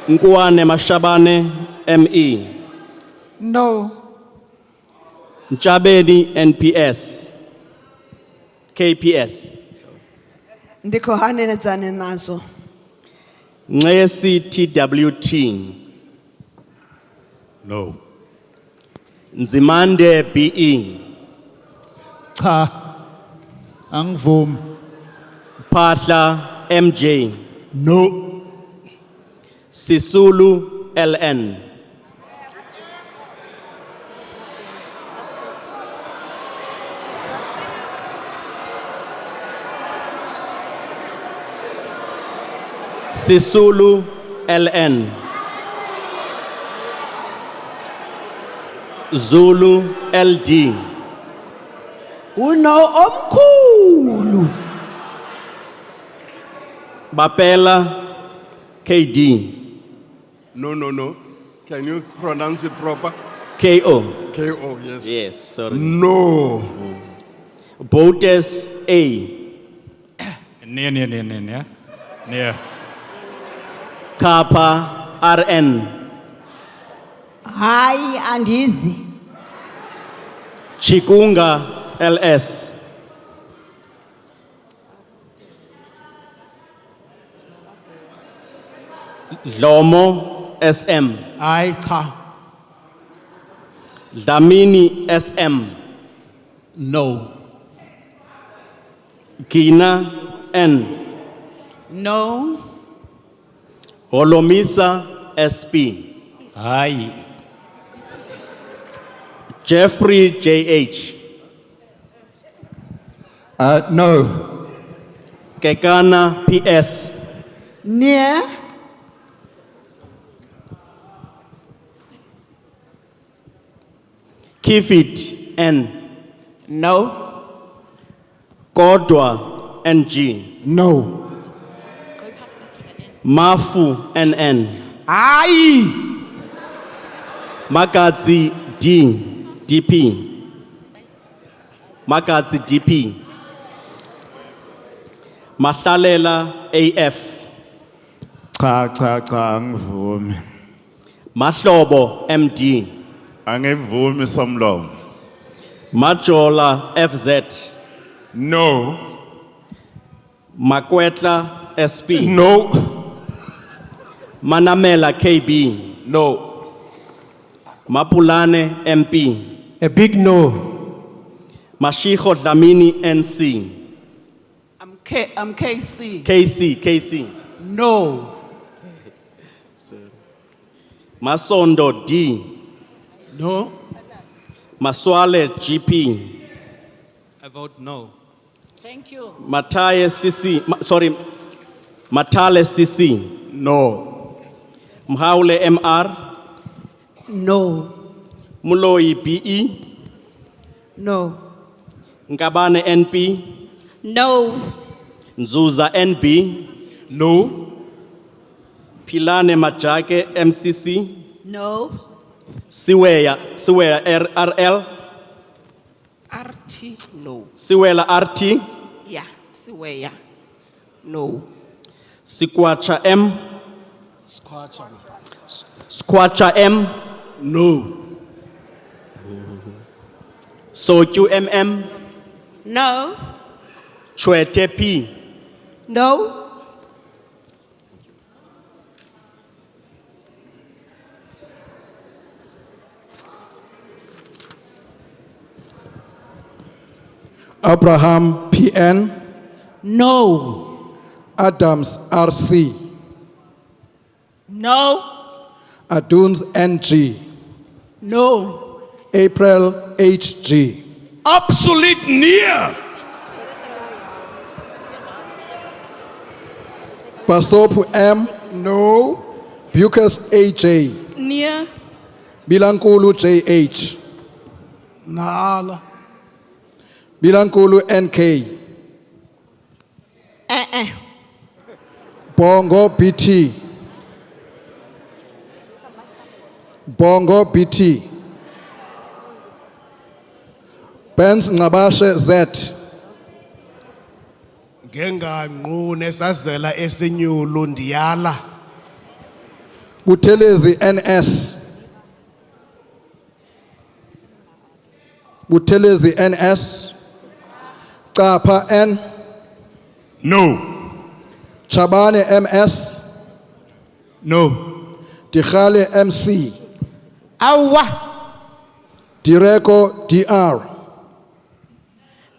Nkuwane Mashabane ME. No. Nchabeni NPS. KPS. Ndikohaneledzana nazo. Ngesi TWT. No. Nzimande BE. Cha. Angivumi. Phahla MJ. No. Sisulu LN. Sisulu LN. Zulu LD. Uno omkhulu. Bapela KD. No. Can you pronounce it proper? KO. KO, yes. Yes, sorry. No. Botes A. Near. Kappa RN. Hayi andizi. Chikunga LS. Dlomo SM. Hayi cha. Dlamini SM. No. Gina N. No. Holomisa SP. Hayi. Jeffrey JH. No. Kekana PS. Near. Kifit N. No. Kodwa NG. No. Mafu NN. Hayi. Magazi D. DP. Magazi DP. Mahlalela AF. Cha angivumi. Mahlobo MD. Angivumi somlomo. Majola FZ. No. Makwetla SP. No. Manamela KB. No. Mapulane MP. A big no. Mashiko Dlamini NC. I'm KC. KC. No. Masondo D. No. Maswale GP. I vote no. Thank you. Matale CC. No. Mhaule MR. No. Muloi BE. No. Nkabane NP. No. Nzuza NB. No. Pilane Majake MCC. No. Siweya RL. RT. No. Siwela RT. Yeah. Siweya. No. Sikwacha M. Skwacha M. No. Sochu MM. No. Chwete P. No. Abraham PN. No. Adams RC. No. Aduns NG. No. April HG. Obsolete near. Pasopu M. No. Bucas AJ. Near. Bilankulu JH. Nala. Bilankulu NK. Bongo BT. Bongo BT. Benz Ngabashe Z. Ngenganqune sazela esinyulu ndiyala. Buthelezi NS. Buthelezi NS. Capa N. No. Chabane MS. No. Tikhale MC. Awa. Direko DR.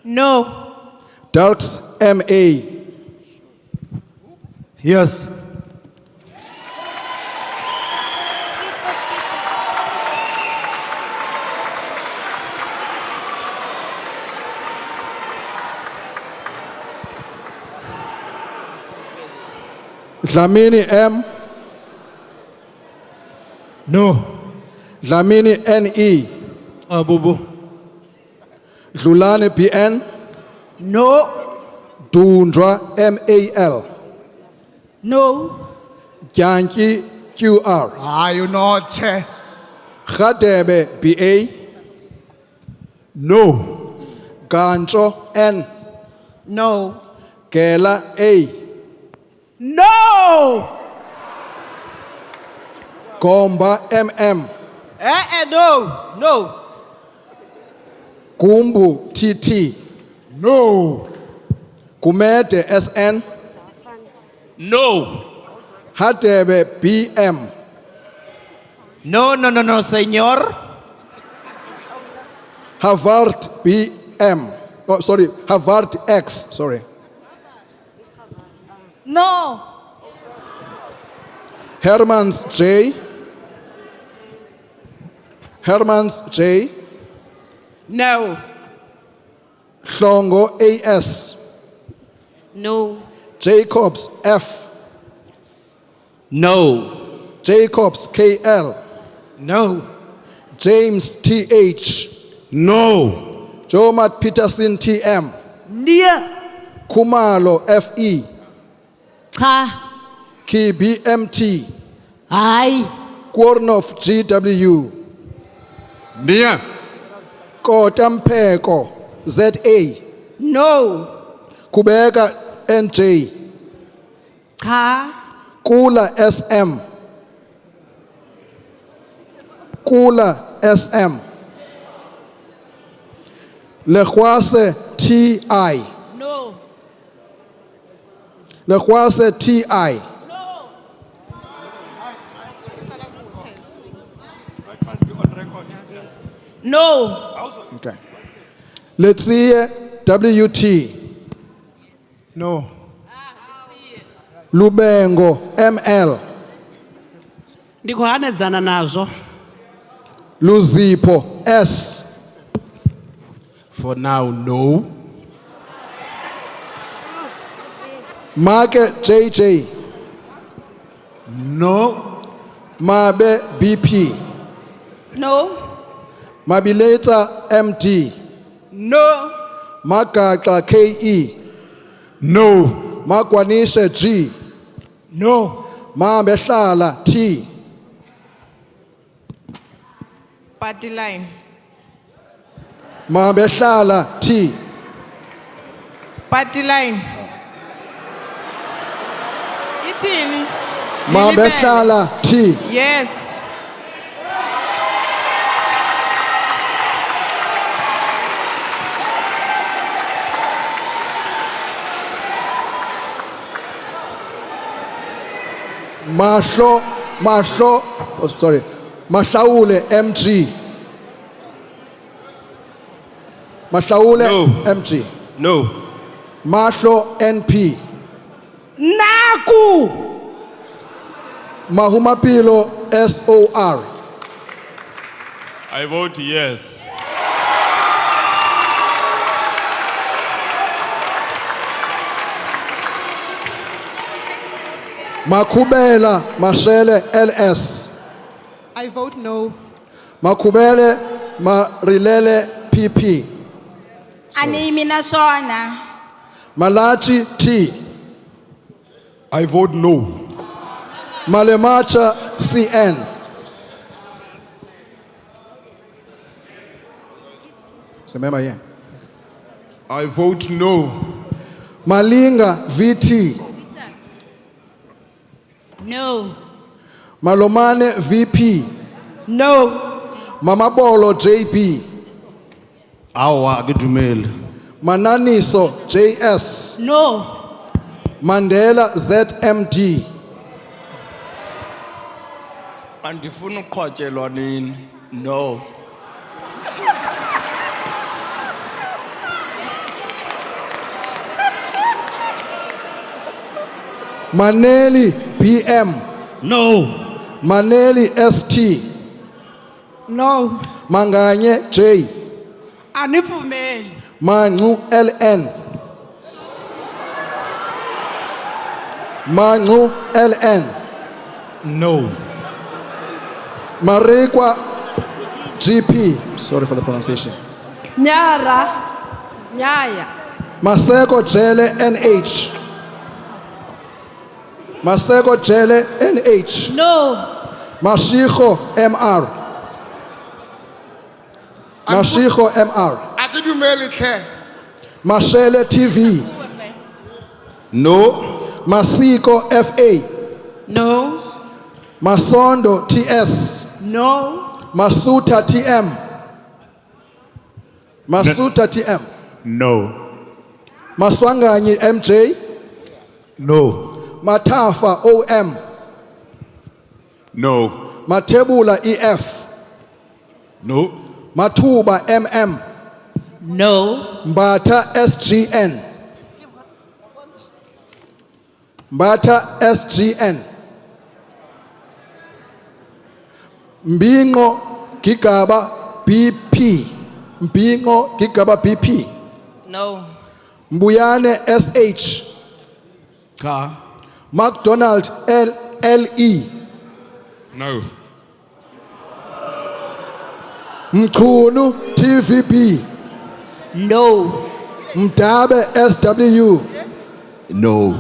No. Darks MA. Yes. Dlamini M. No. Dlamini NE. Abubu. Dlulane BN. No. Dundra MAL. No. Gyanki QR. Hayi unotshe. Khadebe BA. No. Gancho N. No. Gela A. No. Gomba MM. No. No. Gumbu TT. No. Kumete SN. No. Hadebe BM. No, señor. Harvard BM. Oh, sorry. Harvard X. Sorry. No. Hermans J. Hermans J. No. Hlongo AS. No. Jacobs F. No. Jacobs KL. No. James TH. No. Jomat Peterson TM. Near. Kumalo FE. Cha. Ki BMT. Aye. Kornoff GW. Near. Kotampeko ZA. No. Kubeka NJ. Cha. Kula SM. Kula SM. Lechwase TI. No. Lechwase TI. No. Okay. Let's see WT. No. Lubengo ML. Ndikuhanedzana nazo. Luzipho S. For now, no. Marke JJ. No. Mabe BP. No. Mabileta MD. No. Magaxa KE. No. Magwanishe G. No. Mabehlala T. Party line. Mabehlala T. Party line. Ithini? Mabehlala T. Yes. Mahlaule MG. Mahlaule No. MG. No. Mahlo NP. Naku. Mahumapilo SOR. I vote yes. Makubela Mashele LS. I vote no. Makubele Marilele PP. Animi na swona. Malachi T. I vote no. Malemacha CN. Remember here. I vote no. Malinga VT. No. Malomane VP. No. Mamabolo JP. Awa akidumeli. Mananiso JS. No. Mandela ZMD. Andifuna uqhotyelwa nini. No. Maneli BM. No. Maneli ST. No. Manganye J. Anifumeli. Mangu LN. Mangu LN. No. Marikwa GP. Sorry for the pronunciation. Nyara. Nyaya. Maseko Jele NH. Maseko Jele NH. No. Mashiko MR. Mashiko MR. Akidumeli hle. Mashele TV. No. Masiko FA. No. Masondo TS. No. Masuta TM. Masuta TM. No. Maswanganyi MJ. No. Matafa OM. No. Matebula EF. No. Matuba MM. No. Mbata SGN. Mbata SGN. Mbingo Gigaba BP. Mbingo Gigaba BP. No. Mbuyane SH. Cha. McDonald LE. No. Mchunu TVB. No. Mdabe SW. No.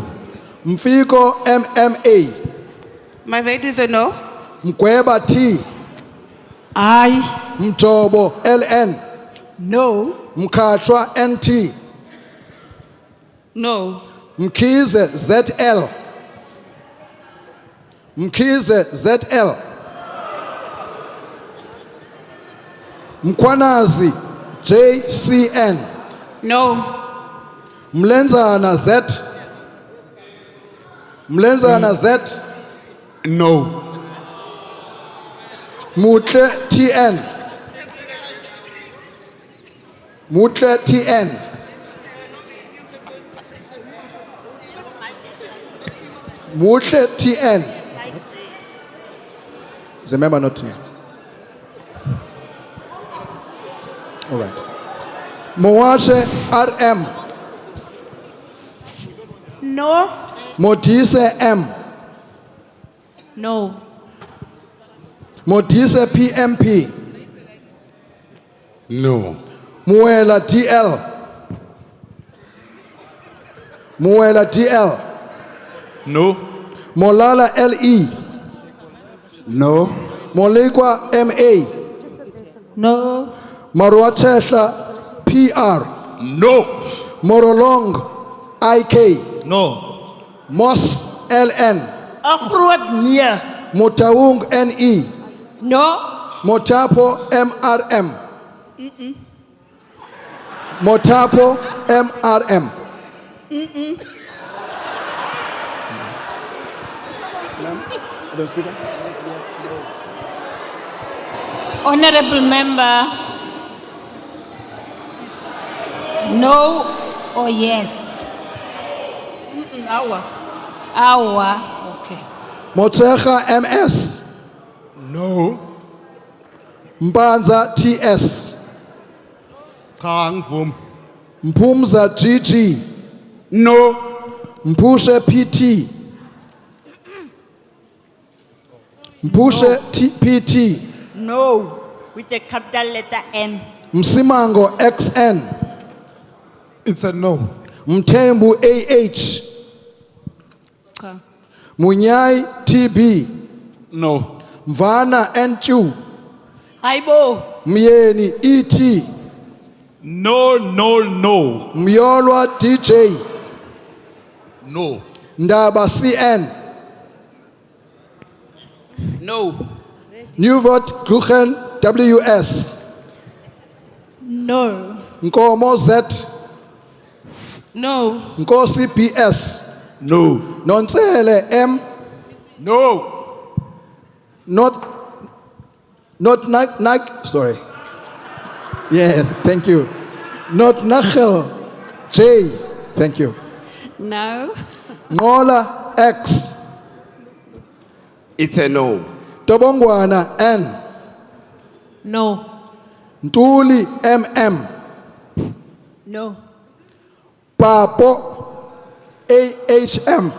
Mfiko MMA. My vote is a no. Mkweba T. I. Mjobo LN. No. Mkachwa NT. No. Mkize ZL. Mkize ZL. Mkwanazi JCN. No. Mlenzana Z. Mlenzana Z. No. Mutle TN. Mutle TN. Mutle TN. Is the member not here? All right. Moache RM. No. Modise M. No. Modise PMP. No. Muela DL. Muela DL. No. Molala LE. No. Molikwa MA. No. Maruachesha PR. No. Morolong IK. No. Mos LN. Akhruat Nia. Motaung NE. No. Motapo MRM. Motapo MRM. Honorable member, no or yes? Awa. Okay. Motsecha MS. No. Mbanza TS. Cha ngivumi. Mpumza GG. No. Mpushe PT. Mpushe PT. No. With a capital letter N. Msimango XN. It's a no. Mtembu AH. Okay. Munyai TB. No. Mvana NQ. Aibo. Myeni ET. No, no, no. Myolwa DJ. No. Ndaba CN. No. New vote Gluchen WS. No. Nkomo Z. No. Nkosi PS. No. Nonsele M. No. Sorry. Yes, thank you. Not Nachel J. Thank you. No. Ngola X. It's a no. Tobongwana N. No. Ntuli MM. No. Papo AHM.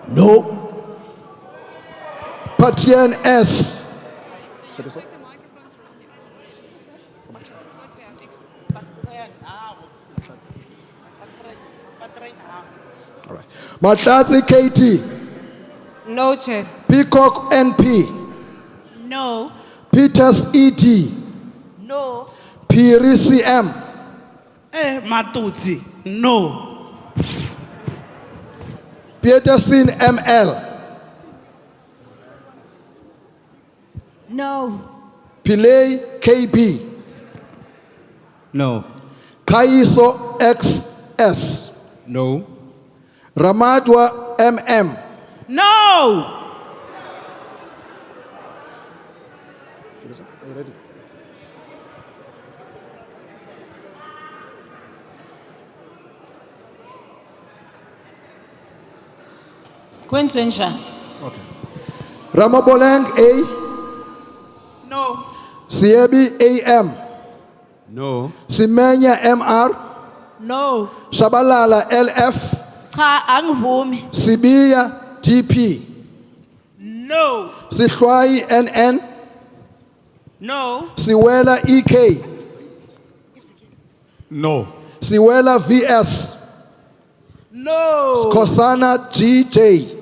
No. Patien S. All right. Matlazi KT. No, Chair. Peacock NP. No. Peters ET. No. Piri CM. Matuti. No. Peterson ML. No. Pillay KB. No. Kaiso XS. No. Ramadwa MM. No. Are you ready? Quintensha. Okay. Ramaboleng A. No. Siebi AM. No. Simenya MR. No. Shabalala LF. Cha angivumi. Sibiya DP. No. Sihlwayi NN. No. Siwela EK. No. Siwela VS. No. Skosana GJ.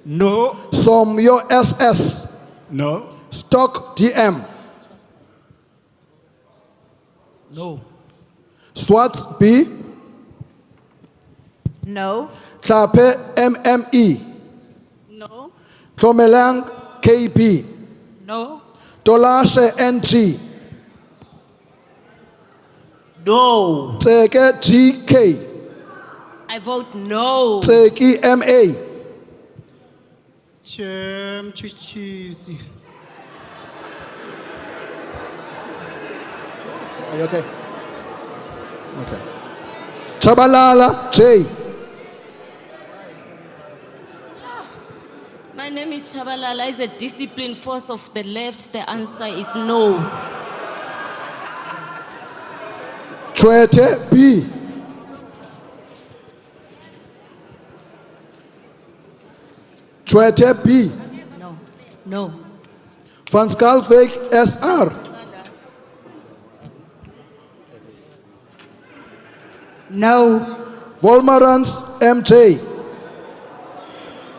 No. Somyo SS. No. Stock DM. No. Swats B. No. Klape MME. No. Klomelang KB. No. Tolashe NG. No. Tseke GK. I vote no. Tseki MA. Chem chichisi. Are you okay? Okay. Chabalala J. My name is Shabalala. Is a disciplined force of the left. The answer is no. Twete B. Twete B. No. No. Van Schalkwyk SR. No. Volmarans MJ.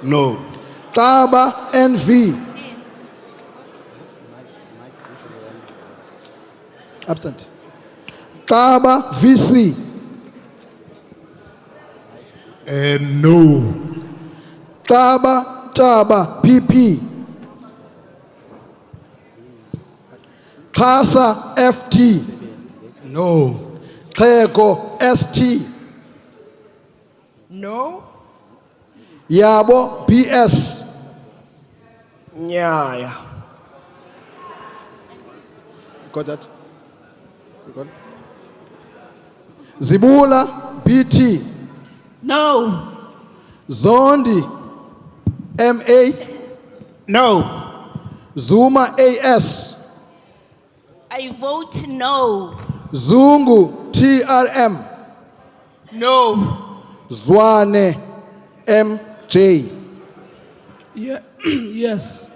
No. Taba NV. Absent. Taba VC. No. Taba PP. Kasa FT. No. Klego ST. No. Yabo BS. Nyaya. Got that? You got it? Zibula BT. No. Zondi MA. No. Zuma AS. I vote no. Zungu TRM. No. Zwane MJ. Yeah. Yes.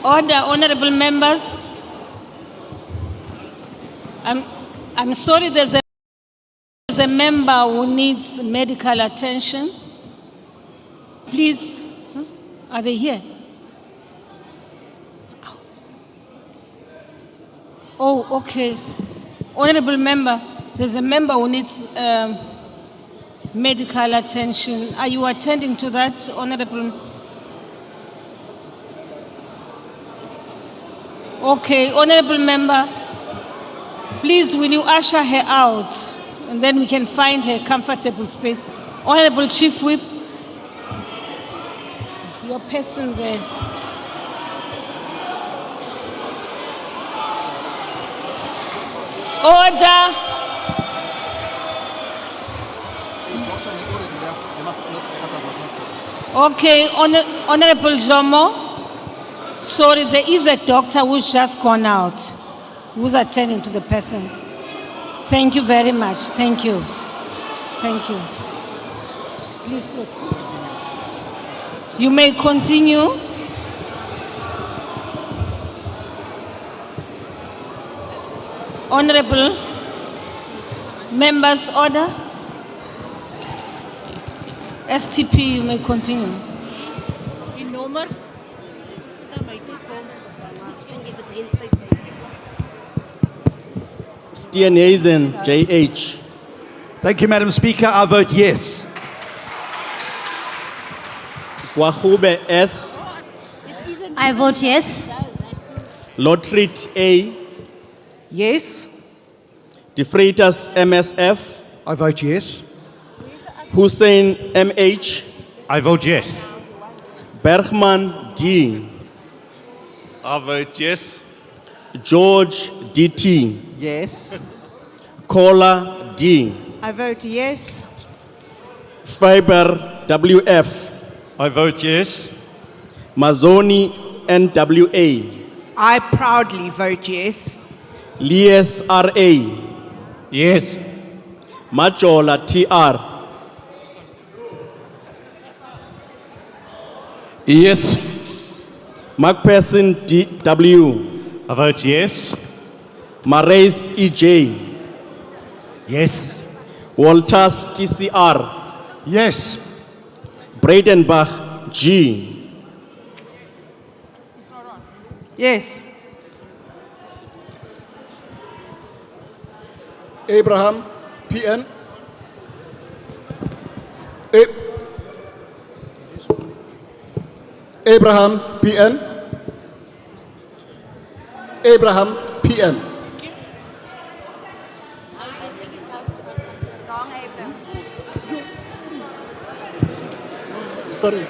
Order, honorable members. I'm sorry, there's a member who needs medical attention. Please, are they here? Oh, okay. Honorable member, there's a member who needs medical attention. Are you attending to that, honorable? Okay, honorable member, please will you usher her out and then we can find her comfortable space. Honorable Chief Whip, your person there. Order. Okay, Honorable Jomo. Sorry, there is a doctor who's just gone out, who's attending to the person. Thank you very much. Thank you. Thank you. Please proceed. You may continue. Honorable members, order. STP, you may continue. Steenhuisen, JH. Thank you, Madam Speaker. I vote yes. Kwahube, S. I vote yes. Lotrit, A. Yes. De Freitas, MSF. I vote yes. Hussein, MH. I vote yes. Bergman, D. I vote yes. George, DT. Yes. Kola, D. I vote yes. Fiber, WF. I vote yes. Mazoni, NWA. I proudly vote yes. Lies, RA. Yes. Majola, TR. Yes. McPherson, DW. I vote yes. Marais, EJ. Yes. Walters, TCR. Yes. Bradenbach, G. Yes. Abraham, PN. Abraham, PN. Abraham, PN. Sorry.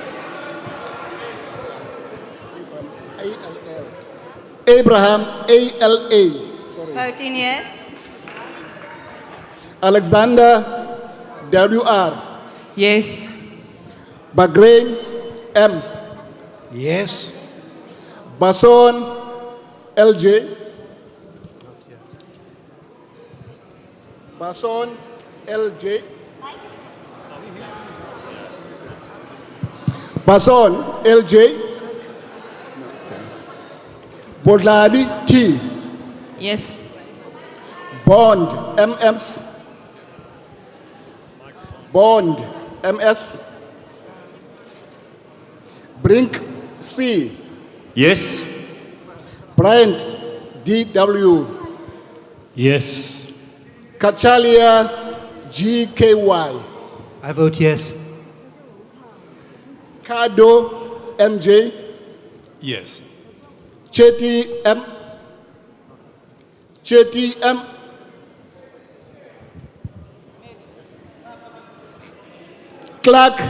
Abraham, ALA. Sorry. 13 yes. Alexander, WR. Yes. Bahrain, M. Yes. Bason, LJ. Bason, LJ. Bason, LJ. Bodlani, T. Yes. Bond, MS. Bond, MS. Brink, C. Yes. Bryant, DW. Yes. Kachalia, GKY. I vote yes. Kado, MJ. Yes. Chetty, M. Chetty, M. Clark,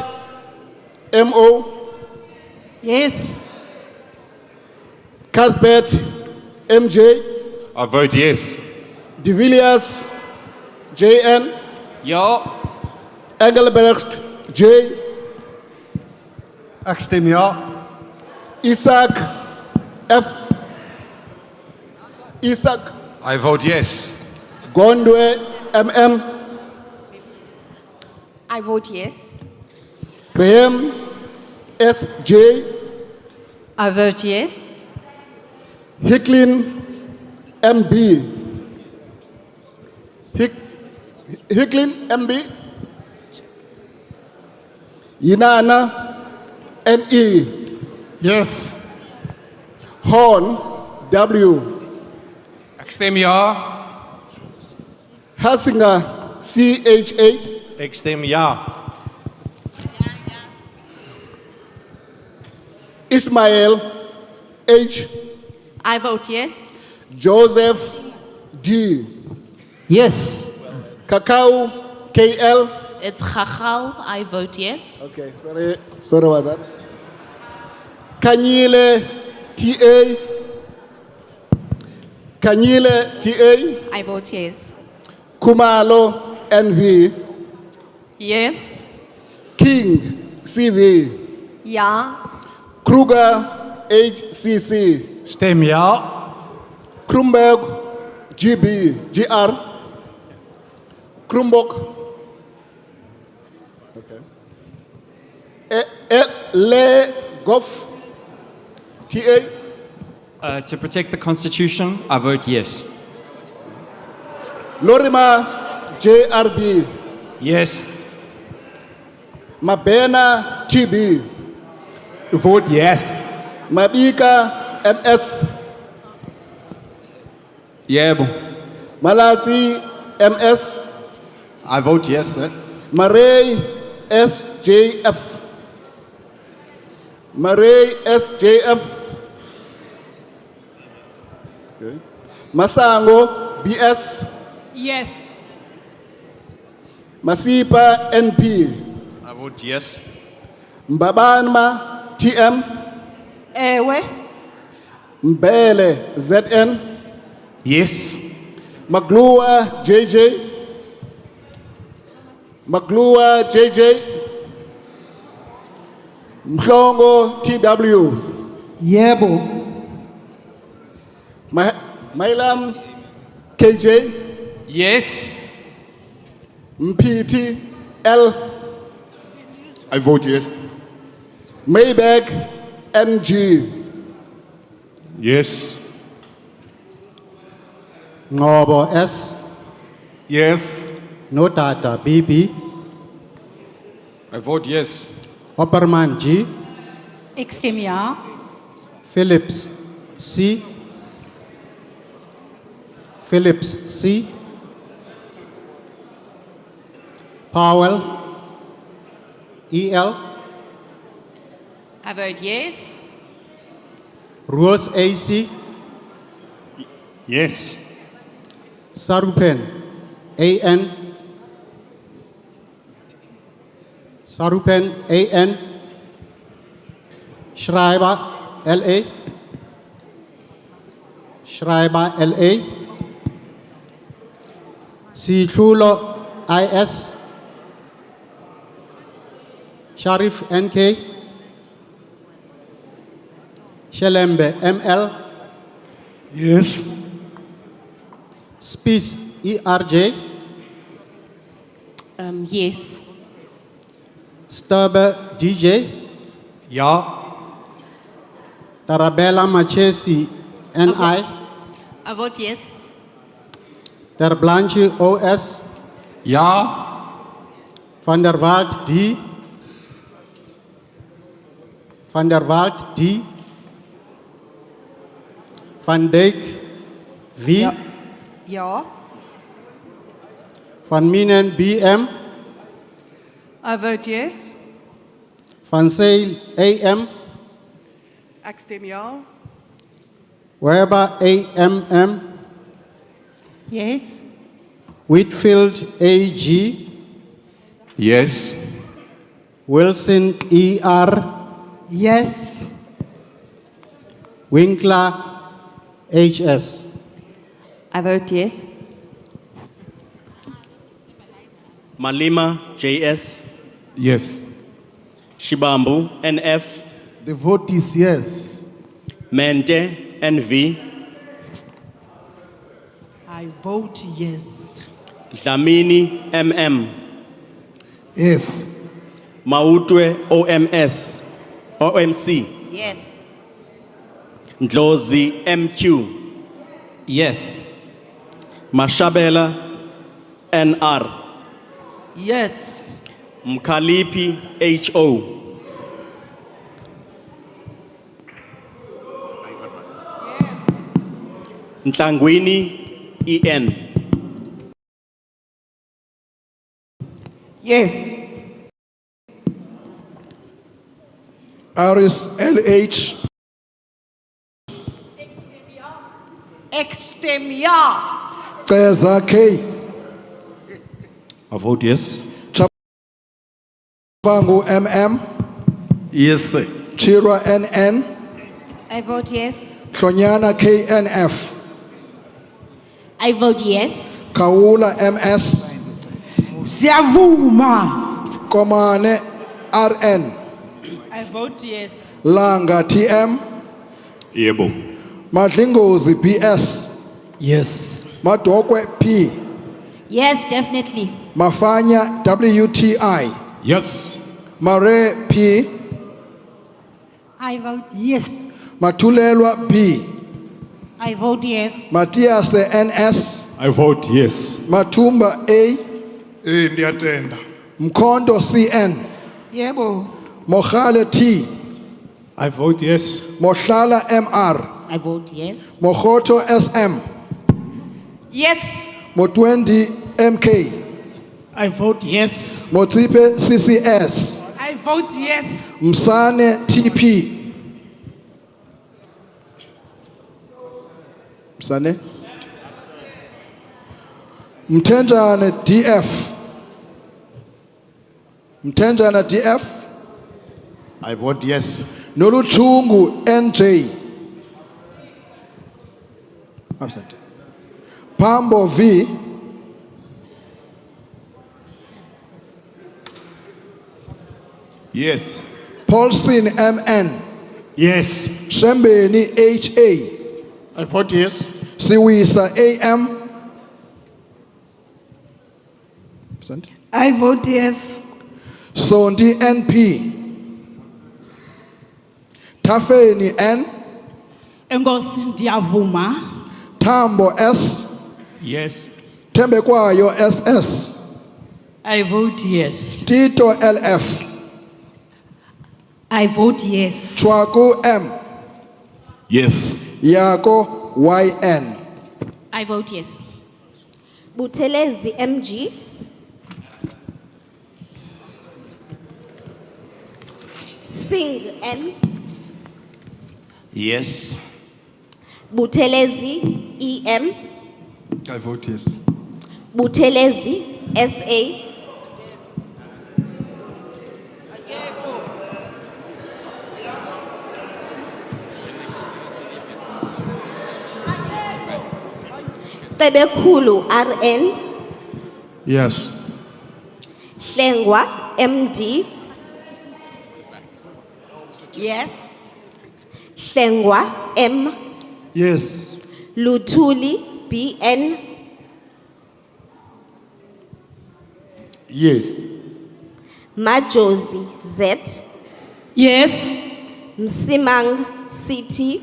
MO. Yes. Cuthbert, MJ. I vote yes. De Villiers, JN. Ja. Engelbrecht J. Ek stem ja. Isaac F. Isaac I vote yes. Gondwe MM. I vote yes. Graham S.J. I vote yes. Hicklin M.B. Hicklin M.B. Yinana N.E. Yes. Horn W. Ek stem ja. Hassinger C.H.H. Ek stem ja. Ismail H. I vote yes. Joseph D. Yes. Kakao KL. It's Chachal. I vote yes. Okay, sorry about that. Kanyile T.A. Kanyile T.A. I vote yes. Kumalo N.V. Yes. King C.V. Yeah. Kruger H.C.C. Stem ja. Krumberg G.B. G.R. Krumbok. Okay. Le Goff T.A. To protect the Constitution, I vote yes. Lorima J.R.B. Yes. Mabena T.B. Vote yes. Mabika M.S. Yebo. Malati M.S. I vote yes, sir. Maray S.J.F. Maray S.J.F. Okay. Masango B.S. Yes. Masipa N.P. I vote yes. Mbabanma T.M. Ewe. Mbele Z.N. Yes. Maglua J.J. Maglua J.J. Mhlongo T.W. Yebo. Mailam K.J. Yes. Mpiti L. I vote yes. Maybach N.G. Yes. Ngcobo S. Yes. Notata BB. I vote yes. Opperman G. Ik stem ja. Phillips C. Phillips C. Powell EL. I vote yes. Rose AC. Yes. Sarupen AN. Sarupen AN. Schreiber LA. Schreiber LA. Sithulo IS. Sharif NK. Shelembe ML. Yes. Spies ERJ. Yes. Sturber DJ. Ja. Tarabella Machesi NI. I vote yes. Ter Blanche OS. Ja. Van der Walt D. Van der Walt D. Van Dijk V. Ja. Van Minen BM. I vote yes. Van Zeil AM. Ik stem ja. Weber AMM. Yes. Whitfield AG. Yes. Wilson ER. Yes. Winkler HS. I vote yes. Malima, JS. Yes. Shibambu, NF. The vote is yes. Mente, NV. I vote yes. Dlamini, MM. Yes. Mautwe, OMS. OMC. Yes. Ndlozi, MQ. Yes. Mashabela, NR. Yes. Mkalipi, HO. Ntlangwini, EN. Yes. Aris, LH. Extemia. Cesar, K. I vote yes. Chabangu, MM. Yes, sir. Chira, NN. I vote yes. Klonyana, KNF. I vote yes. Kaula, MS. Siavuma. Komane, RN. I vote yes. Langa, TM. Yebo. Madlingozi, BS. Yes. Madokwe, P. Yes, definitely. Mafanya, WTI. Yes. Mare, P. I vote yes. Matulelwa, B. I vote yes. Matias, the NS. I vote yes. Matumba, A. Ndiyatenda. Mkondo, CN. Yebo. Mokhale, T. I vote yes. Mohlala, MR. I vote yes. Mohoto, SM. Yes. Motwendi, MK. I vote yes. Motsipe, CCS. I vote yes. Msane, TP. Msane. Mtenjane, DF. Mtenjane, DF. I vote yes. Noluchungu, NJ. Absent. Pambo, V. Yes. Paulson, MN. Yes. Shembeni, HA. I vote yes. Siwisa, AM. Absent. I vote yes. Sondi, NP. Tafeni, N. Engosi ndiyavuma. Tambo, S. Yes. Tembekwayo, SS. I vote yes. Tito, LF. I vote yes. Chwaku, M. Yes. Yako, YN. I vote yes. Buthelezi, MG. Singh, N. Yes. Buthelezi, EM. I vote yes. Buthelezi, SA. Tebekhulu, RN. Yes. Hlengwa, MD. Yes. Hlengwa, M. Yes. Luthuli, BN. Yes. Majozi, Z. Yes. Msimang, CT.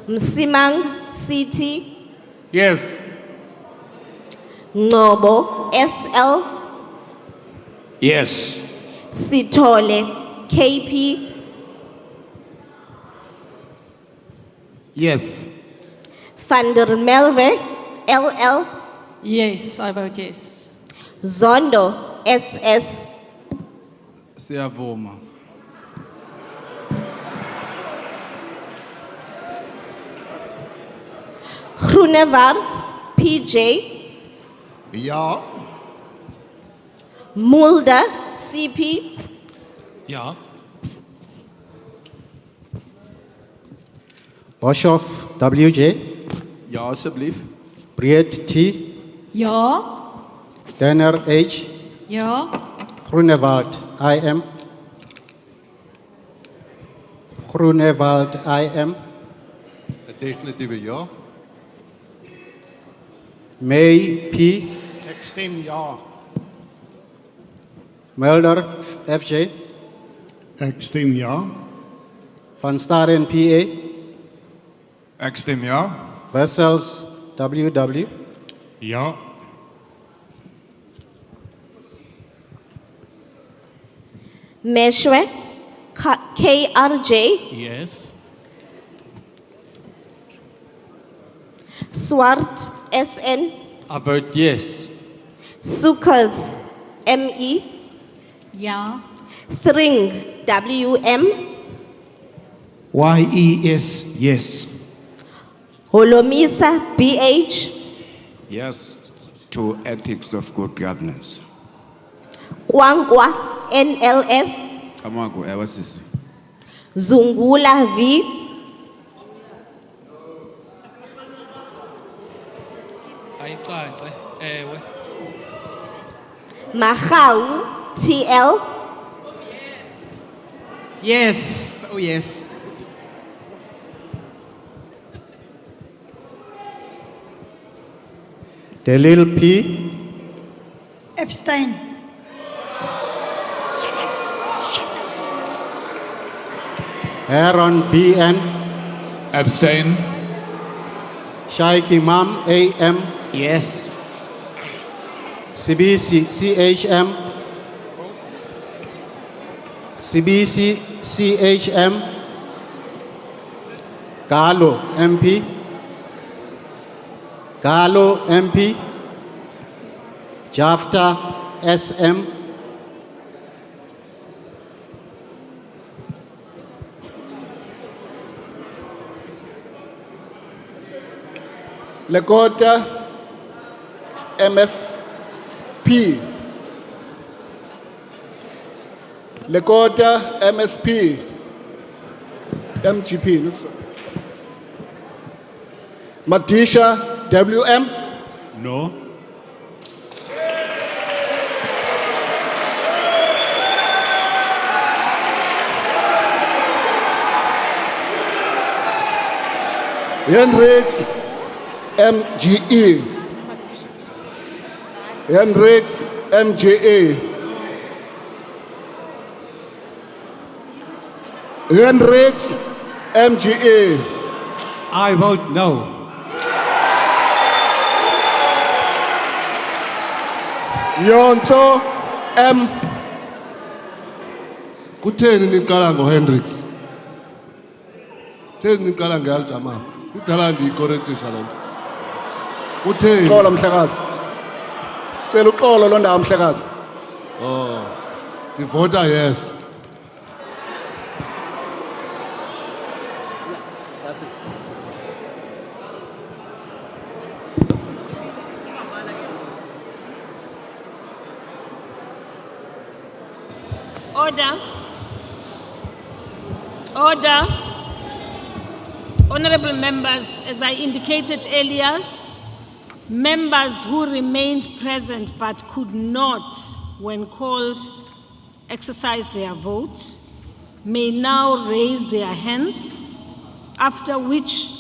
Msimang, CT. Yes. Ngcobo, SL. Yes. Sithole, KP. Yes. Van der Merwe, LL. Yes, I vote yes. Zondo, SS. Siyavuma. Groenewald, PJ. Ja. Mulder, CP. Ja. Boshoff WJ, Ja, alsjeblieft. Briet T, Ja. Danner H, Ja. Groenewald IM, Groenewald IM, Definitieve ja. May P, Ek stem ja. Mulder FJ, Ek stem ja. Van Staren PA, Ek stem ja. Wessels WW, Ja. Meshwe, KRJ, Yes. Swart, SN, I vote yes. Sukas, ME, Ja. Thring, WM, YES, yes. Holomisa, BH, Yes to ethics of good governance. Kwangwa, NLS, Amago, what's Zungula, V, Ayicace, ewe. Mahau, TL, Yes. Oh, yes. Delil P, Abstain. Aaron BN, Abstain. Shaik Imam AM, Yes. CBC CHM, CBC CHM, Galo MP, Galo MP, Jafta SM, Lekota MSP, Lekota MSP, MGP, no, sorry. Madisha WM, No. Hendricks MGE, Hendricks MGE, Hendricks MGE, I vote no. Yonso M. Kutheni niqala ngoHendricks? Kutheni niqala ngeAljama? Kudala ndiyicorrectisa le nto. Kutheni? Xolo mhlekazi. Sicela uxolo lo ndawo mhlekazi. Oh. Ndivota yes. That's it. Order. Order. Honorable members, as I indicated earlier, members who remained present but could not, when called, exercise their votes may now raise their hands, after which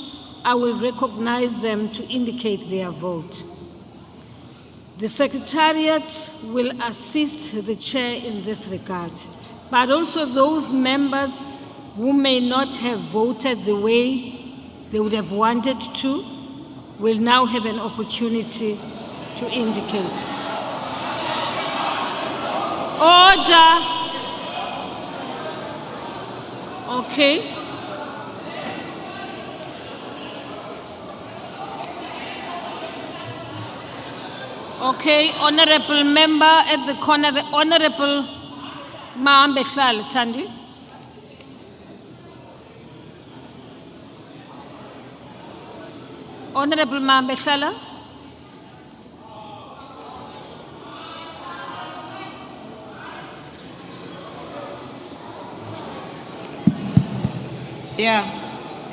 I will recognize them to indicate their vote. The Secretariat will assist the Chair in this regard, but also those members who may not have voted the way they would have wanted to will now have an opportunity to indicate. Order. Okay. Okay, honorable member at the corner, the honorable Maambe Hlale Thandi. Honorable Maambe Hlale. Yeah.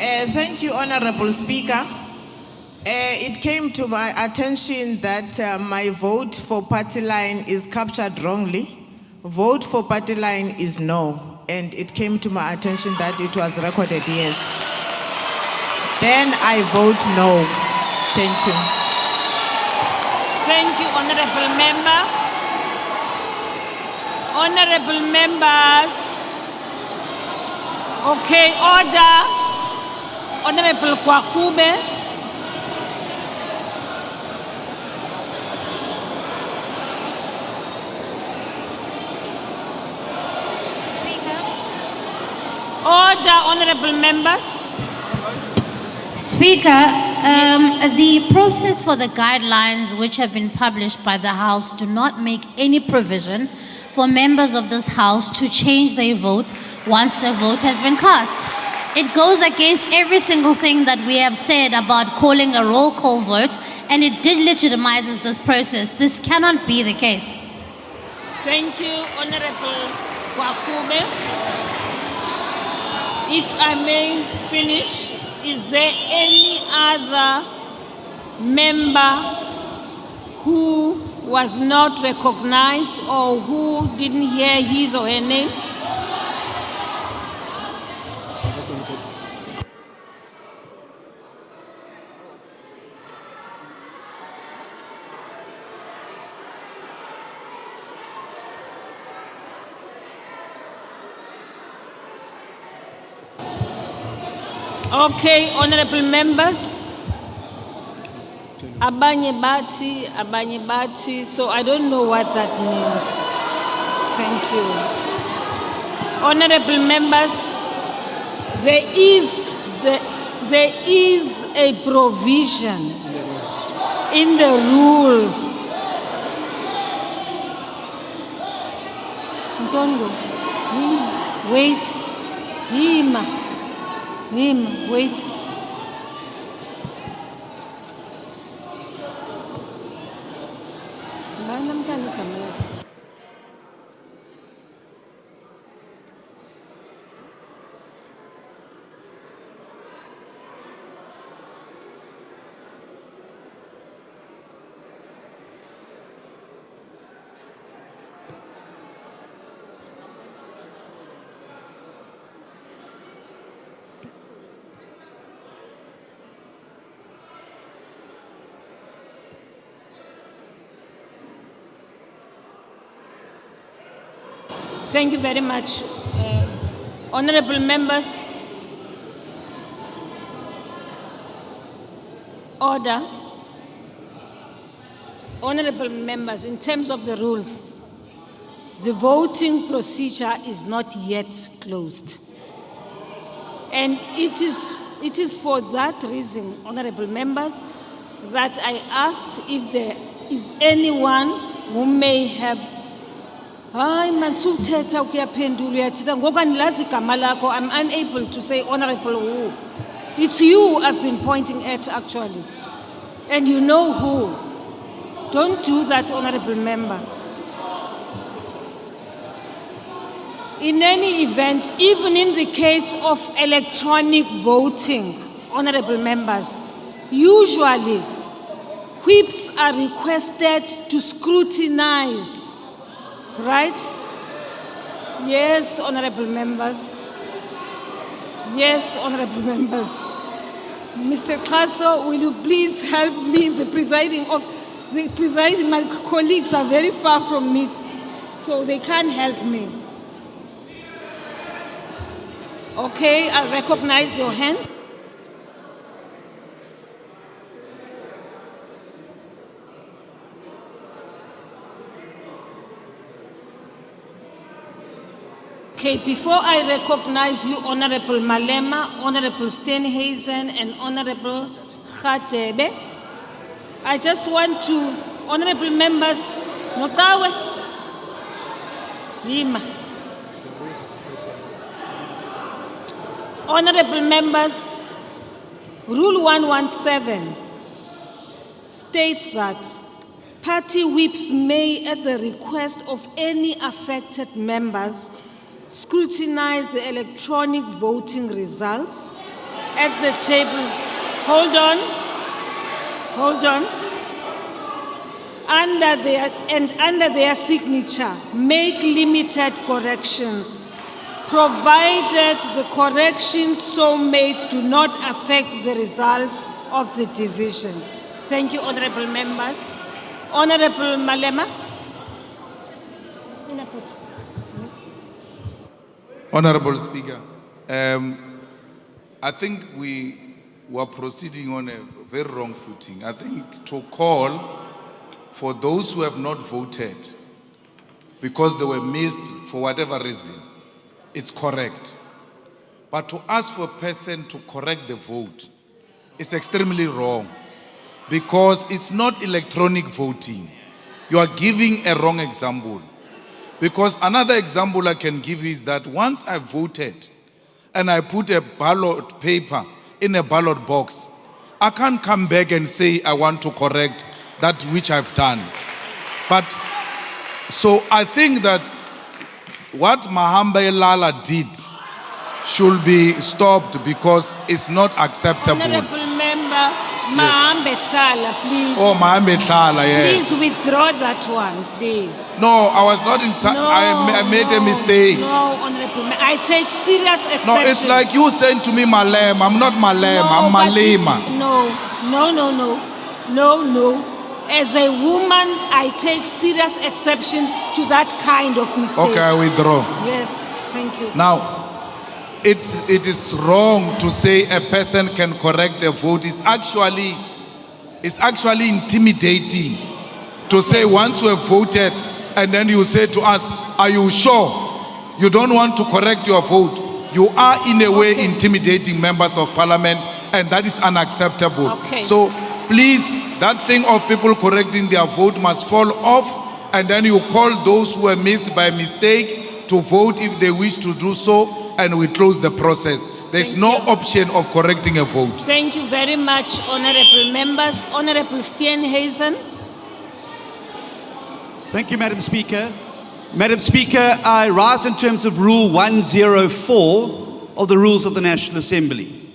Thank you, Honorable Speaker. It came to my attention that my vote for party line is captured wrongly. Vote for party line is no. And it came to my attention that it was recorded yes. Then I vote no. Thank you. Thank you, Honorable Member. Honorable members. Okay, order. Honorable Kwakube. Order, honorable members. Speaker, the process for the guidelines which have been published by the House do not make any provision for members of this House to change their vote once the vote has been cast. It goes against every single thing that we have said about calling a roll call vote, and it delegitimizes this process. This cannot be the case. Thank you, Honorable Kwakube. If I may finish, is there any other member who was not recognized or who didn't hear his or her name? Okay, honorable members. Abanye bati, so I don't know what that means. Thank you. Honorable members, there is a provision in the rules. Ntongo, wait, wait. Thank you very much. Honorable members, order. Honorable members, in terms of the rules, the voting procedure is not yet closed. And it is for that reason, honorable members, that I asked if there is anyone who may have I'm unable to say honorable who. It's you I've been pointing at actually. And you know who. Don't do that, honorable member. In any event, even in the case of electronic voting, honorable members, usually whips are requested to scrutinize. Right? Yes, honorable members. Yes, honorable members. Mr. Klaso, will you please help me? The presiding, my colleagues are very far from me, so they can't help me. Okay, I'll recognize your hand. Okay, before I recognize you, Honorable Malema, Honorable Steenhuisen, and Honorable Khatebe, I just want to, honorable members, Notawe, Lima. Honorable members, Rule 117 states that party whips may, at the request of any affected members, scrutinize the electronic voting results at the table. Hold on. Hold on. Under their signature, make limited corrections, provided the corrections so made do not affect the result of the division. Thank you, honorable members. Honorable Malema. Honorable Speaker, I think we were proceeding on a very wrong footing. I think to call for those who have not voted because they were missed for whatever reason, it's correct. But to ask for a person to correct the vote is extremely wrong because it's not electronic voting. You are giving a wrong example. Because another example I can give is that once I voted and I put a ballot paper in a ballot box, I can't come back and say I want to correct that which I've done. But so I think that what Mahambe Lala did should be stopped because it's not acceptable. Honorable Member, Mahambe Hlala, please. Oh, Mahambe Hlala, yes. Please withdraw that one, please. No, I was not inside. I made a mistake. No, Honorable Member, I take serious exception. No, it's like you saying to me Malema. I'm not Malema, I'm Malema. No. As a woman, I take serious exception to that kind of mistake. Okay, I withdraw. Yes, thank you. Now, it is wrong to say a person can correct a vote. It's actually intimidating to say once you have voted and then you say to us, are you sure you don't want to correct your vote? You are in a way intimidating members of parliament, and that is unacceptable. Okay. So please, that thing of people correcting their vote must fall off, and then you call those who were missed by mistake to vote if they wish to do so, and we close the process. There's no option of correcting a vote. Thank you very much, honorable members. Honorable Steenhuisen. Thank you, Madam Speaker. Madam Speaker, I rise in terms of Rule 104 of the Rules of the National Assembly.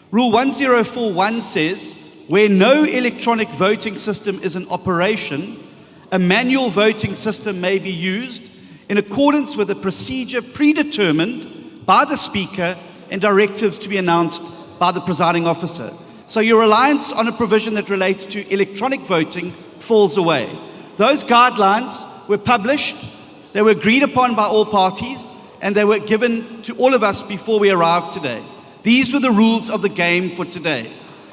Rule 104.1 says, where no electronic voting system is in operation, a manual voting system may be used in accordance with a procedure predetermined by the Speaker and directives to be announced by the presiding officer. So your reliance on a provision that relates to electronic voting falls away. Those guidelines were published, they were agreed upon by all parties, and they were given to all of us before we arrived today. These were the rules of the game for today.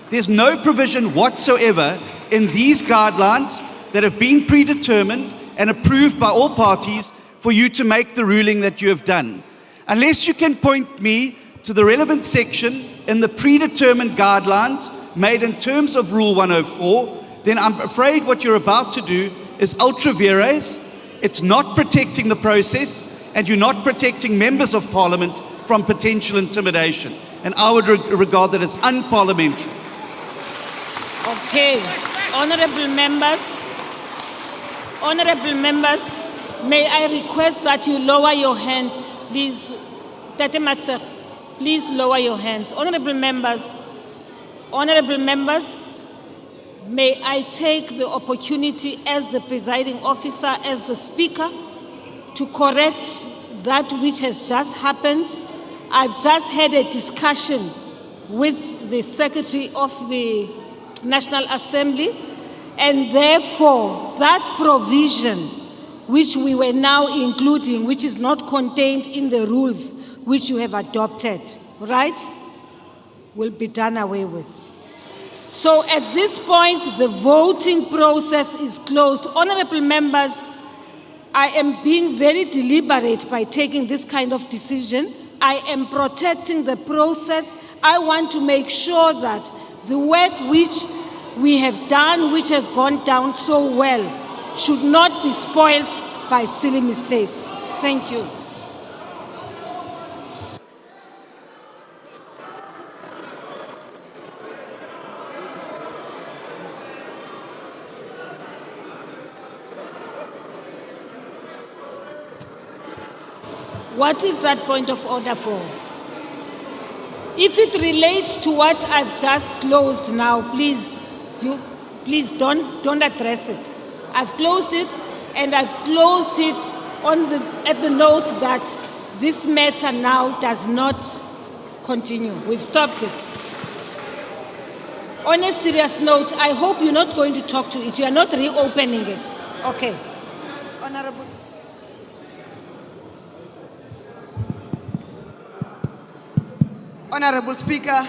There's no provision whatsoever in these guidelines that have been predetermined and approved by all parties for you to make the ruling that you have done. Unless you can point me to the relevant section in the predetermined guidelines made in terms of Rule 104, then I'm afraid what you're about to do is ultra vires. It's not protecting the process, and you're not protecting members of parliament from potential intimidation. And I would regard that as unparliamentary. Okay, honorable members, may I request that you lower your hand, please. Tate Matser, please lower your hands. Honorable members, may I take the opportunity as the presiding officer, as the speaker, to correct that which has just happened. I've just had a discussion with the Secretary of the National Assembly, and therefore that provision which we were now including, which is not contained in the rules which you have adopted, right, will be done away with. So at this point, the voting process is closed. Honorable members, I am being very deliberate by taking this kind of decision. I am protecting the process. I want to make sure that the work which we have done, which has gone down so well, should not be spoiled by silly mistakes. Thank you. What is that point of order for? If it relates to what I've just closed now, please don't address it. I've closed it, and I've closed it at the note that this matter now does not continue. We've stopped it. On a serious note, I hope you're not going to talk to it. You are not reopening it. Okay. Honorable Speaker,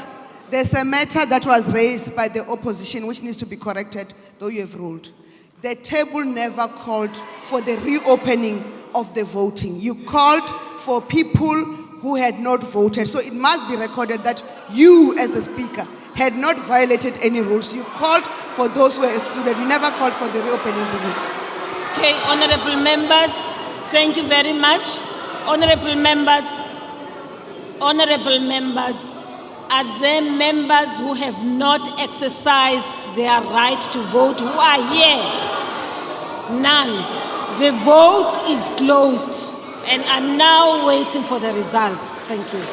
there's a matter that was raised by the opposition which needs to be corrected, though you have ruled. The table never called for the reopening of the voting. You called for people who had not voted. So it must be recorded that you, as the Speaker, had not violated any rules. You called for those who were excluded. You never called for the reopening of the vote. Okay, honorable members, thank you very much. Honorable members, are there members who have not exercised their right to vote who are here? None. The vote is closed, and I'm now waiting for the results. Thank you.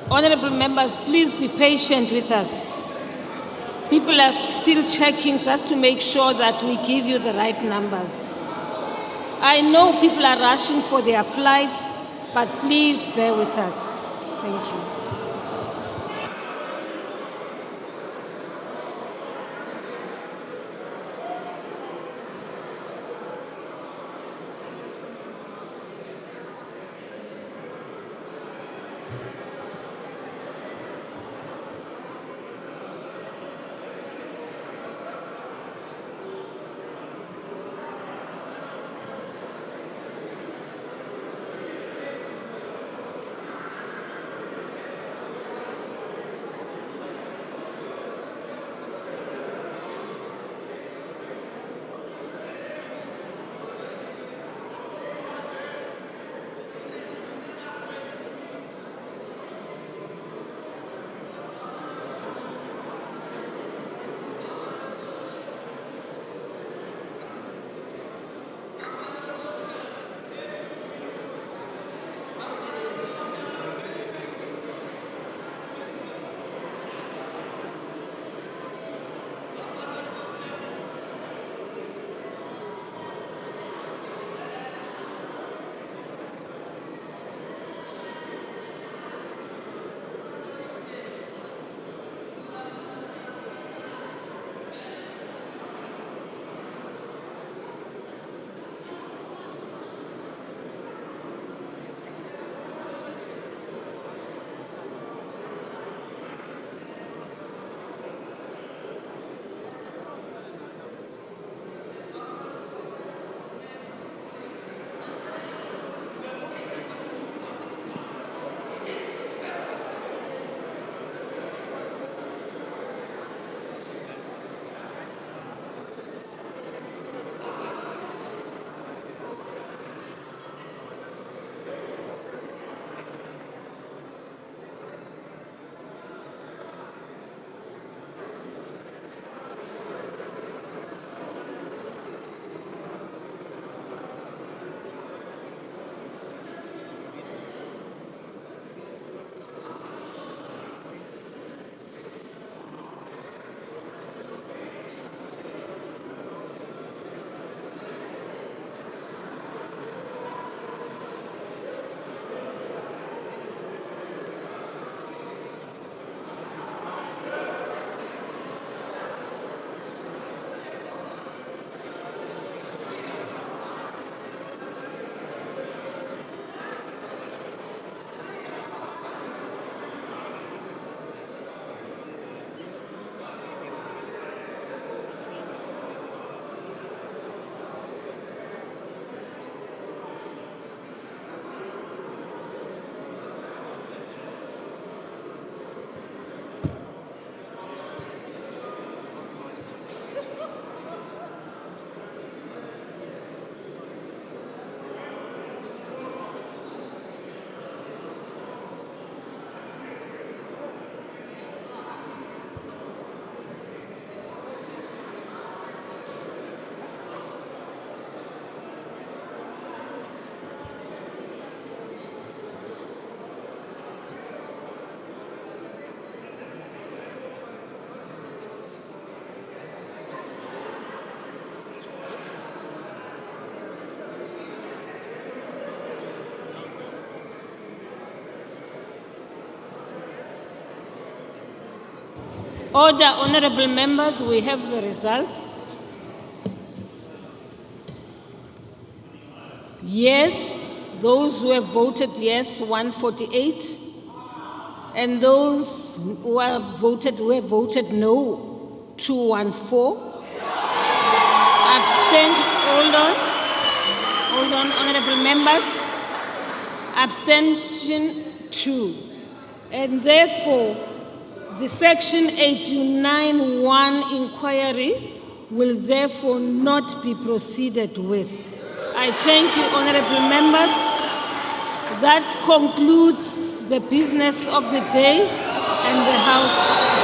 Honorable members, please be patient with us. People are still checking just to make sure that we give you the right numbers. I know people are rushing for their flights, but please bear with us. Thank you. Order, honorable members, we have the results. Yes, those who have voted yes, 148. And those who have voted no, 214. Hold on, honorable members. Abstention 2. And therefore, the Section 891 inquiry will therefore not be proceeded with. I thank you, honorable members. That concludes the business of the day, and the House